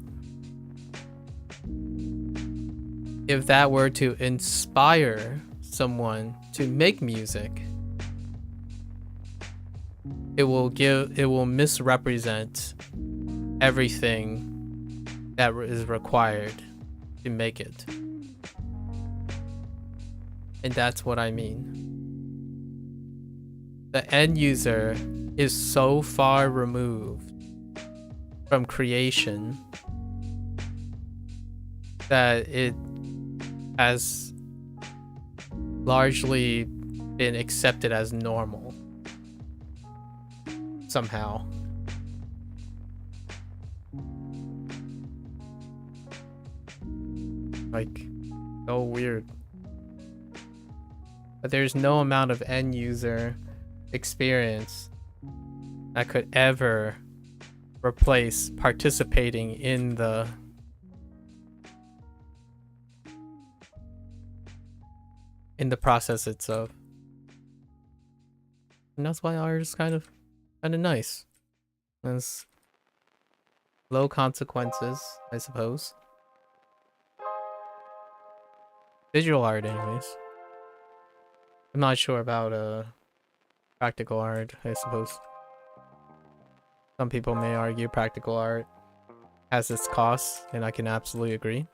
S1: If that were to inspire someone to make music, it will misrepresent everything that is required to make it. And that's what I mean. The end user is so far removed from creation that it has largely been accepted as normal somehow. Like, so weird. But there's no amount of end user experience that could ever replace participating in the process itself. And that's why art is kind of nice. It's low consequences, I suppose. Visual art, anyways. I'm not sure about practical art, I suppose. Some people may argue practical art has its costs, and I can absolutely agree.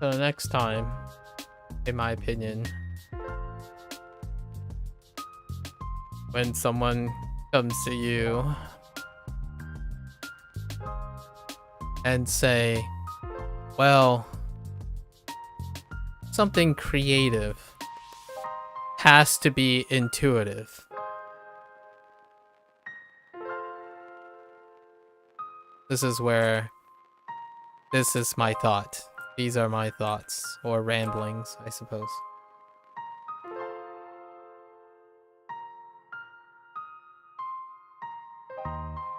S1: So next time, in my opinion, when someone comes to you and say, well, something creative has to be intuitive. This is my thought. These are my thoughts, or ramblings, I suppose.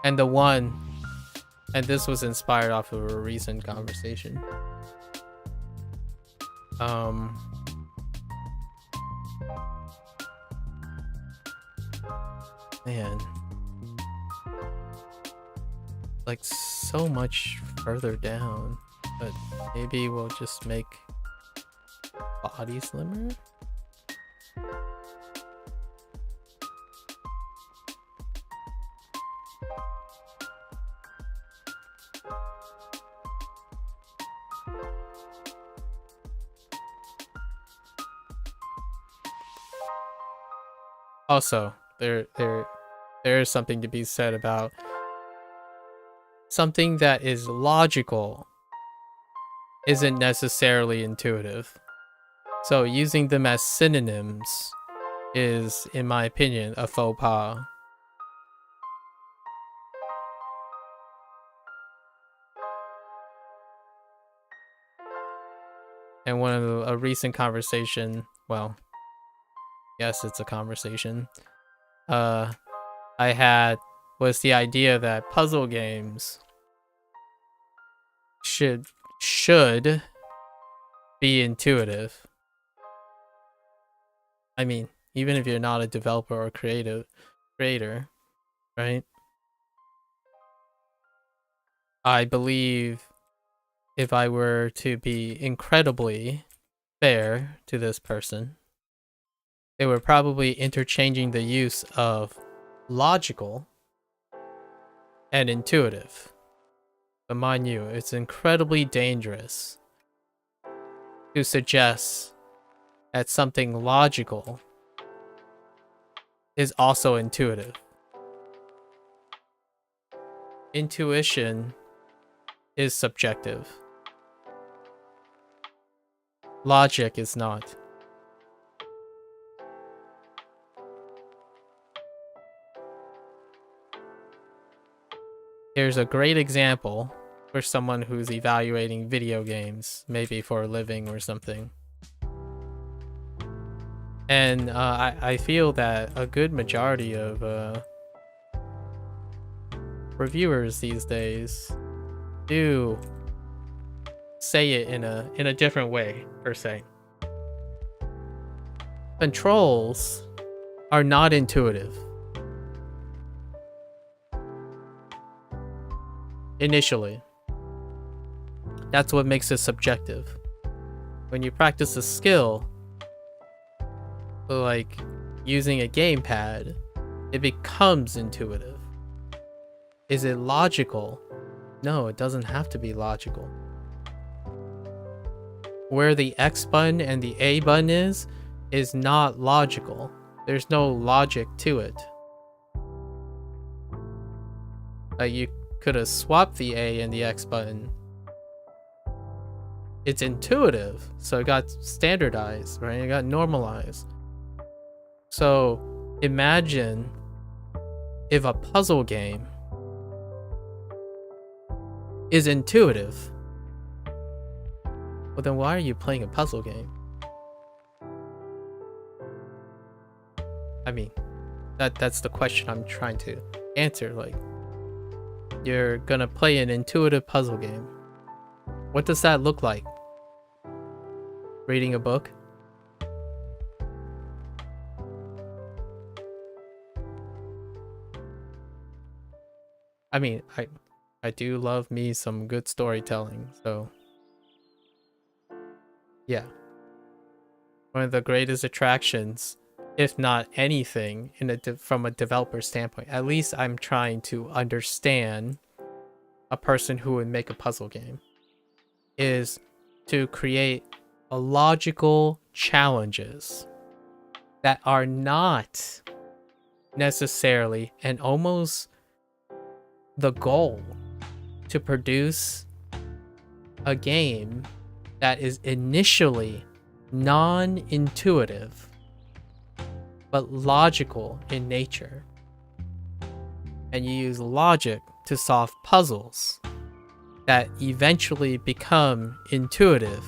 S1: And this was inspired off of a recent conversation. Man. Like so much further down, but maybe we'll just make body slimmer? Also, there is something to be said about something that is logical isn't necessarily intuitive. So using them as synonyms is, in my opinion, a faux pas. And a recent conversation, well, yes, it's a conversation, I had was the idea that puzzle games should be intuitive. I mean, even if you're not a developer or creator, right? I believe if I were to be incredibly fair to this person, they were probably interchanging the use of logical and intuitive. But mind you, it's incredibly dangerous to suggest that something logical is also intuitive. Intuition is subjective. Logic is not. Here's a great example for someone who's evaluating video games, maybe for a living or something. And I feel that a good majority of reviewers these days do say it in a different way, per se. Controls are not intuitive. Initially. That's what makes it subjective. When you practice a skill, like using a gamepad, it becomes intuitive. Is it logical? No, it doesn't have to be logical. Where the X button and the A button is not logical. There's no logic to it. You could have swapped the A and the X button. It's intuitive, so it got standardized, right? It got normalized. So imagine if a puzzle game is intuitive. Well, then why are you playing a puzzle game? I mean, that's the question I'm trying to answer. Like, you're gonna play an intuitive puzzle game. What does that look like? Reading a book? I mean, I do love me some good storytelling, so yeah. One of the greatest attractions, if not anything, from a developer standpoint, at least I'm trying to understand a person who would make a puzzle game, is to create logical challenges that are not necessarily and almost the goal to produce a game that is initially non-intuitive but logical in nature. And you use logic to solve puzzles that eventually become intuitive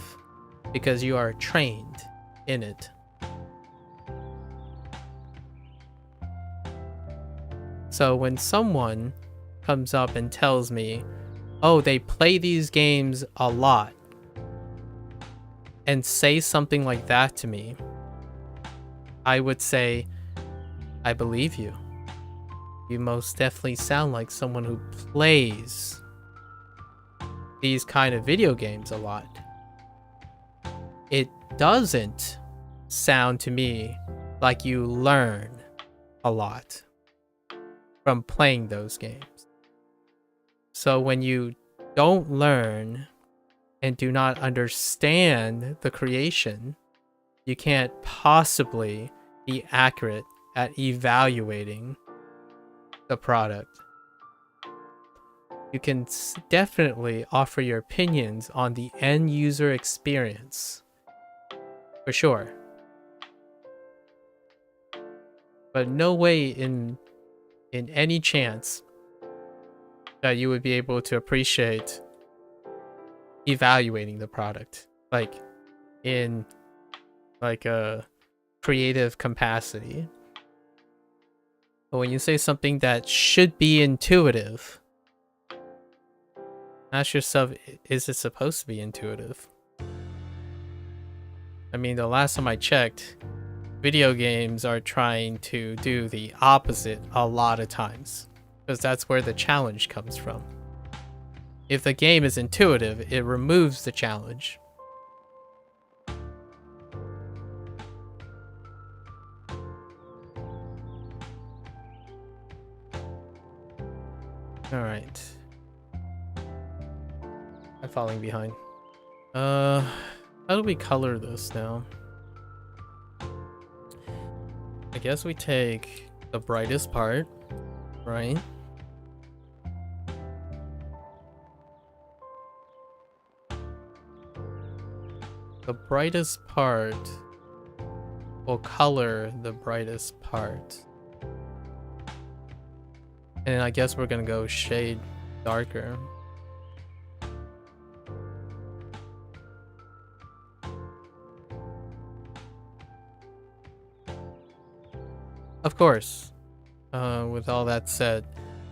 S1: because you are trained in it. So when someone comes up and tells me, oh, they play these games a lot, and say something like that to me, I would say, I believe you. You most definitely sound like someone who plays these kind of video games a lot. It doesn't sound to me like you learn a lot from playing those games. So when you don't learn and do not understand the creation, you can't possibly be accurate at evaluating the product. You can definitely offer your opinions on the end user experience, for sure. But no way in any chance that you would be able to appreciate evaluating the product, like in like a creative capacity. But when you say something that should be intuitive, ask yourself, is it supposed to be intuitive? I mean, the last time I checked, video games are trying to do the opposite a lot of times, because that's where the challenge comes from. If the game is intuitive, it removes the challenge. Alright. I'm falling behind. How do we color this now? I guess we take the brightest part, right? The brightest part will color the brightest part. And I guess we're gonna go shade darker. Of course, with all that said,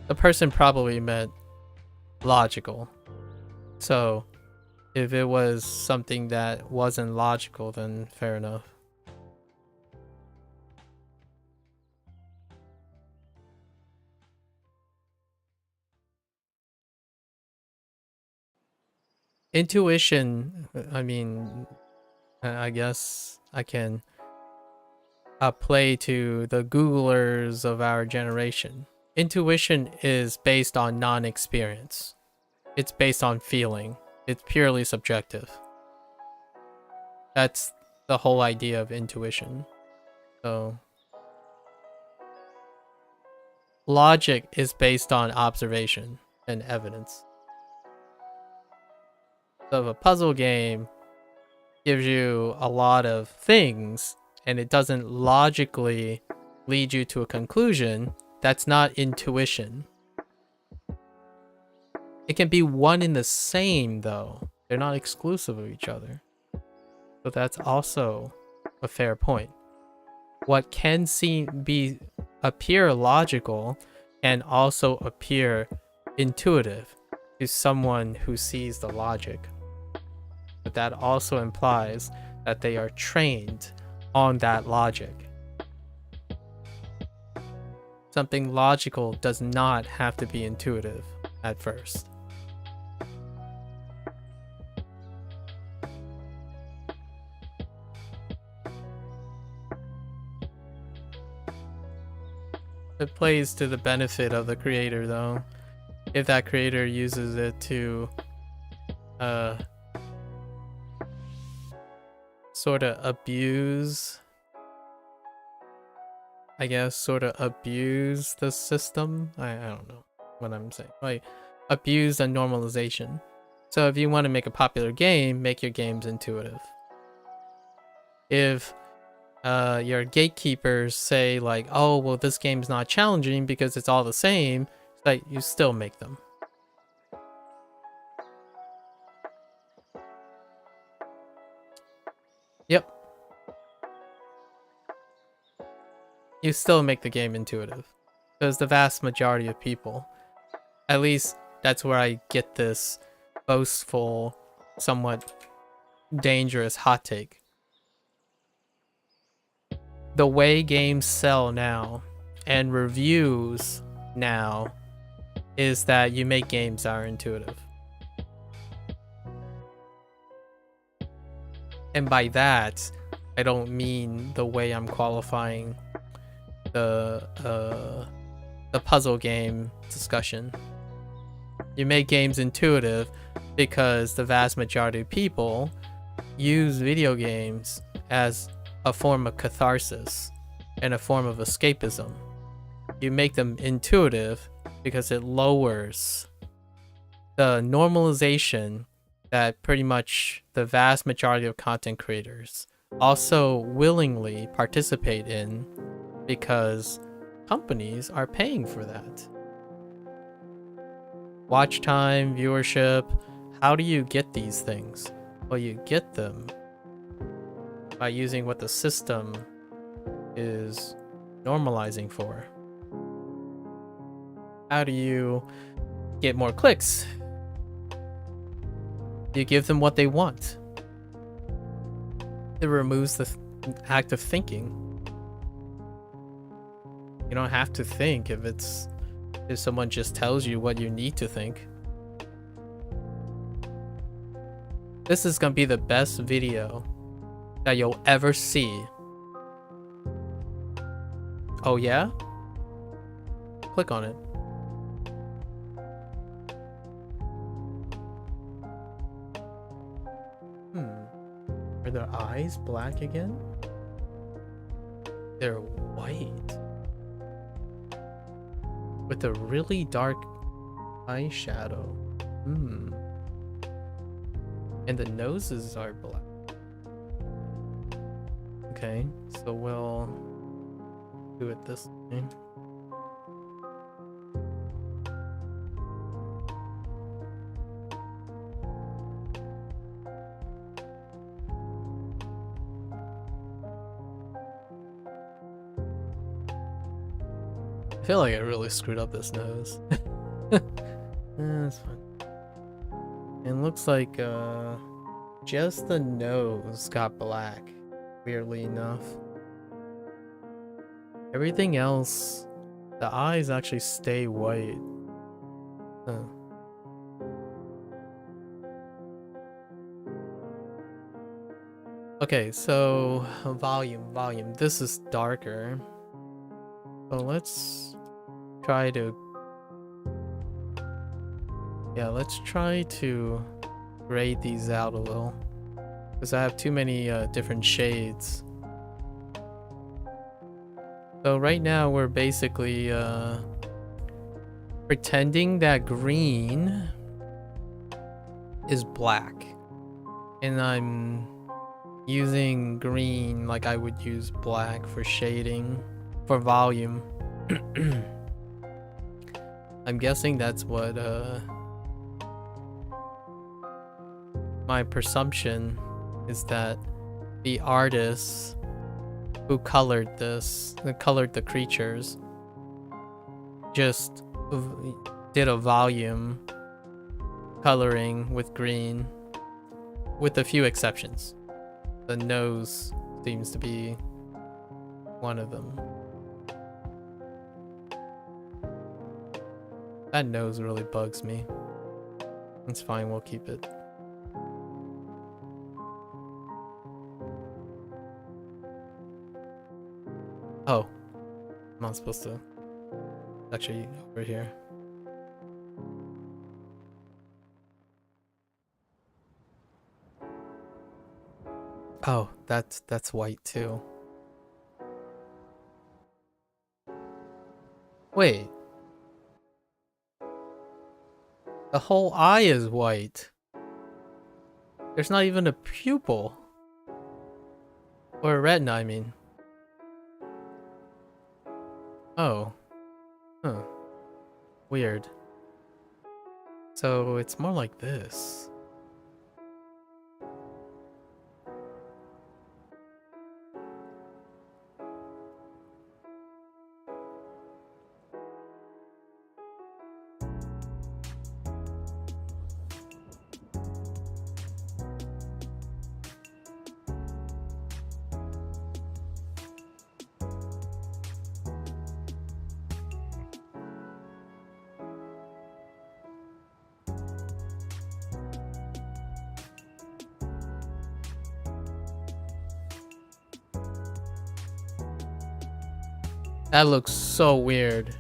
S1: the person probably meant logical. So if it was something that wasn't logical, then fair enough. Intuition, I mean, I guess I can play to the Googlers of our generation. Intuition is based on non-experience. It's based on feeling. It's purely subjective. That's the whole idea of intuition. So logic is based on observation and evidence. So if a puzzle game gives you a lot of things and it doesn't logically lead you to a conclusion, that's not intuition. It can be one and the same, though. They're not exclusive of each other. So that's also a fair point. What can appear logical can also appear intuitive to someone who sees the logic. But that also implies that they are trained on that logic. Something logical does not have to be intuitive at first. It plays to the benefit of the creator, though. If that creator uses it to sort of abuse, I guess, sort of abuse the system. I don't know what I'm saying. Like, abuse the normalization. So if you want to make a popular game, make your games intuitive. If your gatekeepers say like, oh, well, this game's not challenging because it's all the same, it's like, you still make them. Yep. You still make the game intuitive. Because the vast majority of people, at least that's where I get this boastful, somewhat dangerous hot take. The way games sell now and reviews now is that you make games that are intuitive. And by that, I don't mean the way I'm qualifying the puzzle game discussion. You make games intuitive because the vast majority of people use video games as a form of catharsis and a form of escapism. You make them intuitive because it lowers the normalization that pretty much the vast majority of content creators also willingly participate in because companies are paying for that. Watch time, viewership, how do you get these things? Well, you get them by using what the system is normalizing for. How do you get more clicks? You give them what they want. It removes the act of thinking. You don't have to think if someone just tells you what you need to think. This is gonna be the best video that you'll ever see. Oh yeah? Click on it. Are their eyes black again? They're white. With a really dark eyeshadow. And the noses are black. Okay, so we'll do it this way. I feel like I really screwed up this nose. That's fine. It looks like just the nose got black, weirdly enough. Everything else, the eyes actually stay white. Huh. Okay, so volume. This is darker. So let's try to grade these out a little, because I have too many different shades. So right now we're basically pretending that green is black, and I'm using green like I would use black for shading, for volume. I'm guessing that's what my presumption is, that the artists who colored the creatures just did a volume coloring with green, with a few exceptions. The nose seems to be one of them. That nose really bugs me. It's fine, we'll keep it. Oh, I'm not supposed to. Actually, over here. Oh, that's white too. Wait, the whole eye is white. There's not even a pupil. Or a retina, I mean. Oh. Huh. Weird. So it's more like this. That looks so weird.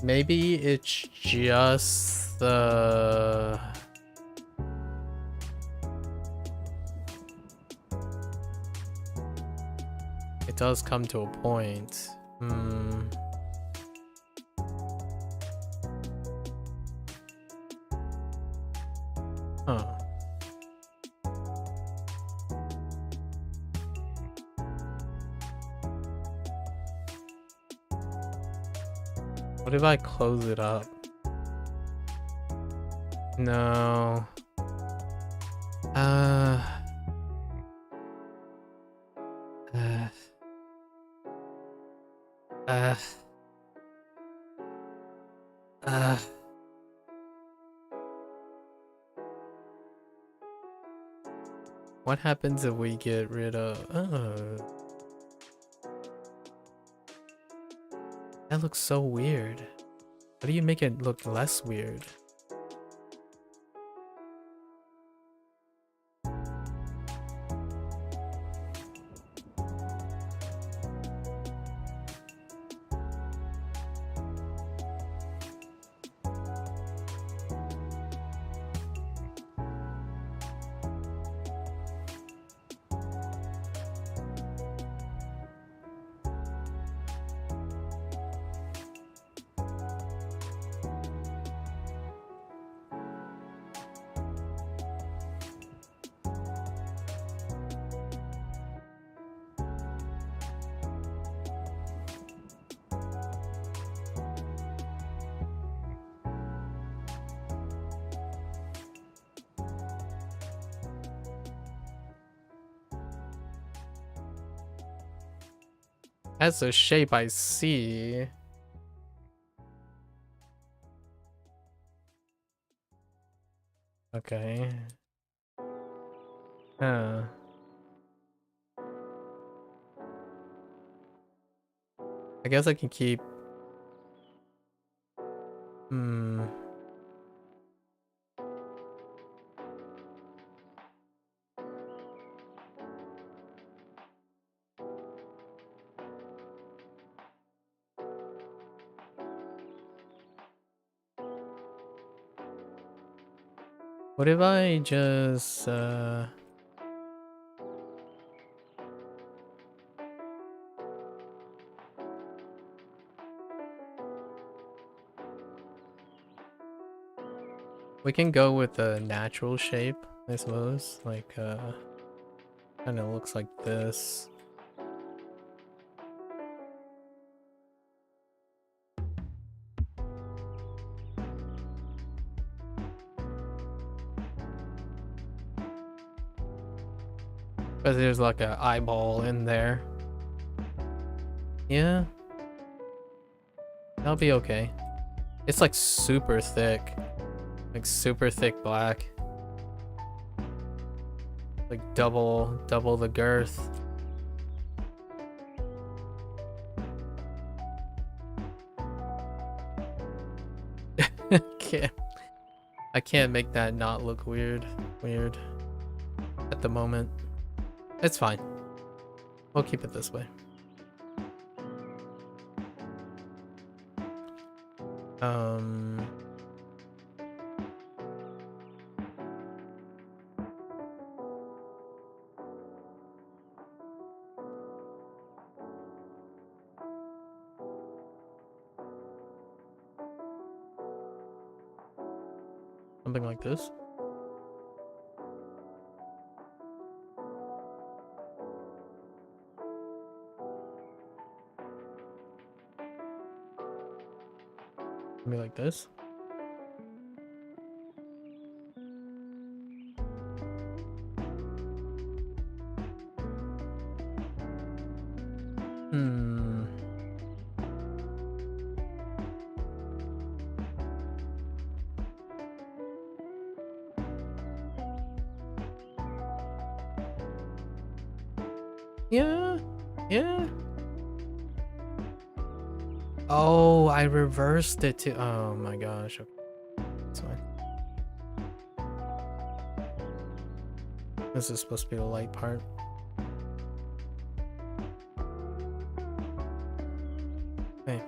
S1: Maybe it's just the... It does come to a point. Huh. What if I close it up? No. Uh, uh, uh, uh. What happens if we get rid of... That looks so weird. How do you make it look less weird? That's a shape I see. Okay. Huh. I guess I can keep... What if I just... We can go with a natural shape, I suppose. Like, kind of looks like this. But there's like an eyeball in there. Yeah. That'll be okay. It's like super thick. Like super thick black. Like double the girth. I can't make that not look weird at the moment. It's fine. We'll keep it this way. Something like this. Something like this. Hmm. Yeah. Yeah. Oh, I reversed it to. Oh my gosh. Okay. That's fine. This is supposed to be the light part. Hey.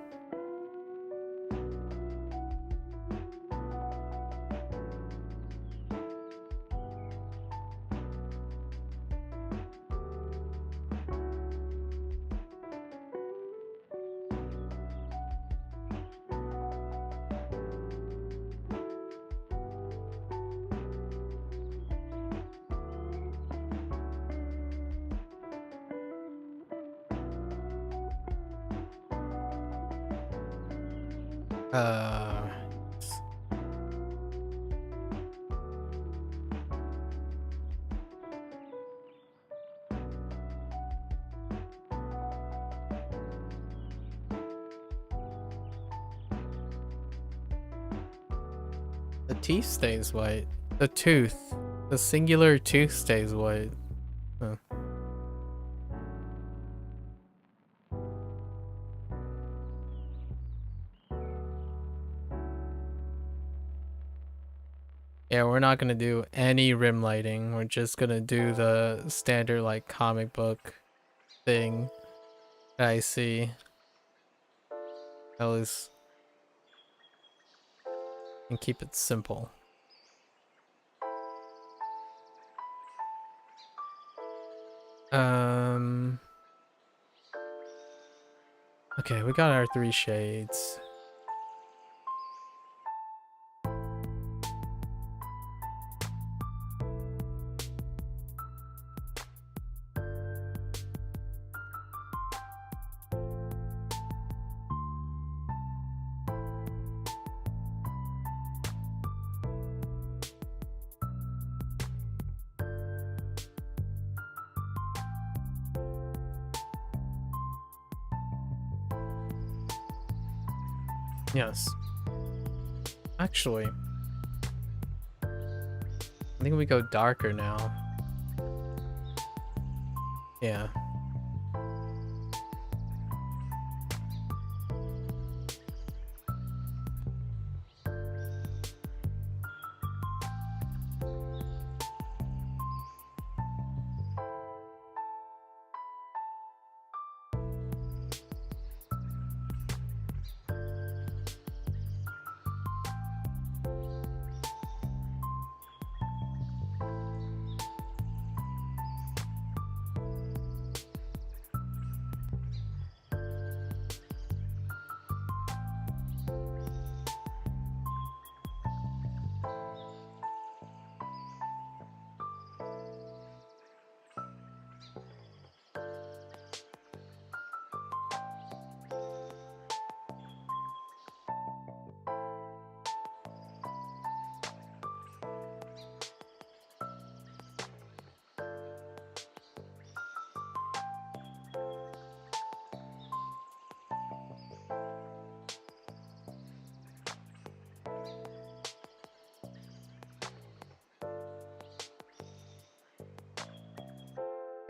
S1: Uh, the teeth stays white. The tooth. The singular tooth stays white. Huh. Yeah, we're not gonna do any rim lighting. We're just gonna do the standard like comic book thing that I see. At least and keep it simple. Okay, we got our 3 shades. Yes. Actually, I think we go darker now. Yeah.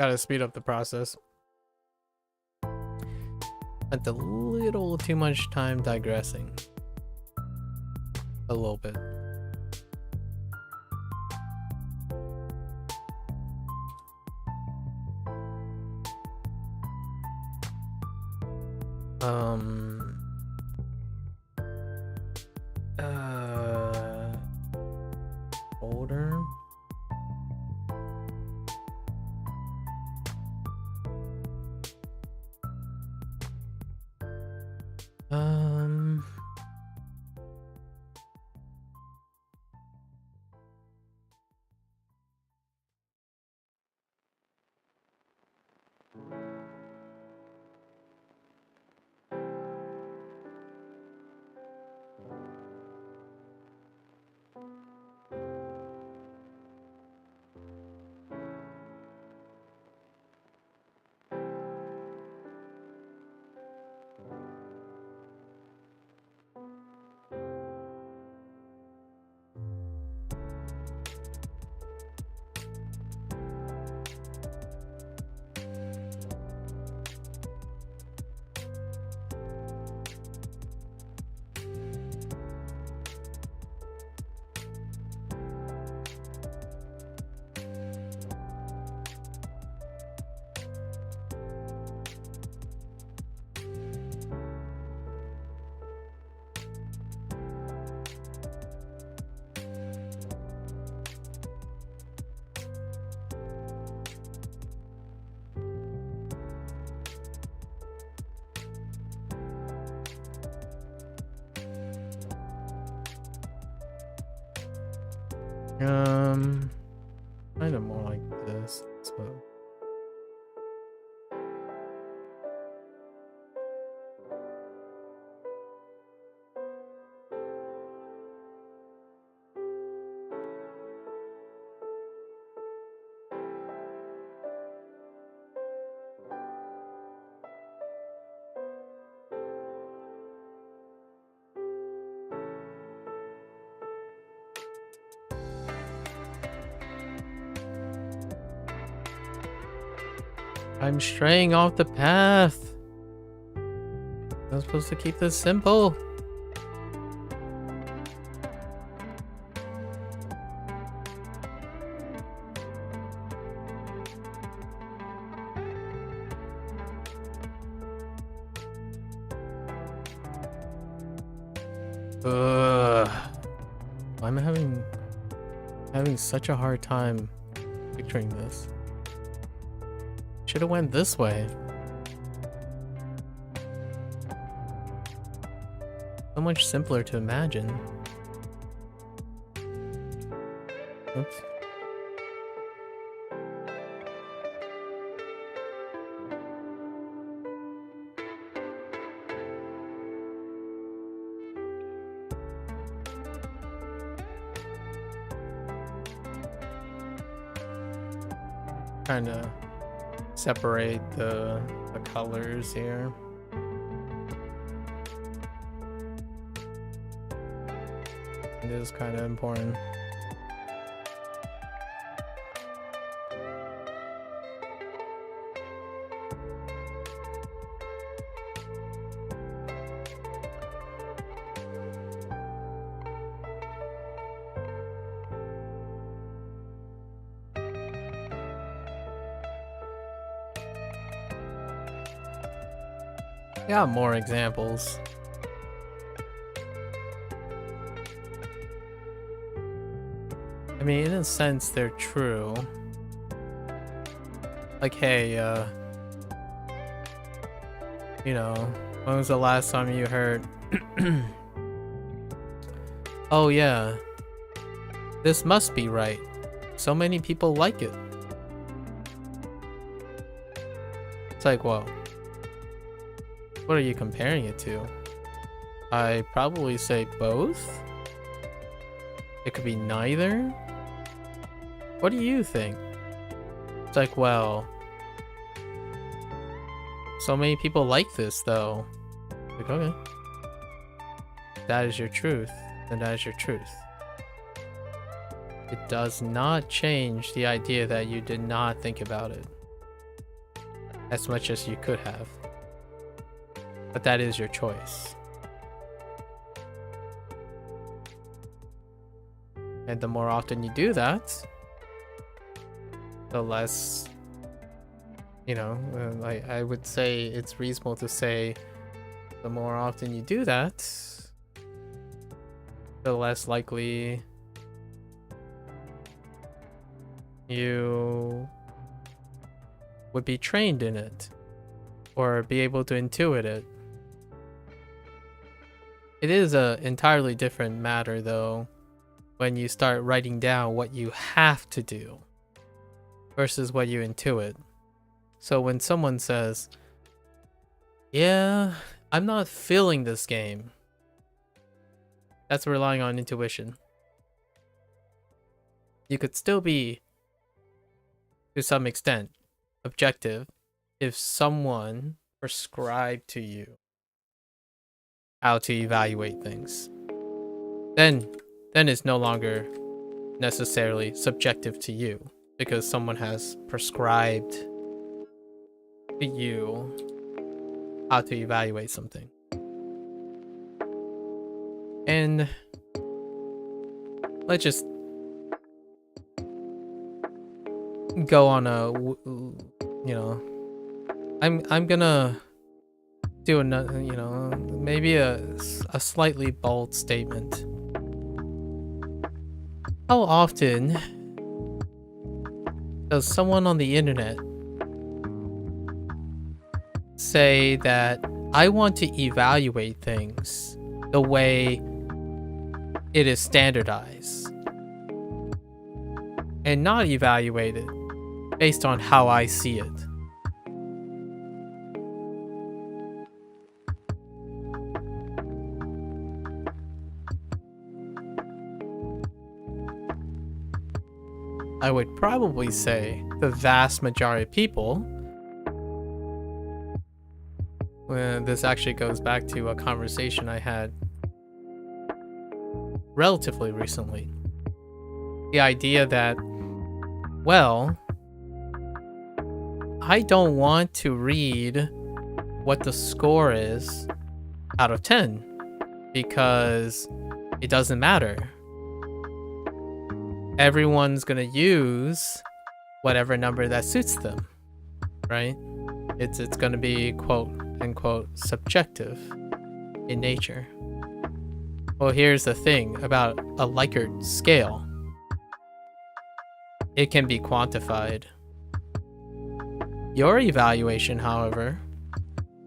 S1: Gotta speed up the process. Spent a little too much time digressing. A little bit. Older. Kind of more like this, so. I'm straying off the path. I'm supposed to keep this simple. Why am I having such a hard time picturing this? Should have went this way. So much simpler to imagine. Oops. Trying to separate the colors here. It is kind of important. Got more examples. I mean, in a sense, they're true. Like, hey, you know, when was the last time you heard, oh yeah, this must be right. So many people like it. It's like, whoa. What are you comparing it to? I probably say both. It could be neither. What do you think? It's like, well, so many people like this though. Like, okay. That is your truth, and that is your truth. It does not change the idea that you did not think about it as much as you could have. But that is your choice. And the more often you do that, the less, you know, I would say it's reasonable to say the more often you do that, the less likely you would be trained in it or be able to intuit it. It is an entirely different matter, though, when you start writing down what you have to do versus what you intuit. So when someone says, yeah, I'm not feeling this game, that's relying on intuition. You could still be, to some extent, objective if someone prescribed to you how to evaluate things. Then it's no longer necessarily subjective to you because someone has prescribed to you how to evaluate something. And let's just go on a, you know, I'm gonna do another, you know, maybe a slightly bold statement. How often does someone on the internet say that I want to evaluate things the way it is standardized? and not evaluate it based on how I see it. I would probably say the vast majority of people. This actually goes back to a conversation I had relatively recently. The idea that, well, I don't want to read what the score is out of 10 because it doesn't matter. Everyone's gonna use whatever number that suits them, right? It's gonna be quote unquote subjective in nature. Well, here's the thing about a Likert scale. It can be quantified. Your evaluation, however,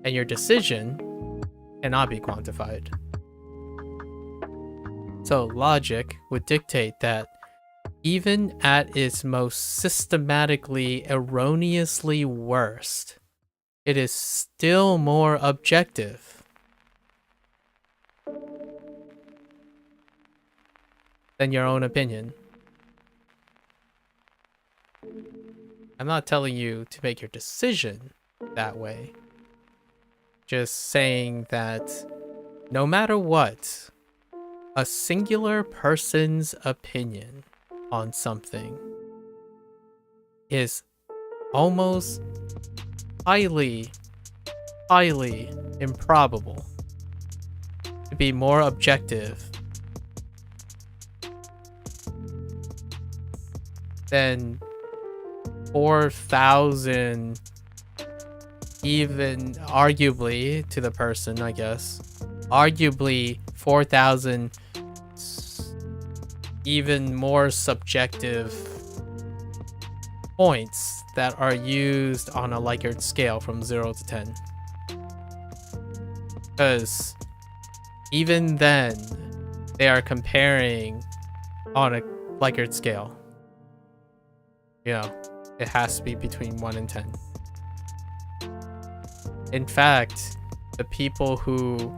S1: and your decision cannot be quantified. So logic would dictate that even at its most systematically erroneously worst, it is still more objective than your own opinion. I'm not telling you to make your decision that way. Just saying that no matter what, a singular person's opinion on something is almost highly improbable to be more objective than 4,000, even arguably to the person, I guess, arguably 4,000 even more subjective points that are used on a Likert scale from 0 to 10. Because even then, they are comparing on a Likert scale. You know, it has to be between 1 and 10. In fact, the people who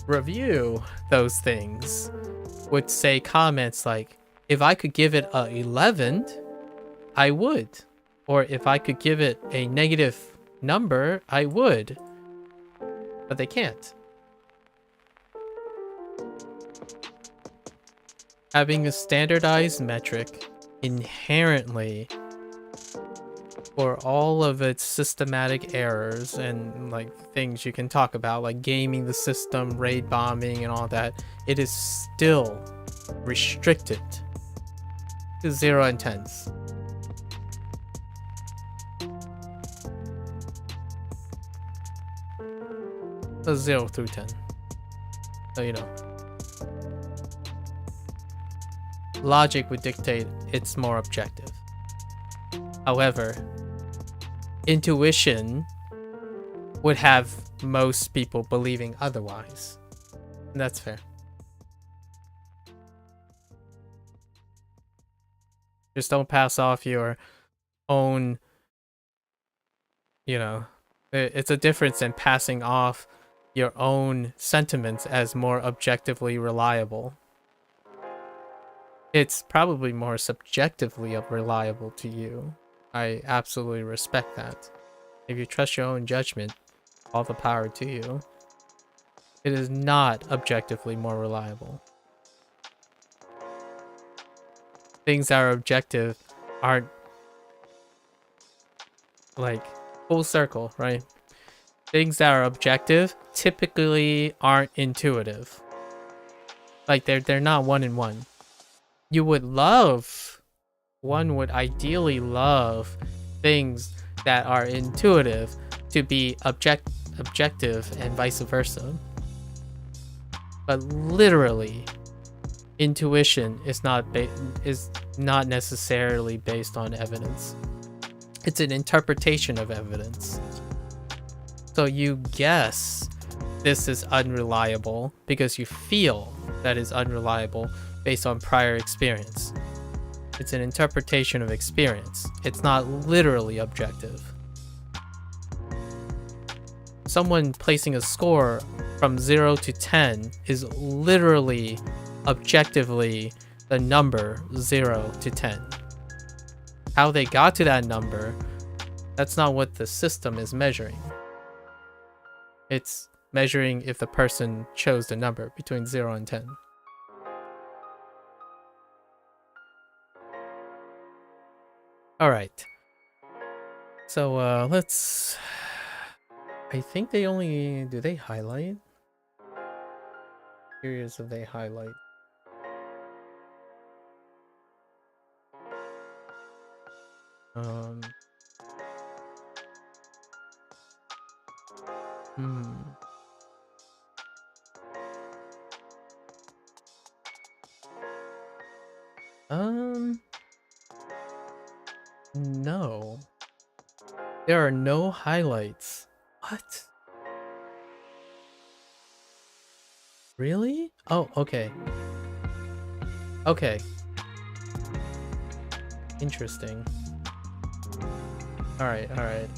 S1: review those things would say comments like, if I could give it a 11, I would. Or if I could give it a negative number, I would. But they can't. Having a standardized metric inherently, for all of its systematic errors and like things you can talk about, like gaming the system, raid bombing and all that, it is still restricted to 0 and 10s. So 0 through 10. So you know. Logic would dictate it's more objective. However, intuition would have most people believing otherwise. And that's fair. Just don't pass off your own, you know, it's a difference in passing off your own sentiments as more objectively reliable. It's probably more subjectively reliable to you. I absolutely respect that. If you trust your own judgment, all the power to you. It is not objectively more reliable. Things that are objective aren't like full circle, right? Things that are objective typically aren't intuitive. Like they're not one in one. You would love, one would ideally love things that are intuitive to be objective and vice versa. But literally, intuition is not necessarily based on evidence. It's an interpretation of evidence. So you guess this is unreliable because you feel that is unreliable based on prior experience. It's an interpretation of experience. It's not literally objective. Someone placing a score from 0 to 10 is literally, objectively, the number 0 to 10. How they got to that number, that's not what the system is measuring. It's measuring if the person chose the number between 0 and 10. Alright. So, let's... I think they only... Do they highlight? Curious if they highlight. Hmm. No. There are no highlights. What? Really? Oh, okay. Okay. Interesting. Alright, alright.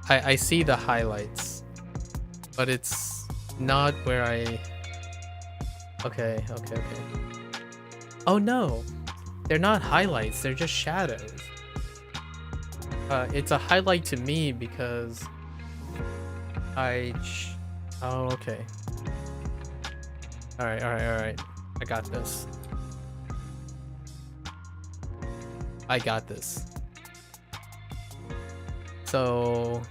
S1: I see the highlights. But it's not where I... Okay, okay, okay. Oh no! They're not highlights, they're just shadows. It's a highlight to me because oh, okay. Alright, alright, alright. I got this. I got this. So...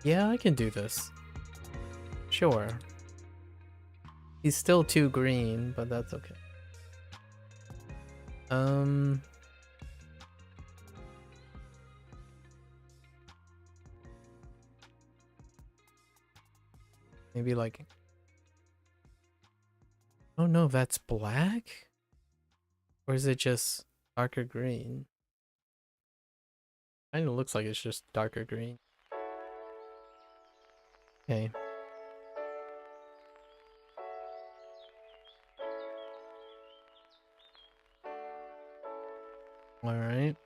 S1: Yeah, I can do this. Sure. He's still too green, but that's okay. Maybe like... Oh no, that's black? Or is it just darker green? Kinda looks like it's just darker green. Okay. Alright.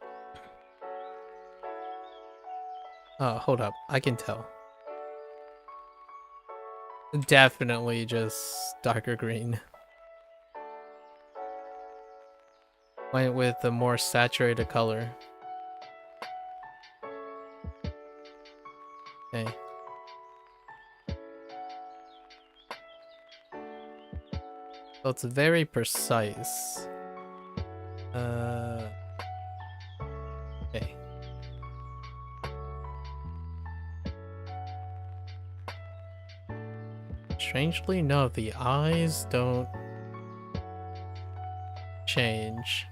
S1: Hold up. I can tell. Definitely just darker green. Went with the more saturated color. Okay. So it's very precise. Okay. Strangely, no, the eyes don't change.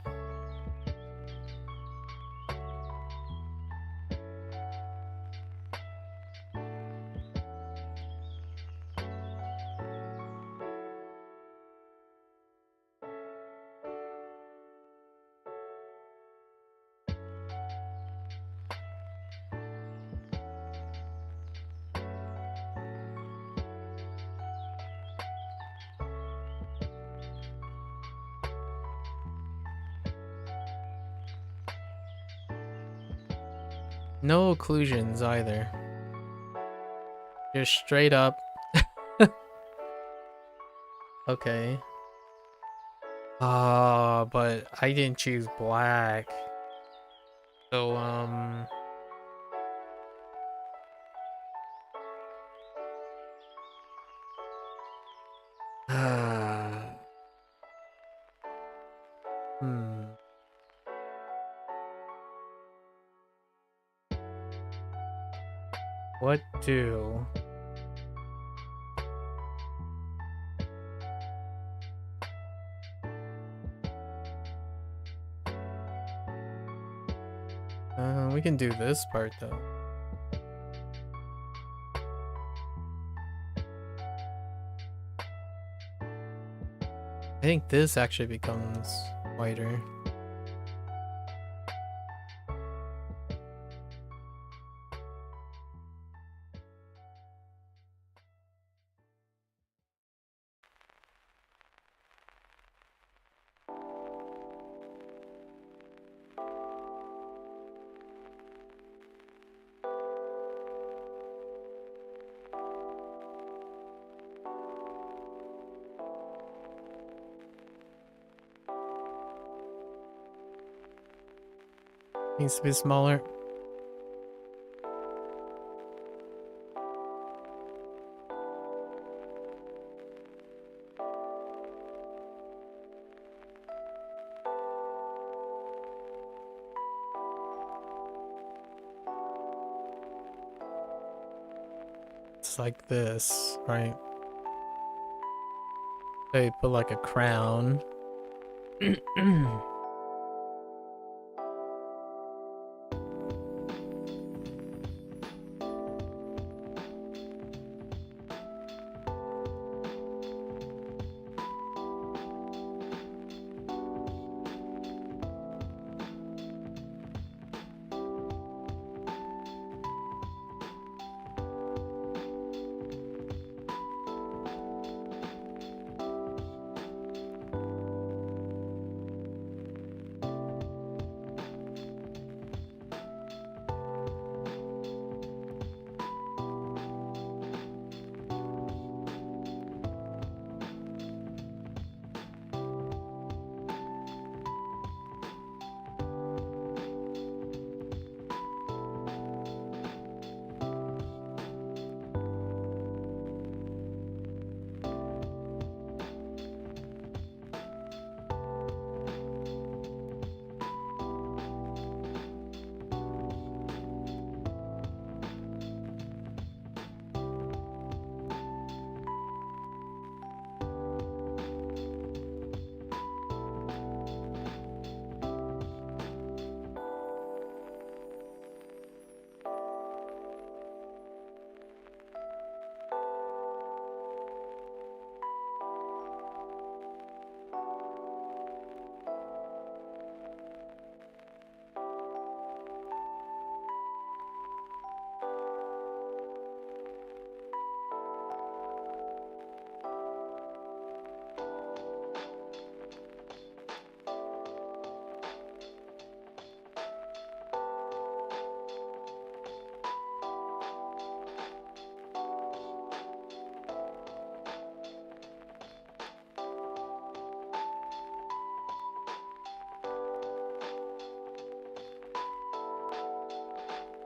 S1: No occlusions either. Just straight up. Okay. But I didn't choose black. So, hmm. What do? We can do this part though. I think this actually becomes whiter. Needs to be smaller. It's like this, right? They put like a crown.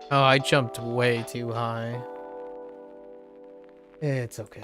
S1: Oh, I jumped way too high. It's okay.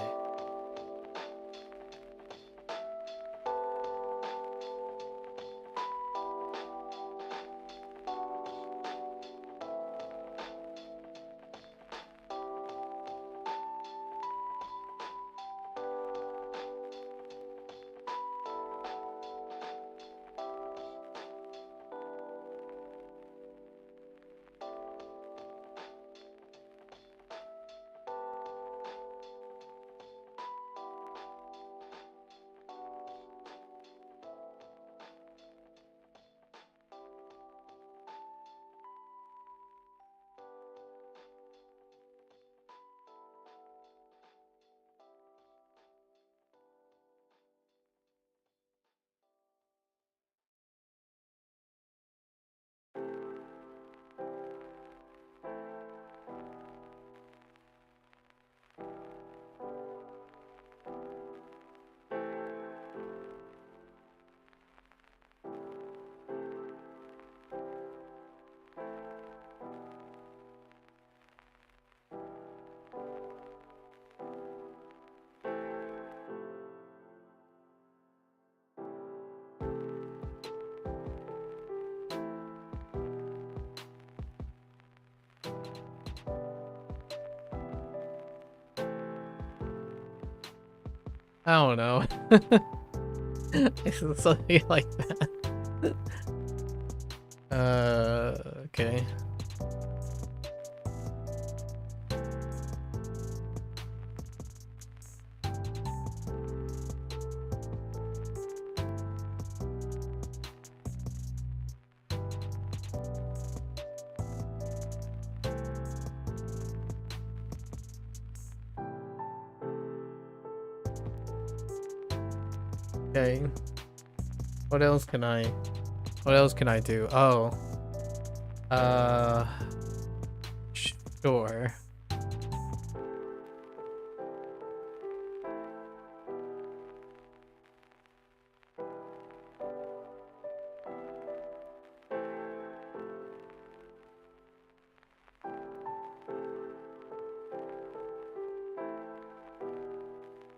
S1: I don't know. It's something like that. Okay. Okay. What else can I do? Oh. Uh sure.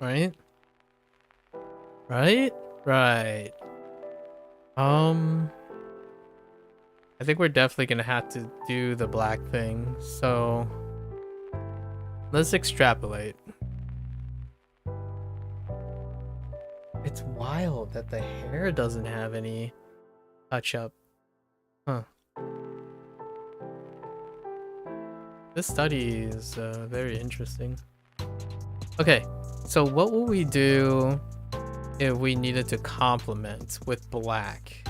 S1: right? Right? Right. I think we're definitely gonna have to do the black thing. So let's extrapolate. It's wild that the hair doesn't have any touch up. Huh. This study is very interesting. Okay, so what will we do if we needed to complement with black?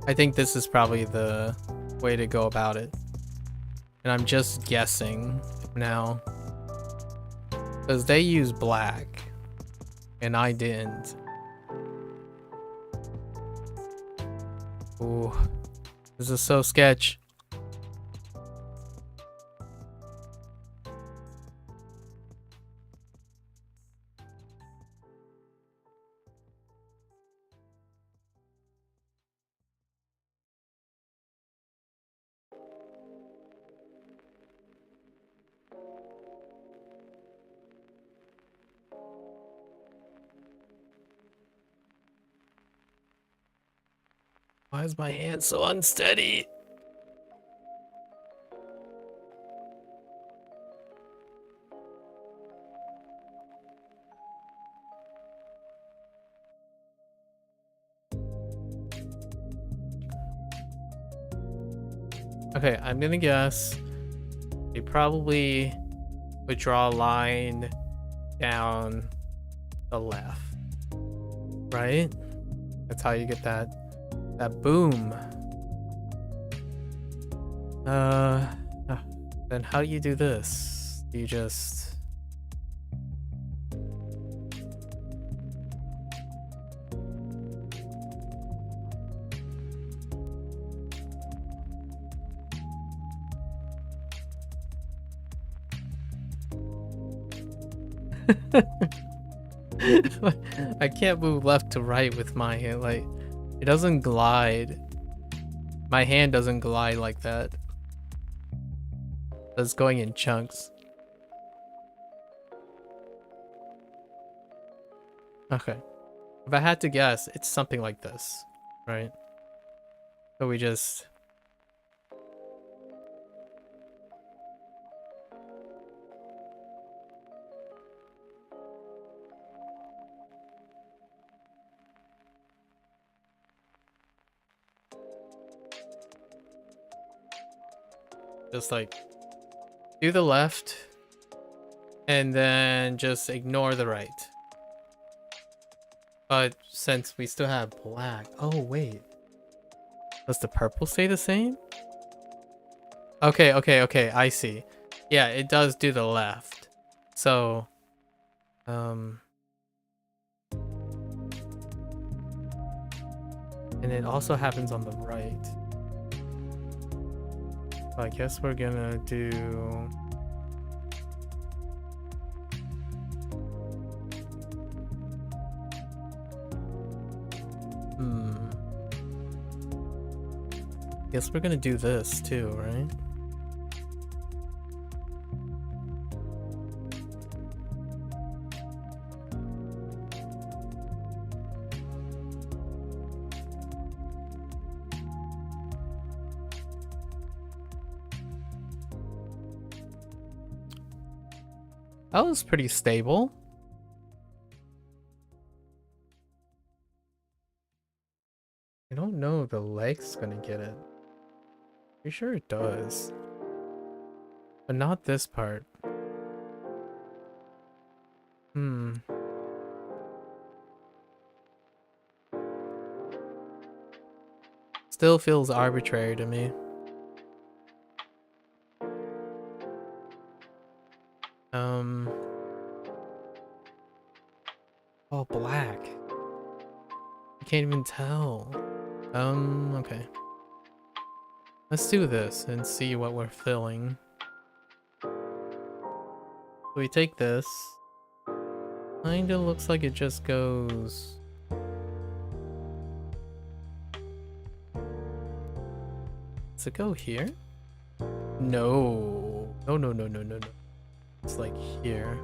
S1: I think this is probably the way to go about it. And I'm just guessing now. Because they use black. And I didn't. Ooh. This is so sketch. Why is my hand so unsteady? Okay, I'm gonna guess they probably would draw a line down the left, right? That's how you get that boom. Then how do you do this? Do you just I can't move left to right with my hand, like it doesn't glide. My hand doesn't glide like that. It's going in chunks. Okay. If I had to guess, it's something like this, right? So we just like do the left and then just ignore the right. But since we still have black, oh wait, does the purple stay the same? Okay, I see. Yeah, it does do the left. So and it also happens on the right. I guess we're gonna do guess we're gonna do this too, right? That was pretty stable. I don't know if the leg's gonna get it. Pretty sure it does. But not this part. Still feels arbitrary to me. Oh, black. You can't even tell. Okay. Let's do this and see what we're filling. So we take this. Kinda looks like it just goes... Does it go here? No. No. It's like here.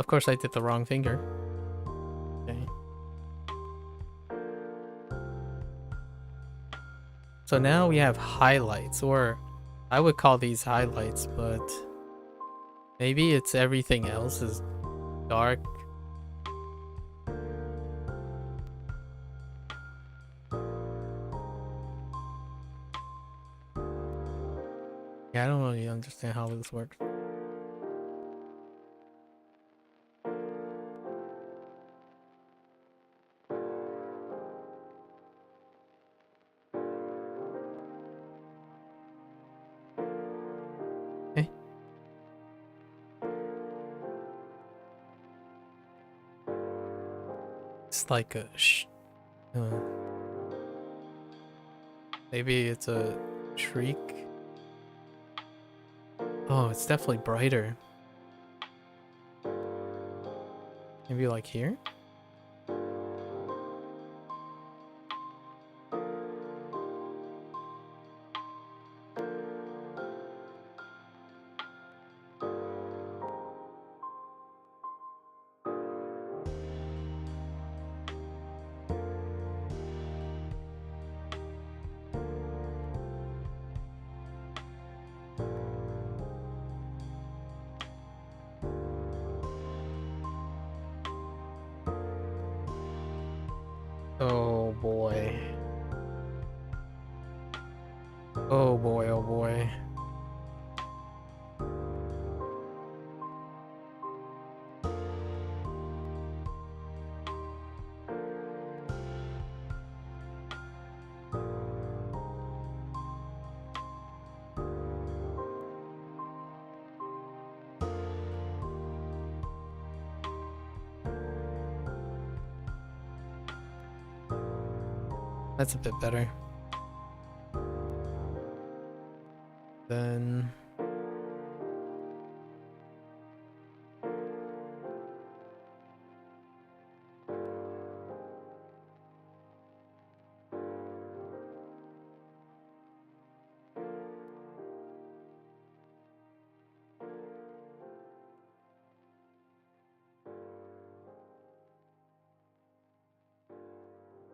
S1: Of course, I did the wrong finger. Okay. So now we have highlights, or I would call these highlights, but maybe it's everything else is dark. Yeah, I don't really understand how this works. Eh. It's like a maybe it's a shriek. Oh, it's definitely brighter. Maybe like here? Oh boy. Oh boy, oh boy. That's a bit better. Then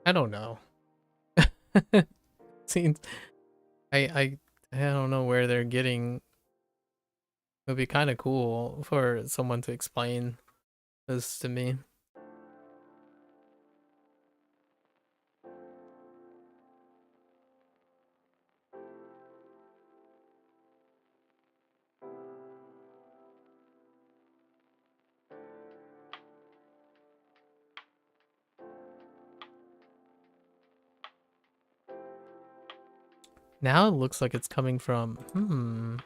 S1: I don't know. Seems I don't know where they're getting. It would be kind of cool for someone to explain this to me. Now it looks like it's coming from Hmm.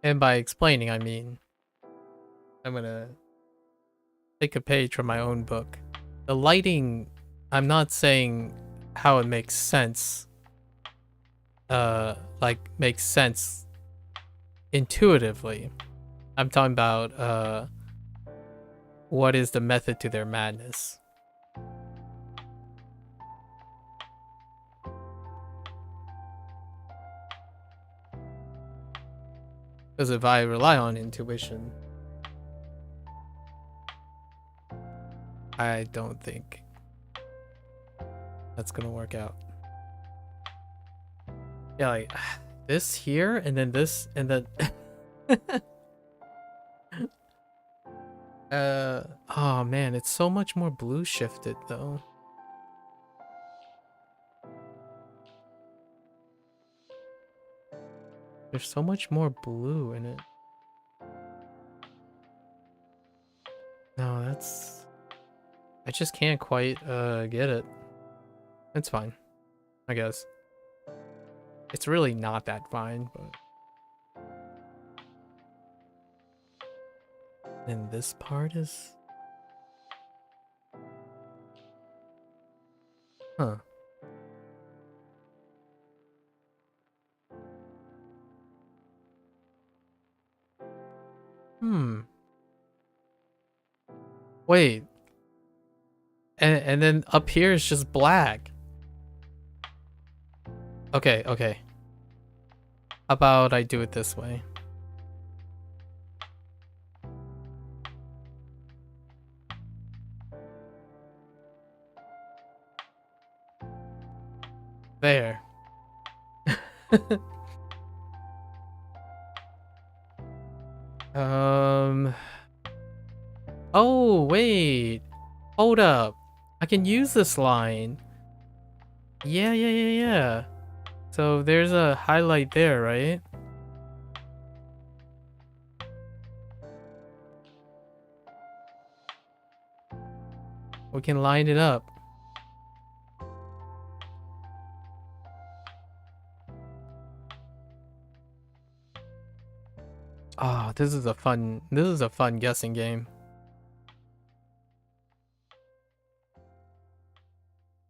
S1: And by explaining, I mean I'm gonna take a page from my own book. The lighting, I'm not saying how it makes sense. Like makes sense intuitively. I'm talking about what is the method to their madness. Because if I rely on intuition, I don't think that's gonna work out. Yeah, like this here, and then this, and then oh man, it's so much more blue shifted though. There's so much more blue in it. No, that's... I just can't quite get it. It's fine, I guess. It's really not that fine, but... And this part is... Huh. Wait. And then up here is just black. Okay, okay. How about I do it this way? There. Um. Oh, wait. Hold up. I can use this line. Yeah. So there's a highlight there, right? We can line it up. Oh, this is a fun guessing game.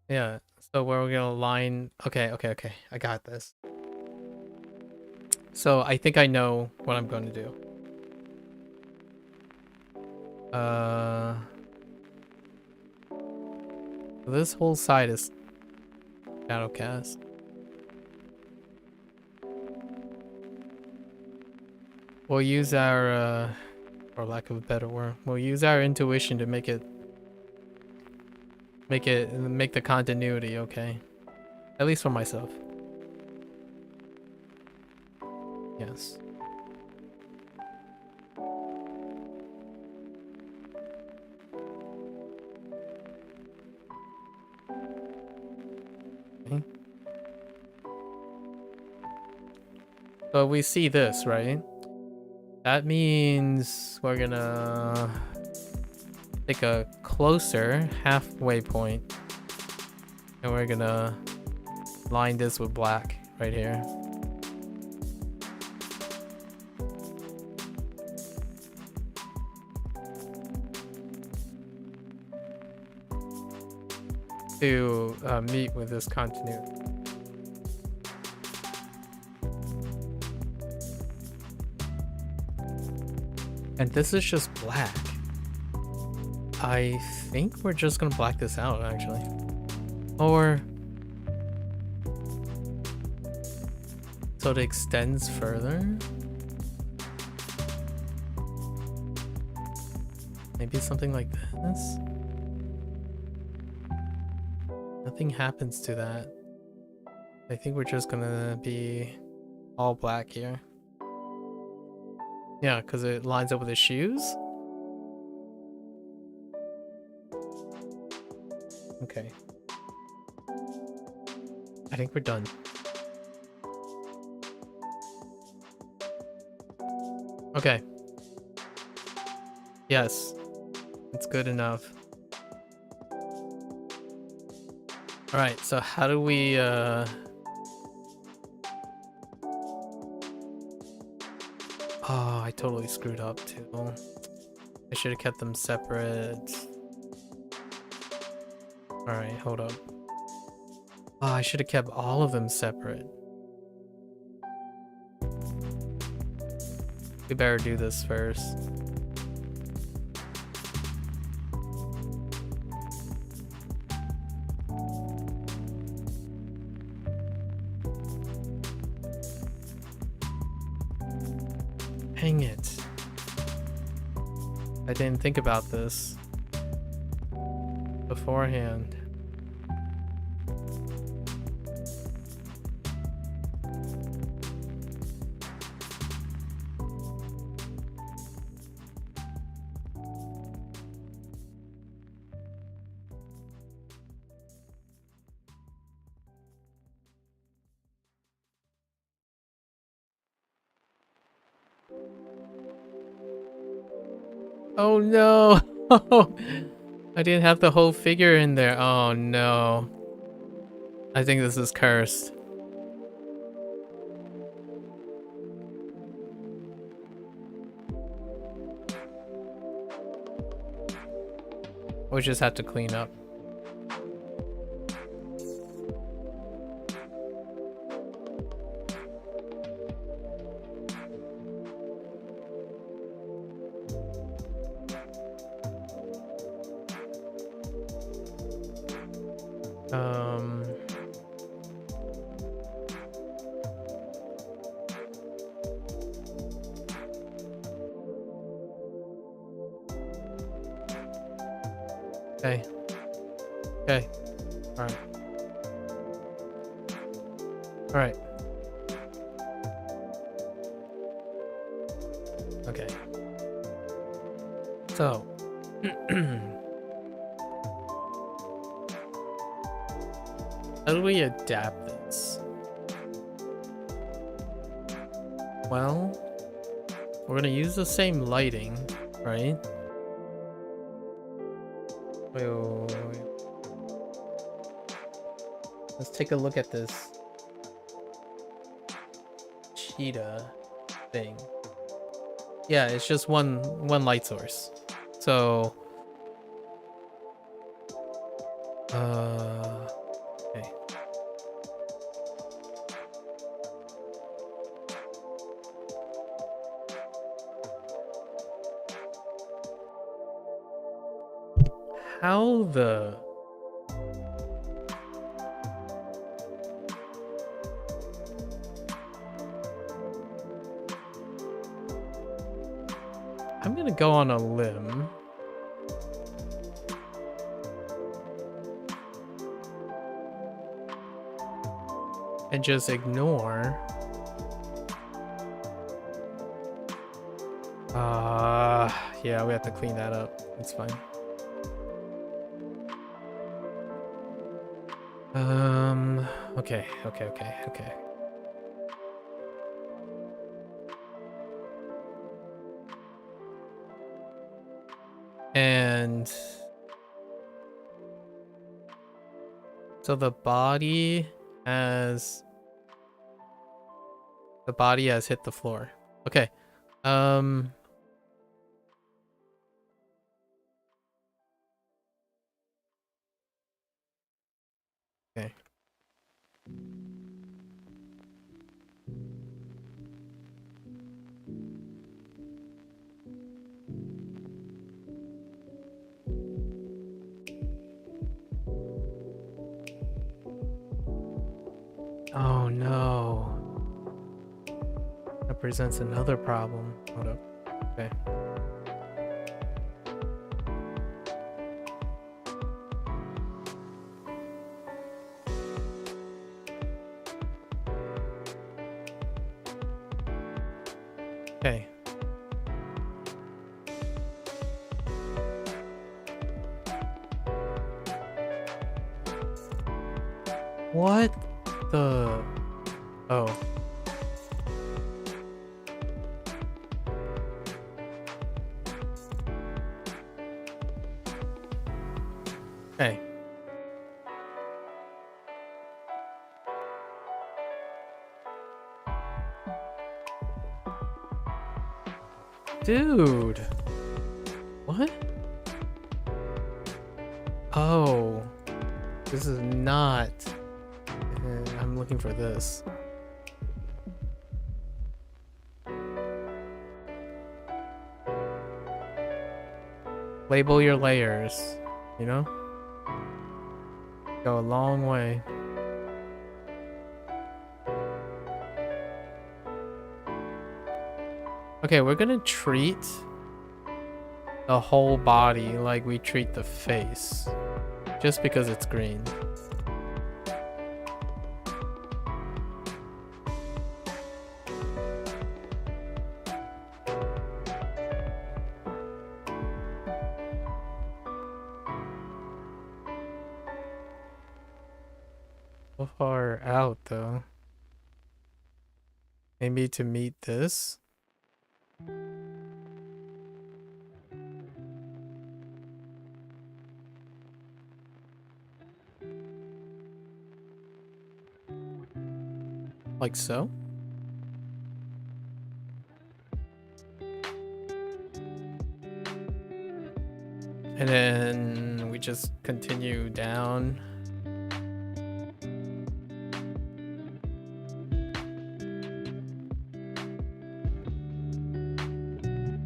S1: Yeah. So where we're gonna line. Okay. I got this. So I think I know what I'm going to do. This whole side is shadowcast. We'll use our, for lack of a better word, we'll use our intuition to make the continuity okay. At least for myself. Yes. Okay. So we see this, right? That means we're gonna take a closer halfway point and we're gonna line this with black right here. To meet with this continuity. And this is just black. I think we're just gonna black this out, actually. Or... so it extends further? Maybe something like this? Nothing happens to that. I think we're just gonna be all black here. Yeah, because it lines up with his shoes. Okay. I think we're done. Okay. Yes. It's good enough. Alright, so how do we, Oh, I totally screwed up too. I should have kept them separate. Alright, hold up. Oh, I should have kept all of them separate. We better do this first. Dang it. I didn't think about this beforehand. Oh no! I didn't have the whole figure in there. Oh no. I think this is cursed. We just have to clean up. Okay. Okay. Alright. Alright. Okay. So. How do we adapt this? Well, we're gonna use the same lighting, right? Wait. Let's take a look at this cheetah thing. Yeah, it's just one light source. So, okay. How the... I'm gonna go on a limb. And just ignore. Yeah, we have to clean that up. It's fine. Okay. And so the body has hit the floor. Okay. Okay. Oh no. That presents another problem. Hold up. Okay. Okay. What the... Oh. Hey. Dude. What? Oh. This is not... I'm looking for this. Label your layers, you know? Go a long way. Okay, we're gonna treat the whole body like we treat the face. Just because it's green. So far out though. Maybe to meet this. Like so. And then we just continue down.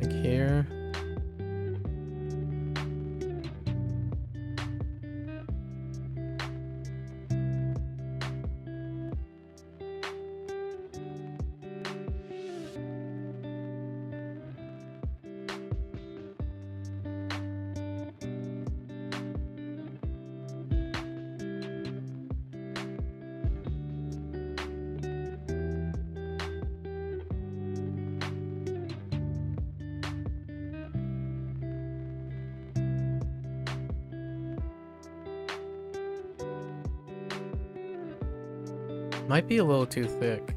S1: Like here. Might be a little too thick.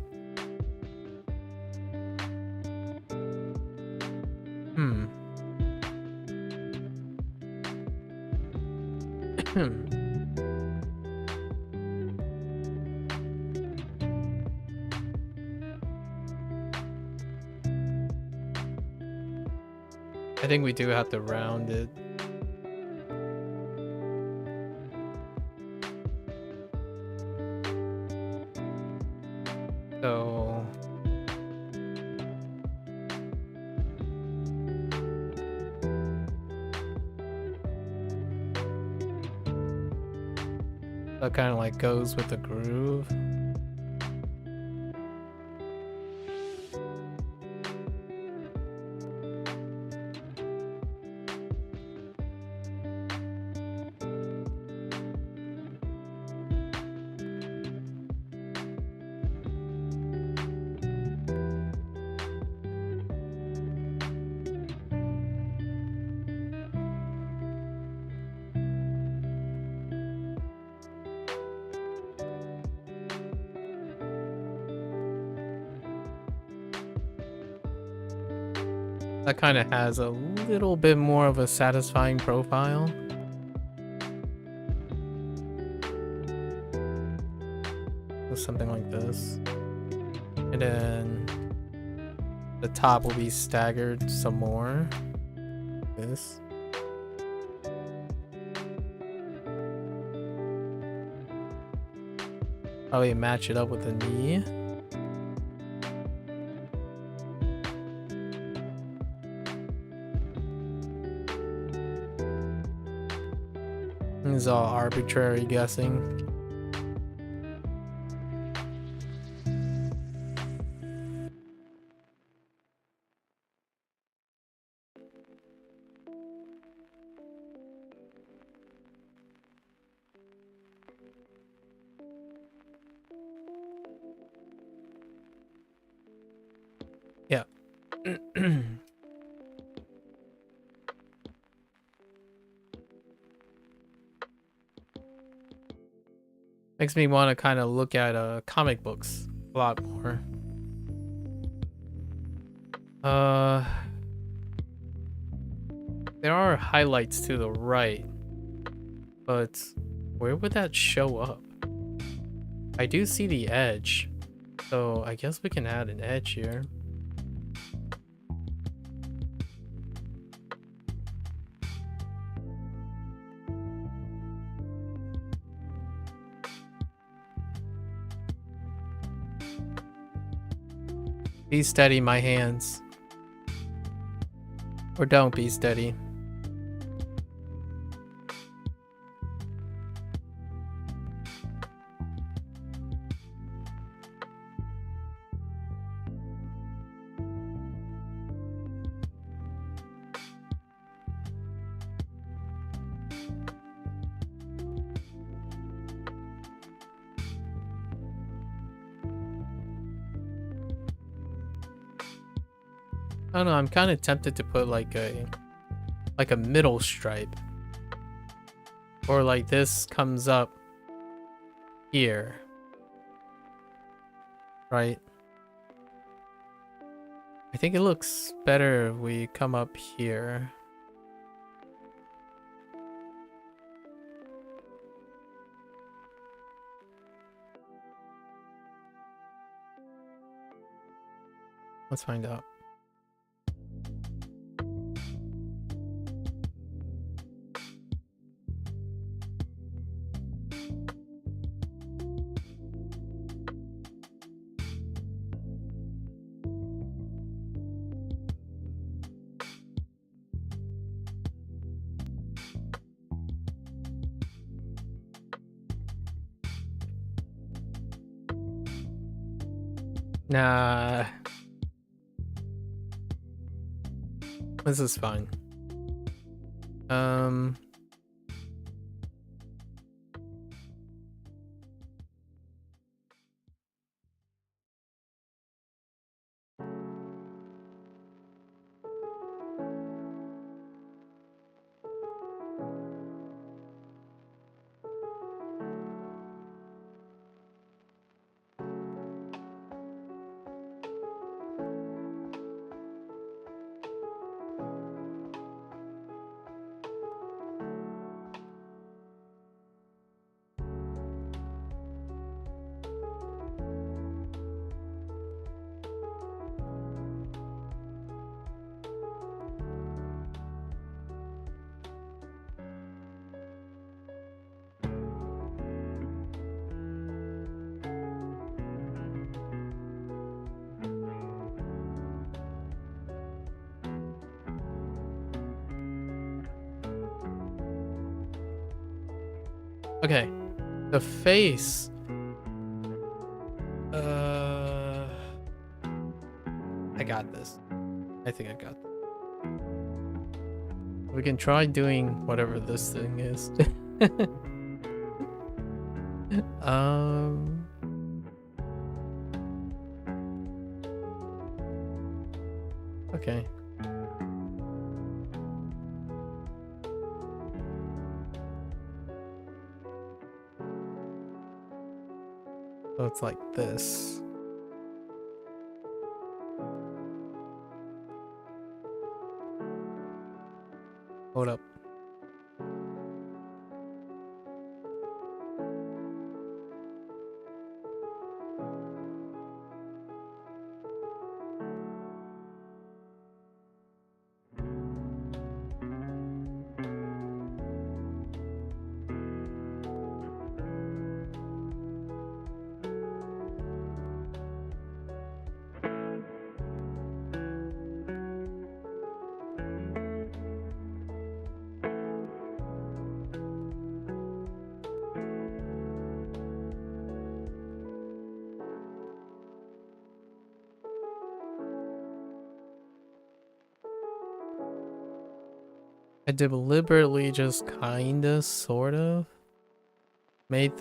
S1: Hmm. I think we do have to round it. So that kind of like goes with the groove. That kind of has a little bit more of a satisfying profile. So something like this. And then the top will be staggered some more. This. Probably match it up with the knee. This is all arbitrary guessing. Yeah. Makes me want to kind of look at comic books a lot more. There are highlights to the right, but where would that show up? I do see the edge, so I guess we can add an edge here. Be steady, my hands. Or don't be steady. I don't know, I'm kind of tempted to put like a middle stripe. Or like this comes up here. Right? I think it looks better if we come up here. Let's find out. Nah. This is fine. Okay, the face. Uh, I got this. I think I got this. We can try doing whatever this thing is. um. Okay. So it's like this. Hold up. I deliberately just kinda, sort of made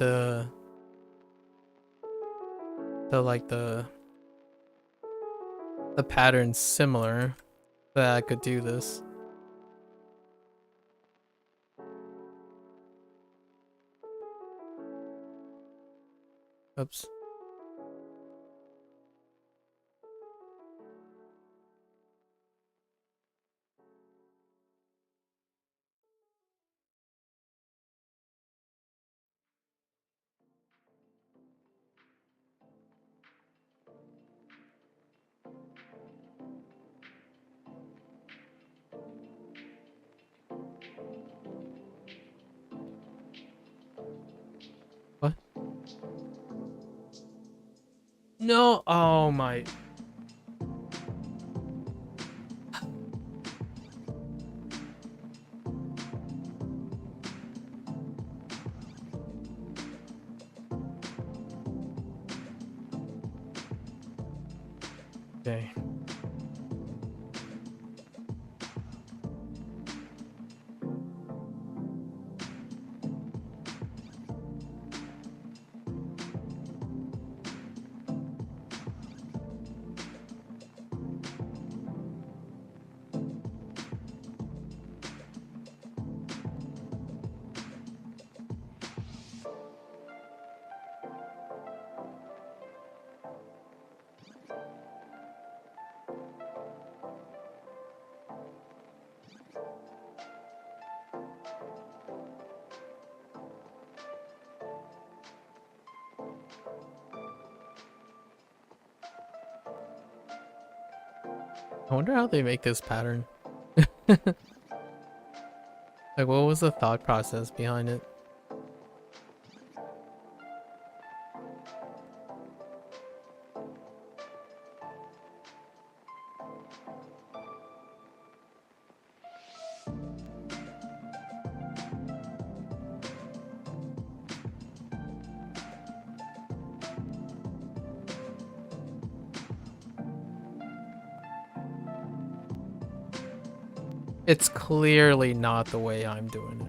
S1: like the pattern similar so that I could do this. Oops. What? No, oh my. Okay. I wonder how they make this pattern. Like, what was the thought process behind it? It's clearly not the way I'm doing it.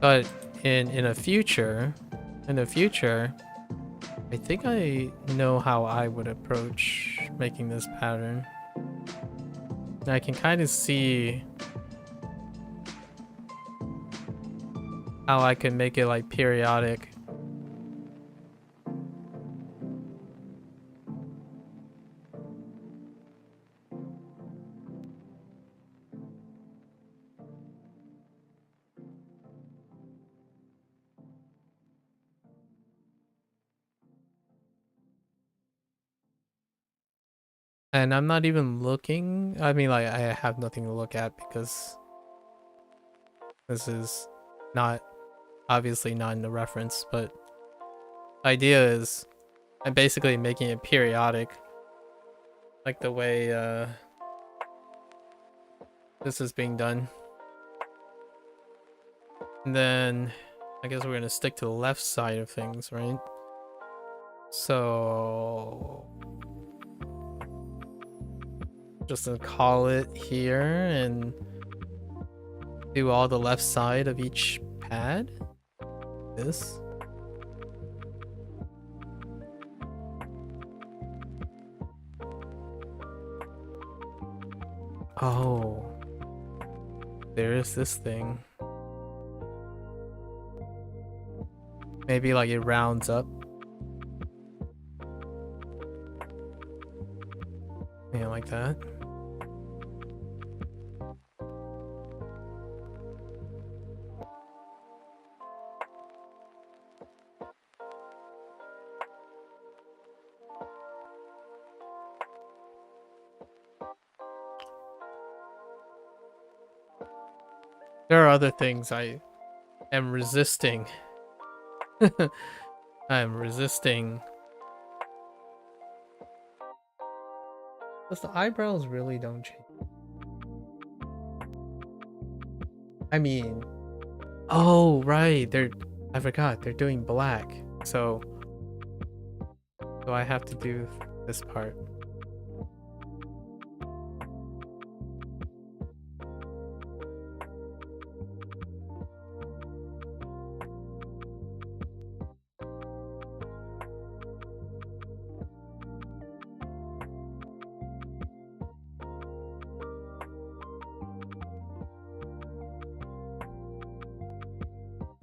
S1: But in a future, I think I know how I would approach making this pattern. And I can kind of see how I can make it like periodic. And I'm not even looking. I mean, like, I have nothing to look at because this is not, obviously not in the reference, but the idea is I'm basically making it periodic. Like the way, this is being done. And then I guess we're gonna stick to the left side of things, right? So just gonna call it here and do all the left side of each pad. This. Oh, there is this thing. Maybe like it rounds up. Yeah, like that. There are other things I am resisting. I am resisting. Because the eyebrows really don't change. I mean, oh, right. I forgot. They're doing black. So I have to do this part.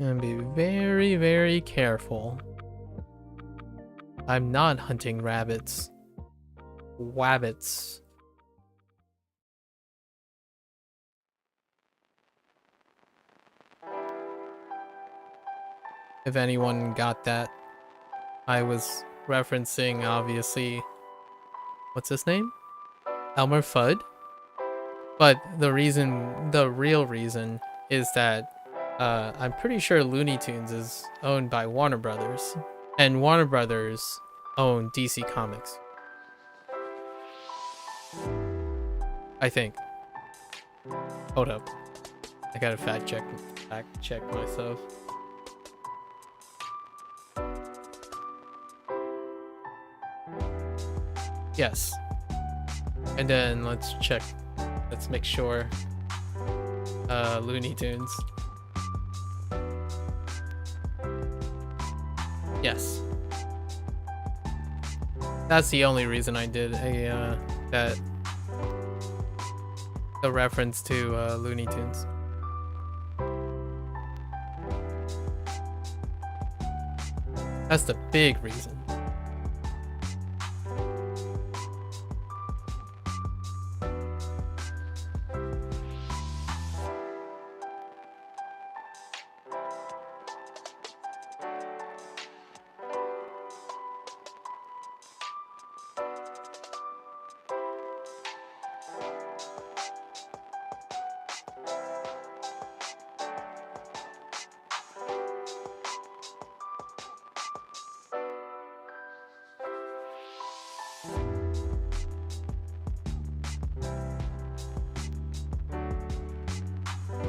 S1: And be very, very careful. I'm not hunting rabbits. Wabbits. If anyone got that, I was referencing, obviously, what's his name? Elmer Fudd. But the real reason is that I'm pretty sure Looney Tunes is owned by Warner Brothers, and Warner Brothers own DC Comics. I think. Hold up. I gotta fact check myself. Yes. And then let's check. Let's make sure. Looney Tunes. Yes. That's the only reason I did the reference to Looney Tunes. That's the big reason.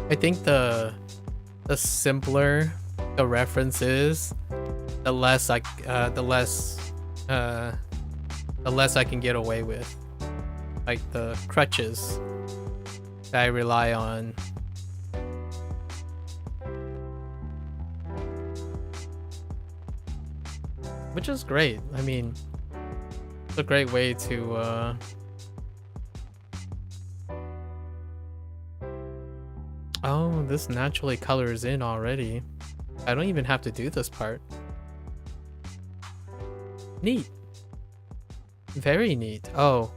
S1: I think the simpler the reference is, the less I can get away with. Like the crutches that I rely on. Which is great. I mean, it's a great way to oh, this naturally colors in already. I don't even have to do this part. Neat. Very neat. Oh.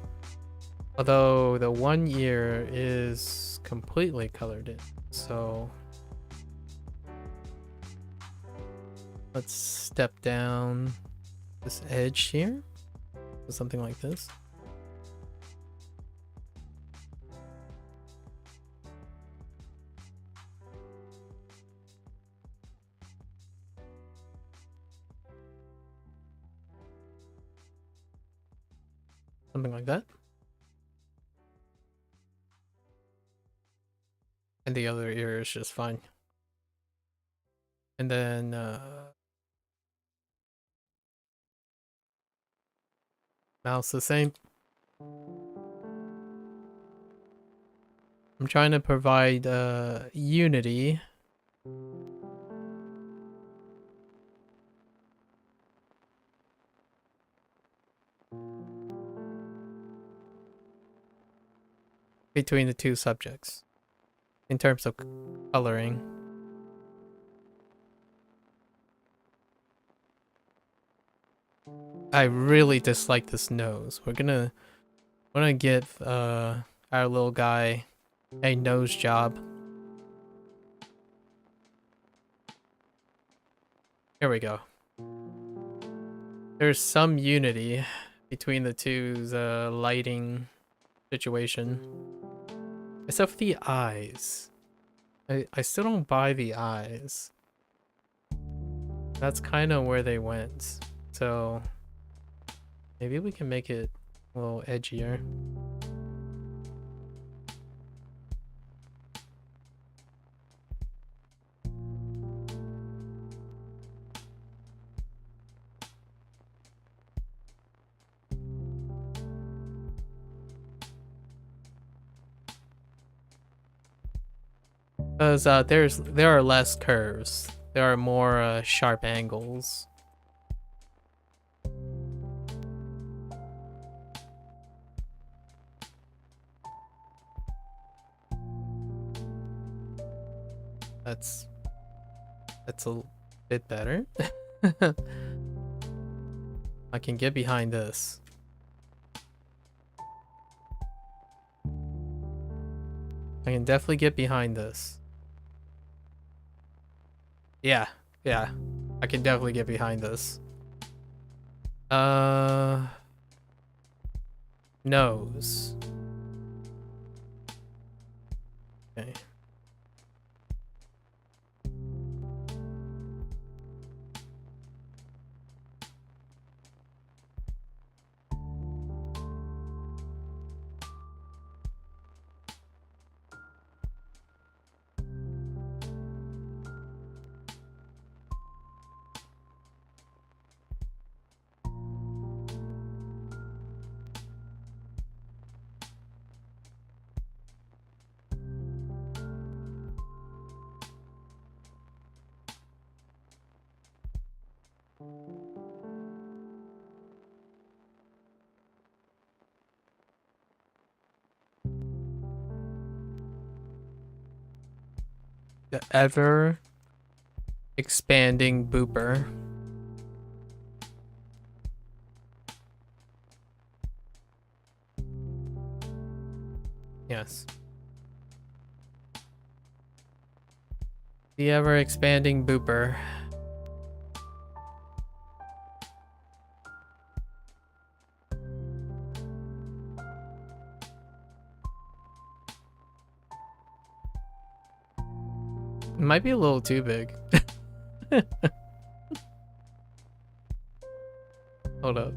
S1: Although the 1 year is completely colored in. So let's step down this edge here. Something like this. Something like that. And the other ear is just fine. And then mouth's the same. I'm trying to provide unity. Between the two subjects in terms of coloring. I really dislike this nose. We're gonna give our little guy a nose job. Here we go. There's some unity between the two's lighting situation. Except for the eyes. I still don't buy the eyes. That's kind of where they went. So maybe we can make it a little edgier. Because there are less curves. There are more sharp angles. That's a bit better. I can get behind this. I can definitely get behind this. Yeah, yeah. I can definitely get behind this. Nose. Okay. The ever expanding booper. Yes. The ever expanding booper. It might be a little too big. Hold up.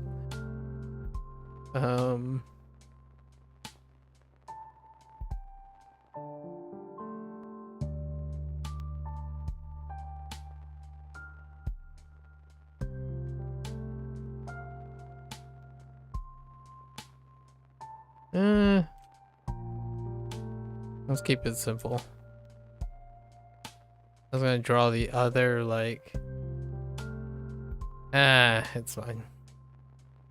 S1: Let's keep it simple. I was gonna draw the other, like... it's fine.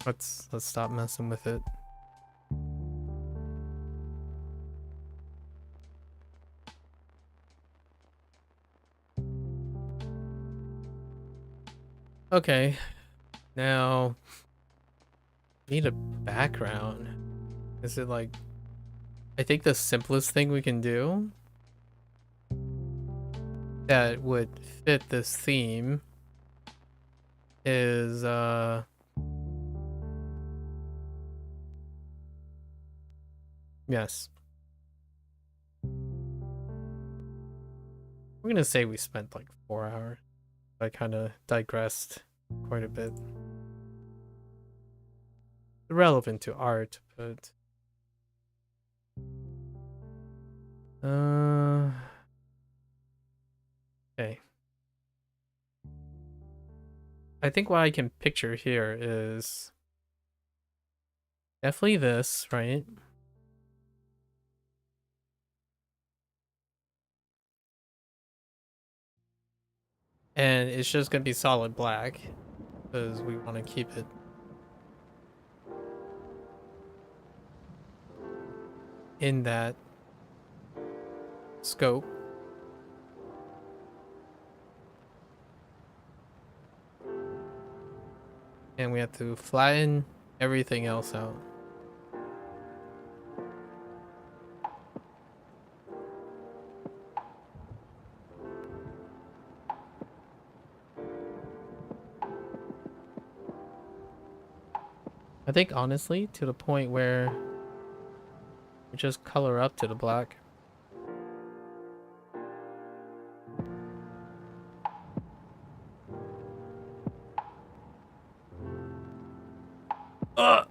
S1: Let's stop messing with it. Okay. Now... need a background. Is it like... I think the simplest thing we can do that would fit this theme is yes. We're gonna say we spent like 4 hours. I kind of digressed quite a bit. Relevant to art, but Okay. I think what I can picture here is definitely this, right? And it's just gonna be solid black because we want to keep it in that scope. And we have to flatten everything else out. I think honestly to the point where we just color up to the black. Ugh!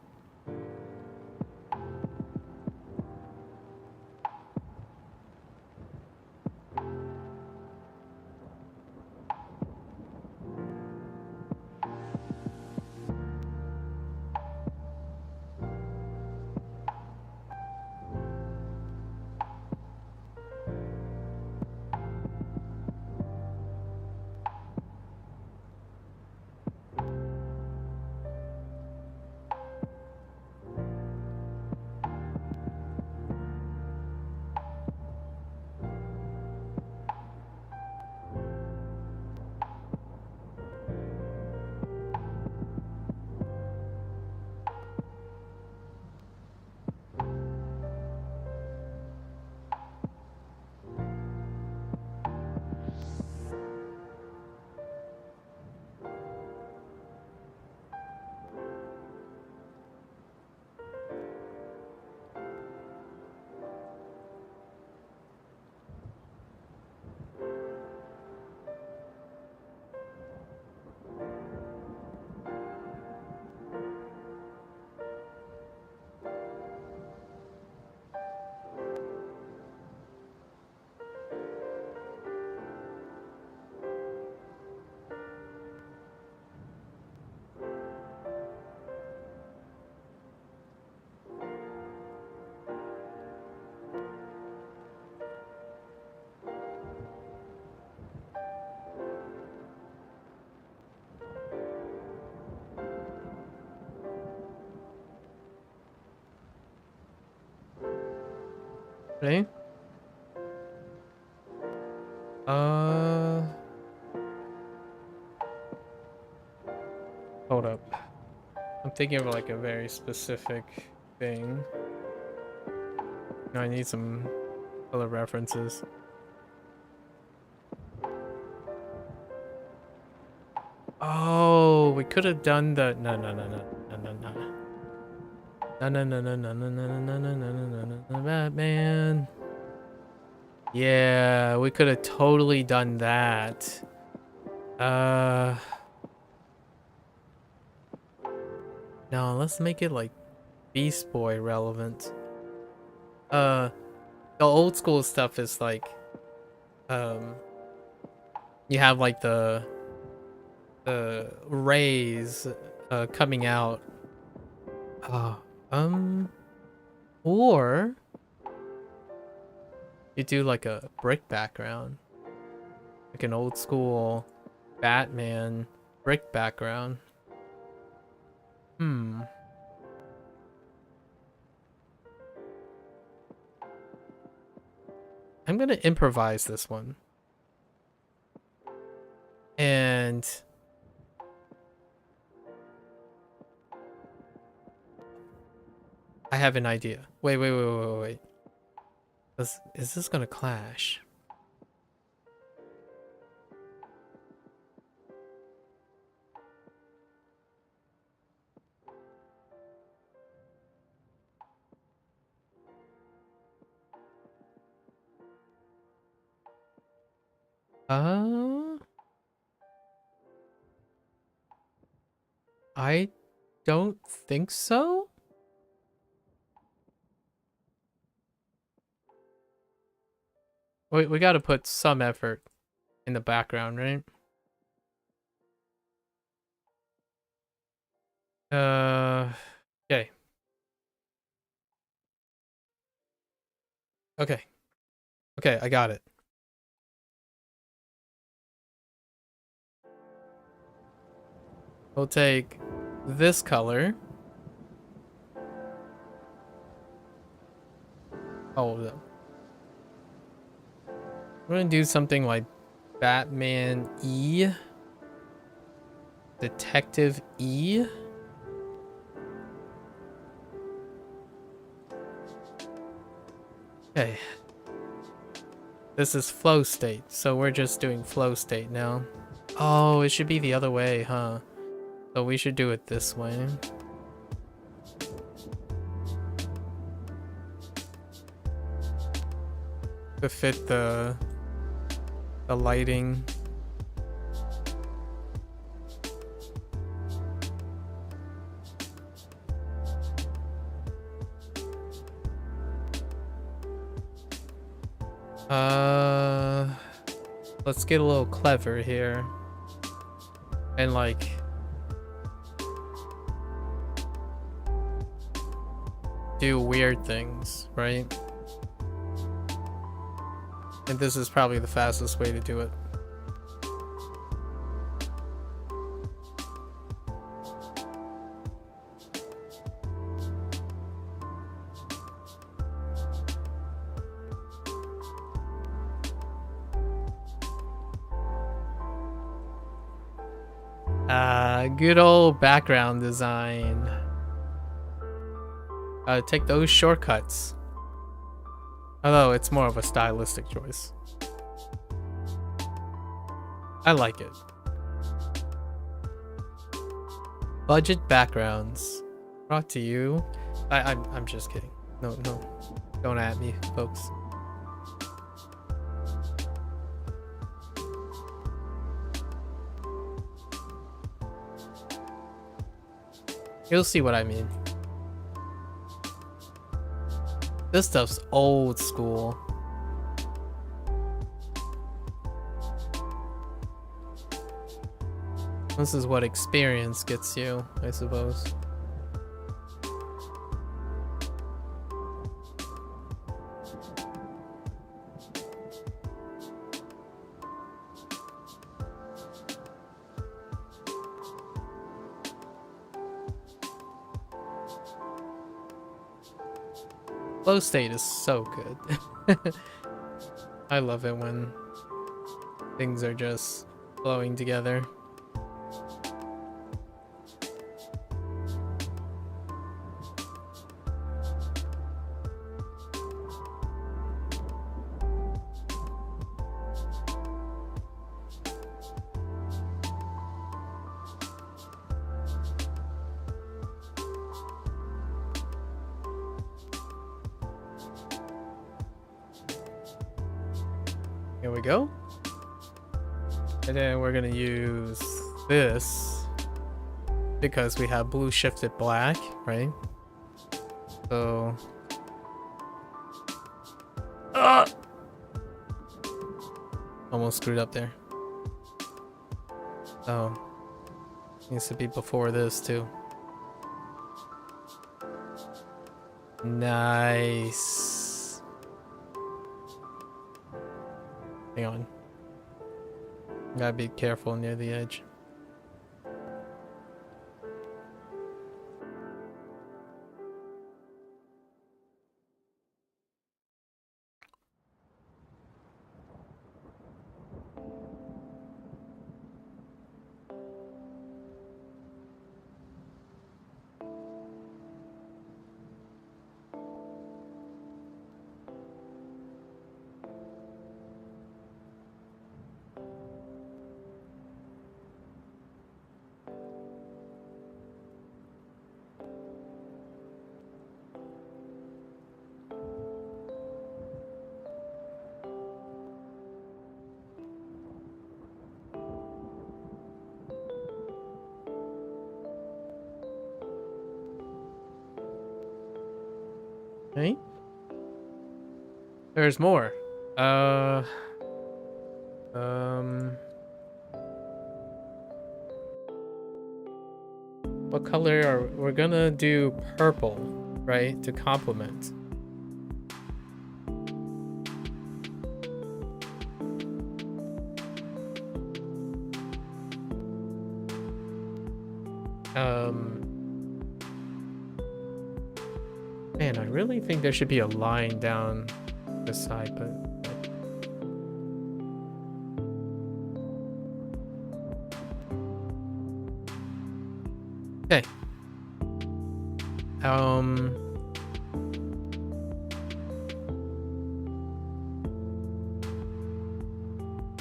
S1: Okay. Uh, Hold up. I'm thinking of like a very specific thing. I need some color references. Oh, we could have done the no. No, Batman. Yeah, we could have totally done that. No, let's make it like Beast Boy relevant. The old school stuff is like, um, you have like the rays, coming out. Uh, um, or you do like a brick background, like an old school Batman brick background. Hmm. I'm gonna improvise this one. And I have an idea. Wait. Is this gonna clash? Uh, I don't think so. We got to put some effort in the background, right? Okay. Okay. Okay, I got it. We'll take this color. All of them. We're gonna do something like Batman E. Detective E. Okay. This is flow state, so we're just doing flow state now. Oh, it should be the other way, huh? So we should do it this way. To fit the lighting. Let's get a little clever here. And like do weird things, right? And this is probably the fastest way to do it. Good old background design. Take those shortcuts. Although it's more of a stylistic choice. I like it. Budget backgrounds. Brought to you. I'm just kidding. No. Don't at me, folks. You'll see what I mean. This stuff's old school. This is what experience gets you, I suppose. Flow state is so good. I love it when things are just flowing together. Here we go. And then we're gonna use this because we have blue shifted black, right? So almost screwed up there. Oh, needs to be before this too. Nice. Hang on. Gotta be careful near the edge. Okay. There's more. Uh, um, what color are we're gonna do purple, right? To complement. Um, Man, I really think there should be a line down the side, but okay. Um,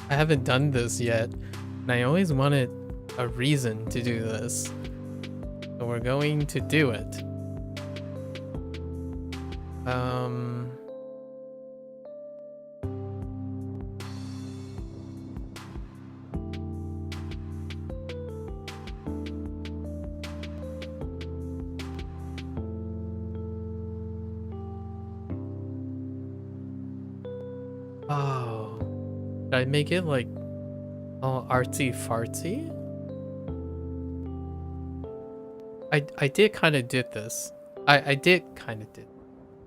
S1: I haven't done this yet, and I always wanted a reason to do this. So we're going to do it. Um, oh, should I make it like all artsy fartsy? I did kind of did this. I did kind of did.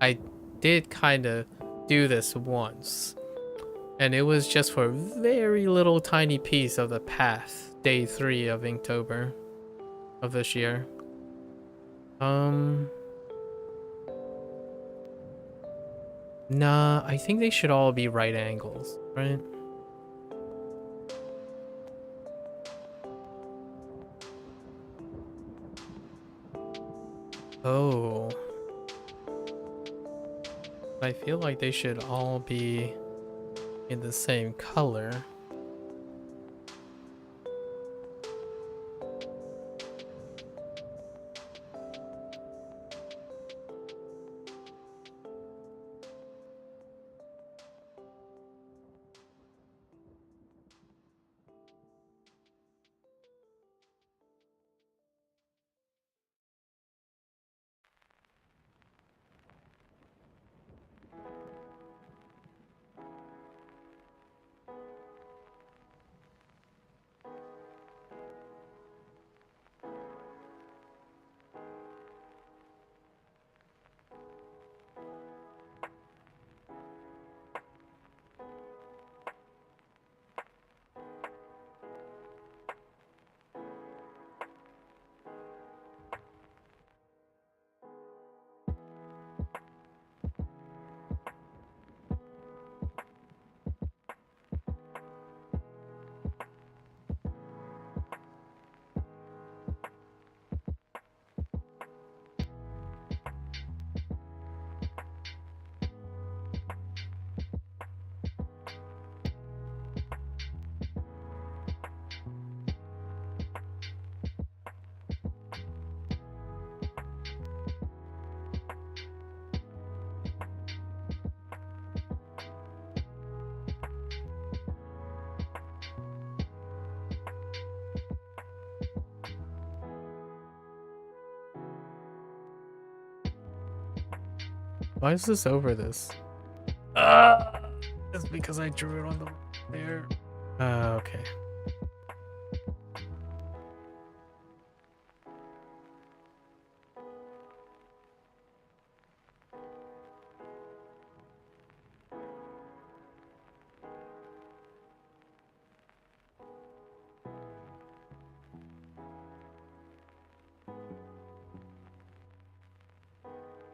S1: I did kind of do this once. And it was just for a very little tiny piece of the path, day 3 of Inktober of this year. Nah, I think they should all be right angles, right? Oh. I feel like they should all be in the same color. Why is this over this? It's because I drew it on the there. Okay.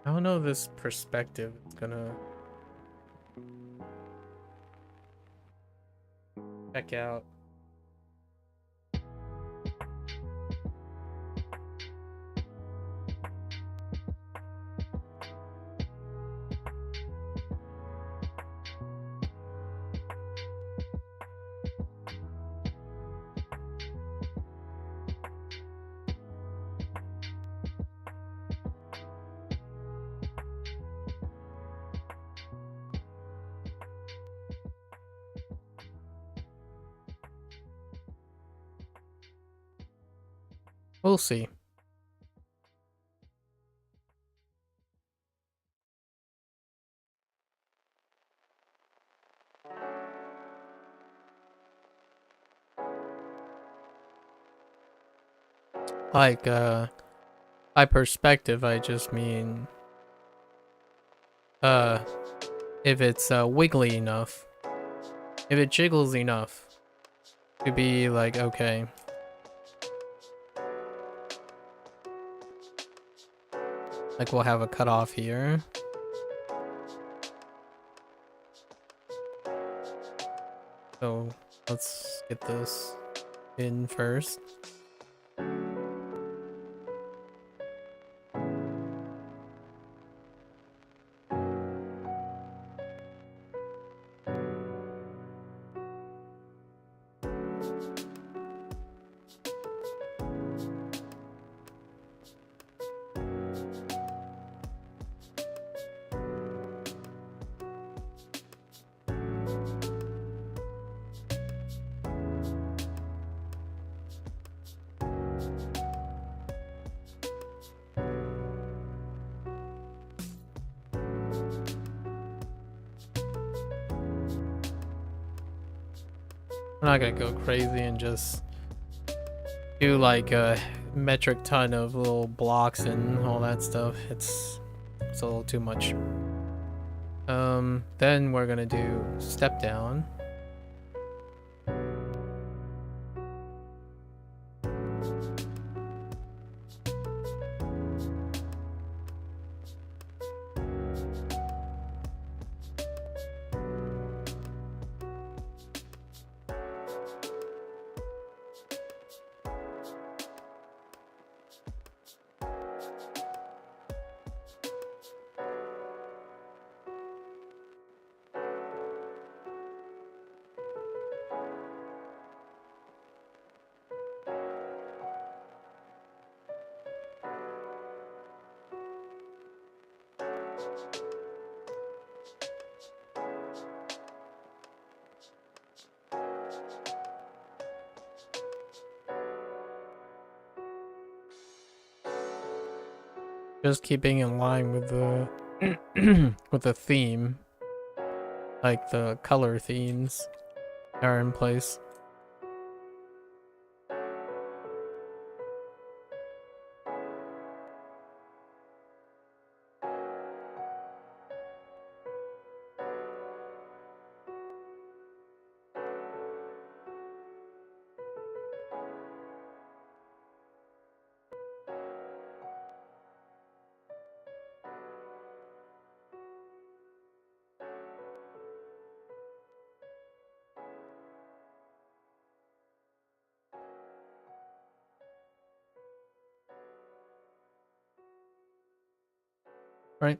S1: I don't know if this perspective is gonna check out. We'll see. Like, by perspective, I just mean, if it's, wiggly enough. If it jiggles enough to be like, okay. Like, we'll have a cutoff here. So, let's get this in first. I'm not gonna go crazy and just do like a metric ton of little blocks and all that stuff. It's a little too much. Then we're gonna do step down. Just keeping in line with the with the theme, like the color themes are in place. Right.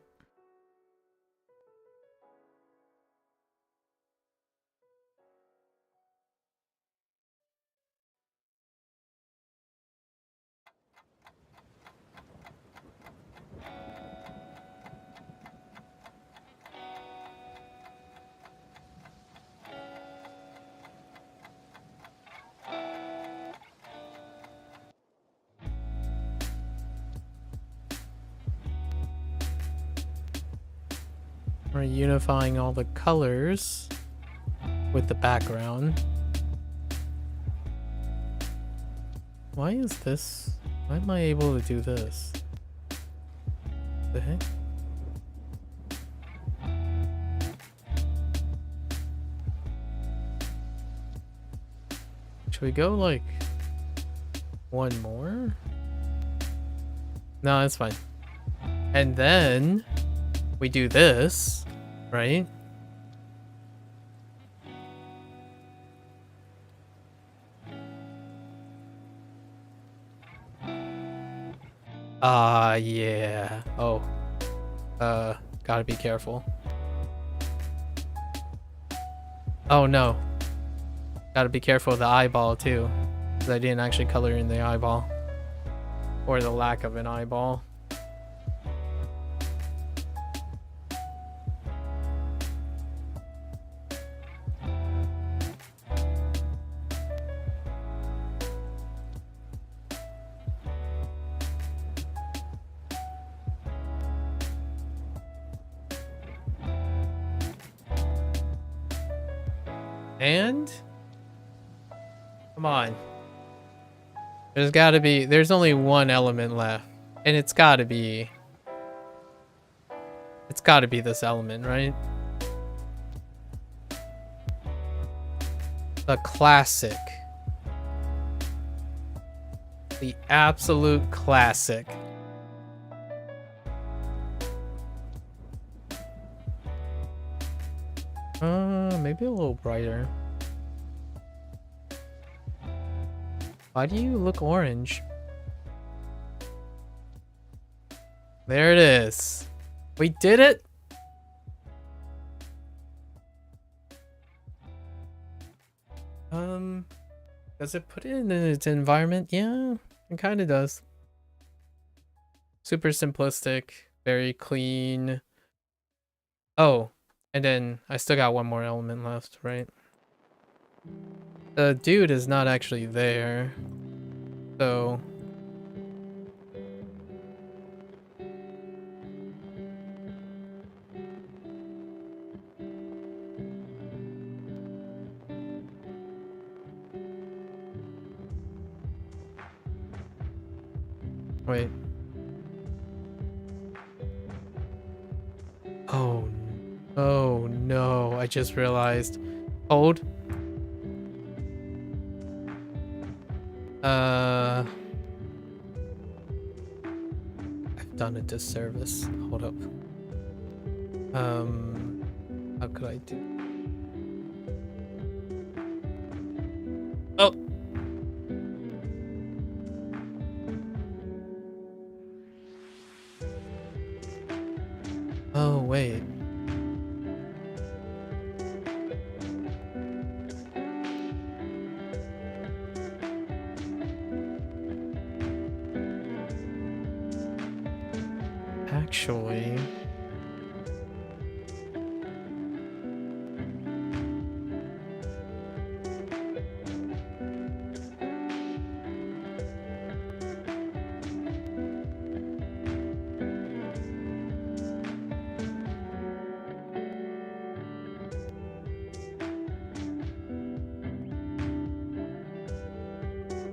S1: We're unifying all the colors with the background. Why is this? Why am I able to do this? The heck? Should we go like one more? No, that's fine. And then we do this, right? Yeah. Oh. Gotta be careful. Oh no. Gotta be careful of the eyeball too. Because I didn't actually color in the eyeball. Or the lack of an eyeball. And come on. There's only one element left. And it's gotta be this element, right? The classic. The absolute classic. Maybe a little brighter. Why do you look orange? There it is. We did it. Does it put it in its environment? Yeah, it kind of does. Super simplistic, very clean. Oh, and then I still got one more element left, right? The dude is not actually there, so wait. Oh no, I just realized. Hold. I've done a disservice. Hold up. How could I do? Oh. Oh, wait. Actually,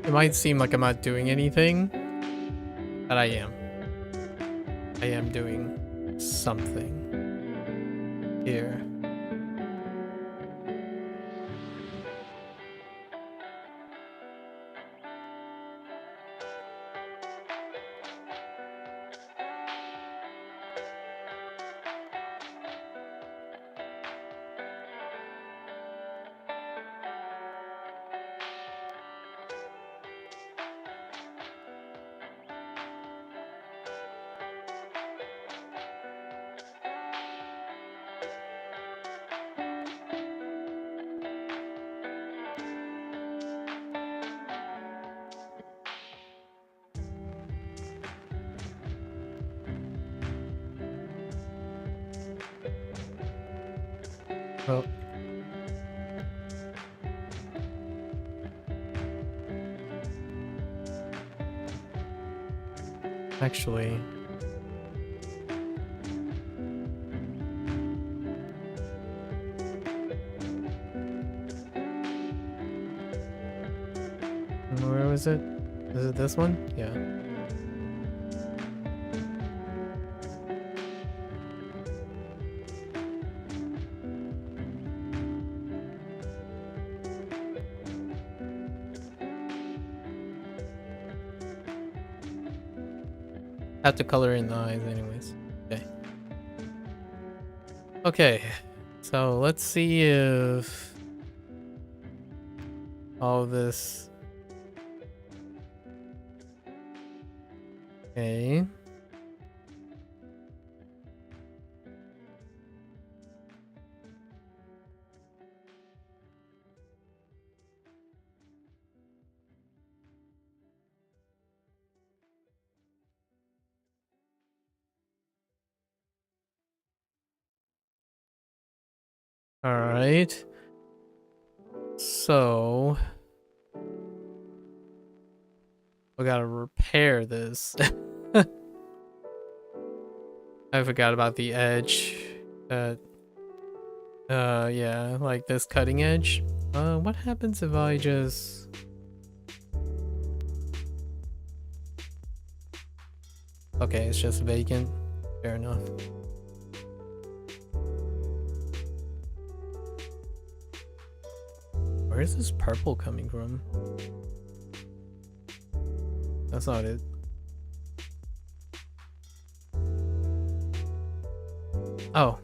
S1: it might seem like I'm not doing anything, but I am. I am doing something here. Well, actually, where was it? Is it this one? Yeah. Have to color in the eyes anyways. Okay. Okay. So let's see if all this. Okay. All right. So we gotta repair this. I forgot about the edge. That. Yeah, like this cutting edge. What happens if I just Okay, it's just vacant. Fair enough. Where is this purple coming from? That's not it. Oh.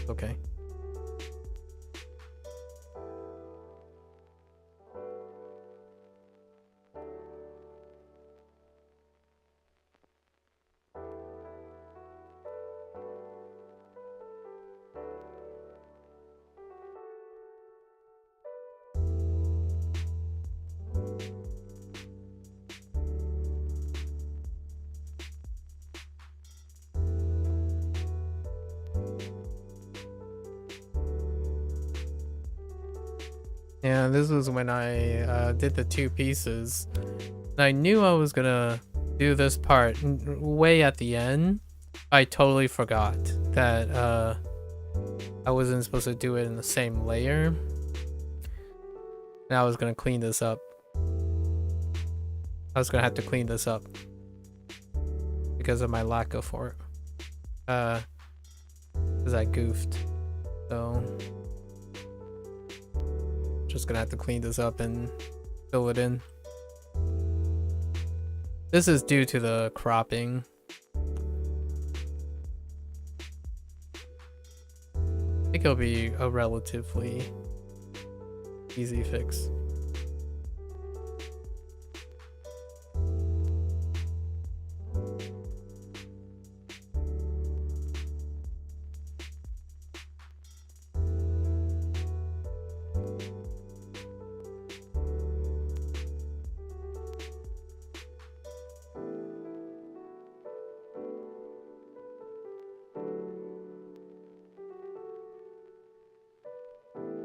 S1: Okay. Yeah, this was when I did the 2 pieces. And I knew I was gonna do this part way at the end. I totally forgot that I wasn't supposed to do it in the same layer. And I was gonna clean this up. I was gonna have to clean this up because of my lack of for it. Because I goofed. So just gonna have to clean this up and fill it in. This is due to the cropping. I think it'll be a relatively easy fix.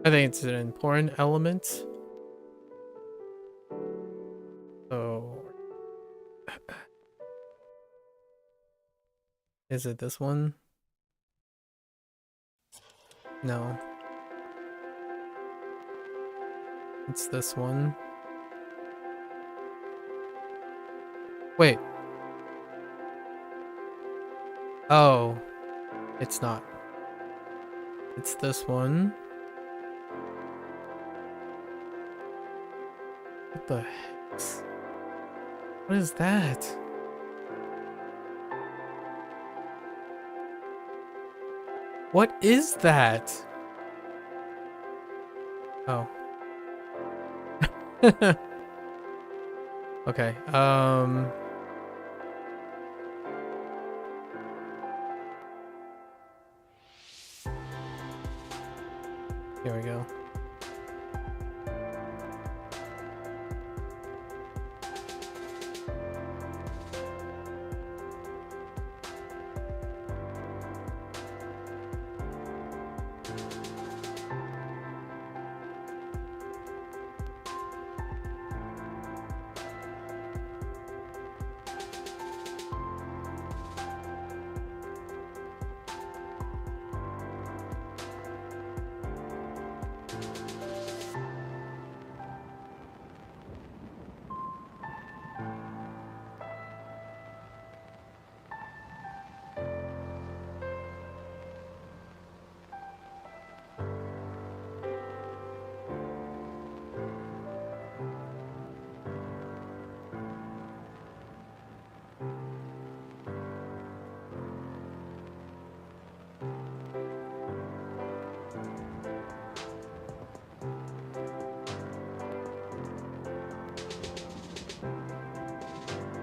S1: I think it's an important element. So, is it this one? No. It's this one. Wait. Oh, it's not. It's this one. What the heck? What is that? What is that? Oh. Okay. Here we go.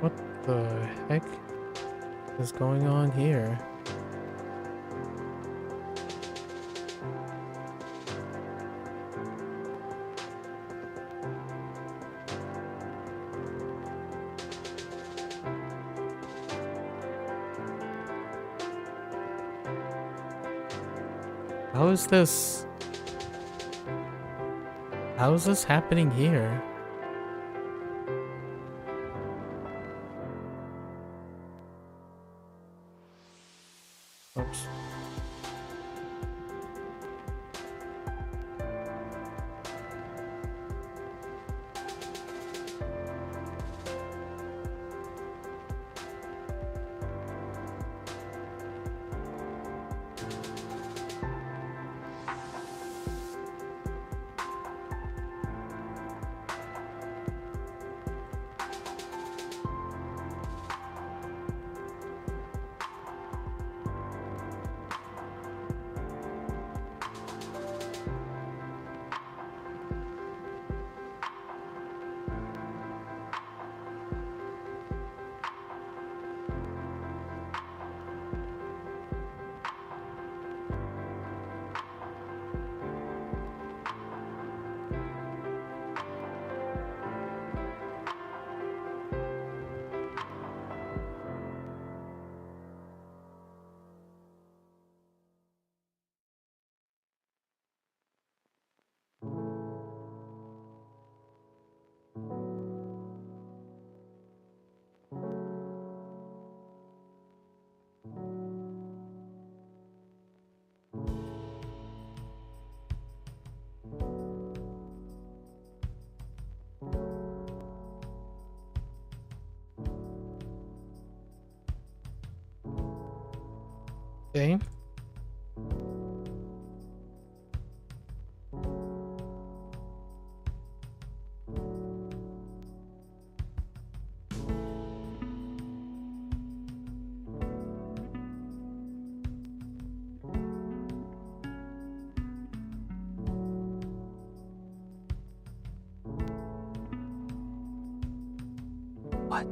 S1: What the heck is going on here? How is this? How is this happening here? Oops. Okay. What?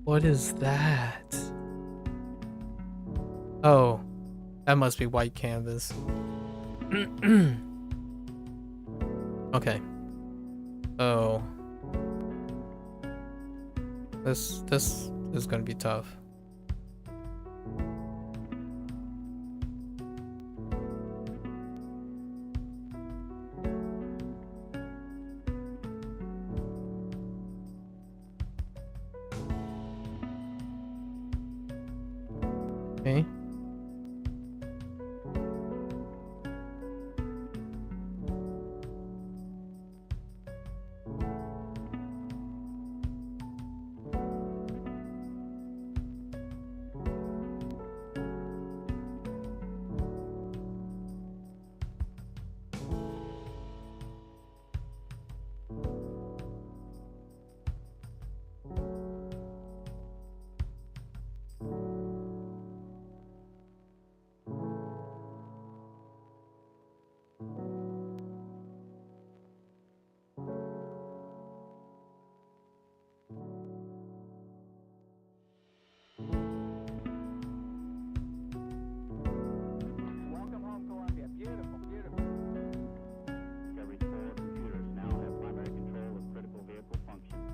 S1: What is that? Oh, that must be white canvas. Okay. Oh, this is gonna be tough. Okay.
S2: Welcome home, Columbia. Beautiful, beautiful. Discovery's 4 computers now have primary control of critical vehicle functions.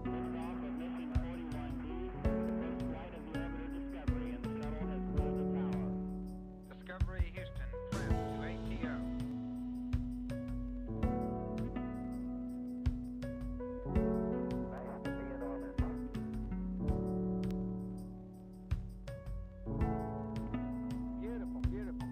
S2: Liftoff of mission 41D, the first flight of the orbiter Discovery, and the shuttle has cleared the tower.
S3: Discovery Houston, trim to ATO.
S2: Nice to be in orbit.
S3: Beautiful, beautiful.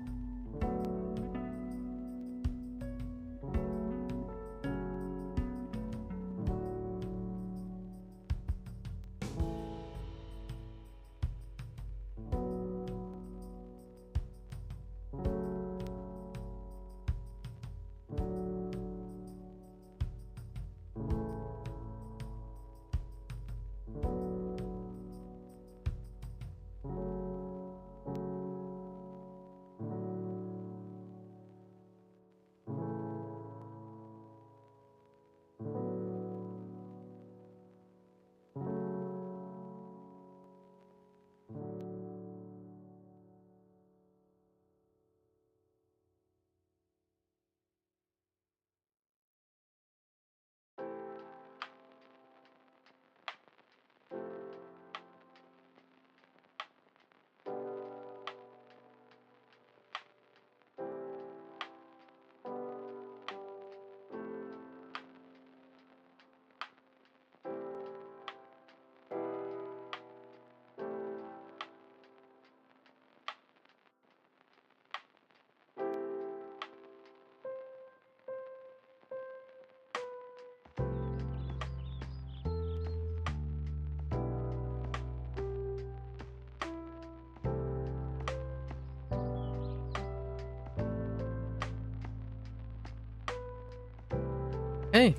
S1: Hey,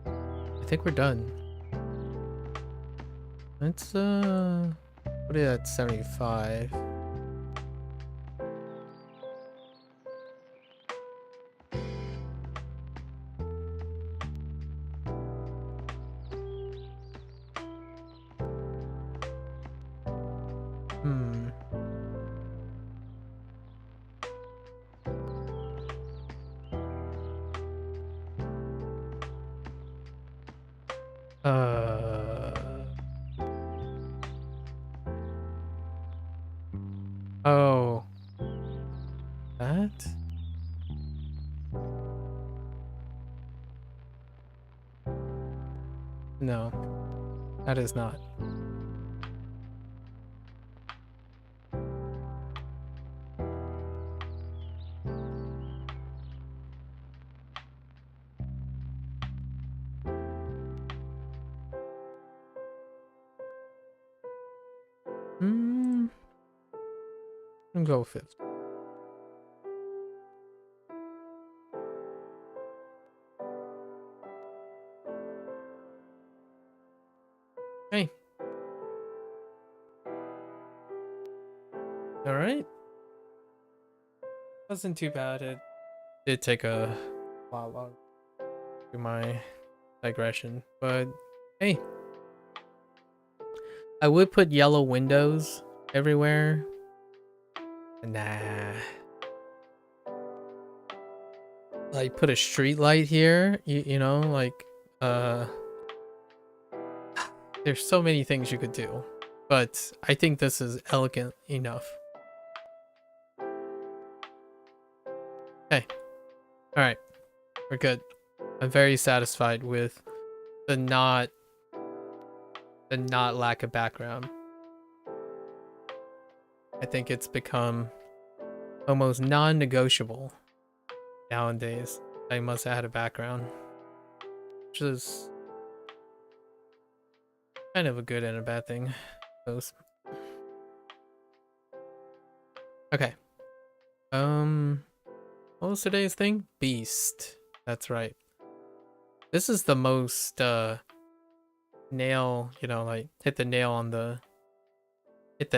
S1: I think we're done. Let's put it at 75. Hmm. Oh, that? No, that is not. I'll go 50. Hey. All right. Wasn't too bad. It did take a while long to my digression, but hey, I would put yellow windows everywhere. Nah. Like put a street light here, you know, like there's so many things you could do, but I think this is elegant enough. Okay. All right. We're good. I'm very satisfied with the not lack of background. I think it's become almost non-negotiable nowadays. I must add a background, which is kind of a good and a bad thing. Both. Okay. What was today's thing? Beast. That's right. This is the most nail, you know, like hit the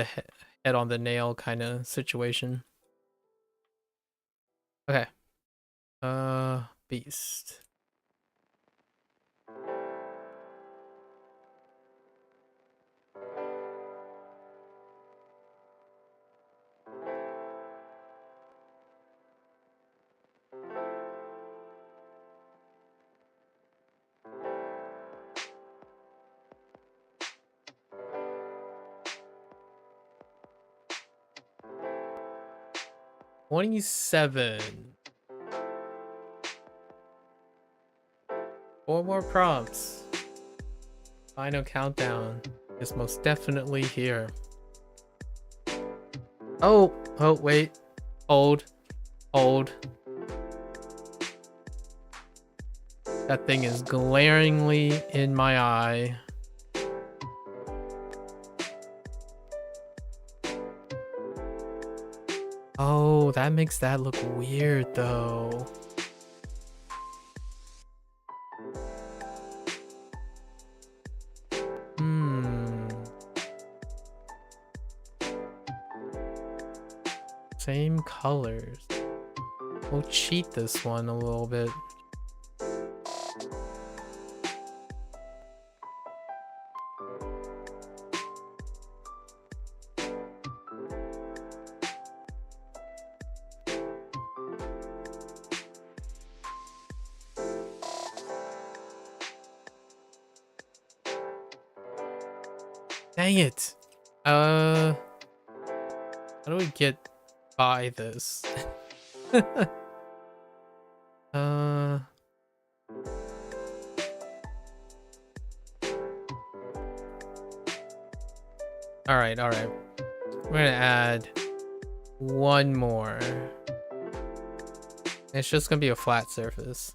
S1: head on the nail kind of situation. Okay. Beast. $27. 4 more prompts. Final countdown is most definitely here. Oh, wait. Hold. That thing is glaringly in my eye. Oh, that makes that look weird though. Same colors. We'll cheat this one a little bit. Dang it. How do we get by this? All right. We're gonna add one more. It's just gonna be a flat surface.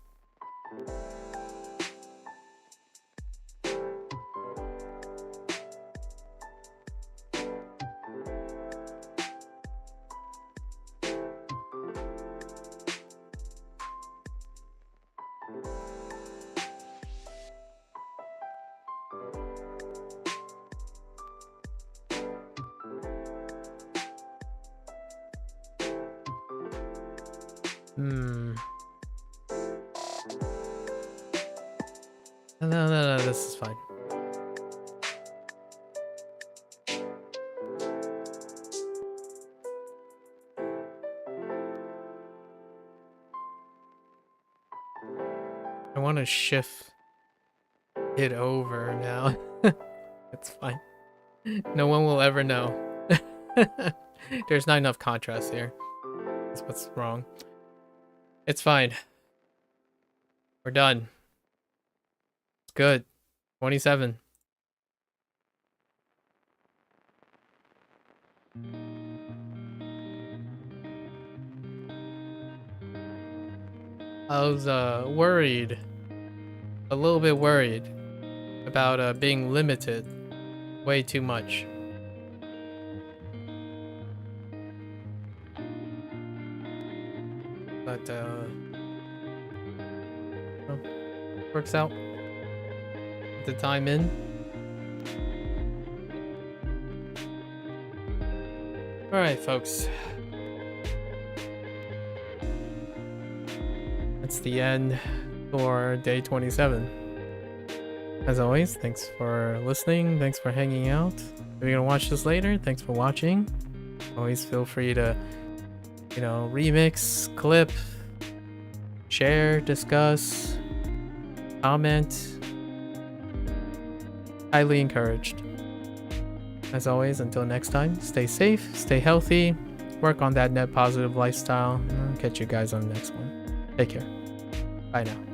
S1: No, this is fine. I want to shift it over now. It's fine. No one will ever know. There's not enough contrast here. That's what's wrong. It's fine. We're done. It's good. 27. I was worried, a little bit worried about being limited way too much. But well, works out. Put the time in. All right, folks. That's the end for day 27. As always, thanks for listening. Thanks for hanging out. If you're gonna watch this later, thanks for watching. Always feel free to, remix, clip, share, discuss, comment. Highly encouraged. As always, until next time, stay safe, stay healthy, work on that net positive lifestyle. I'll catch you guys on the next one. Take care. Bye now.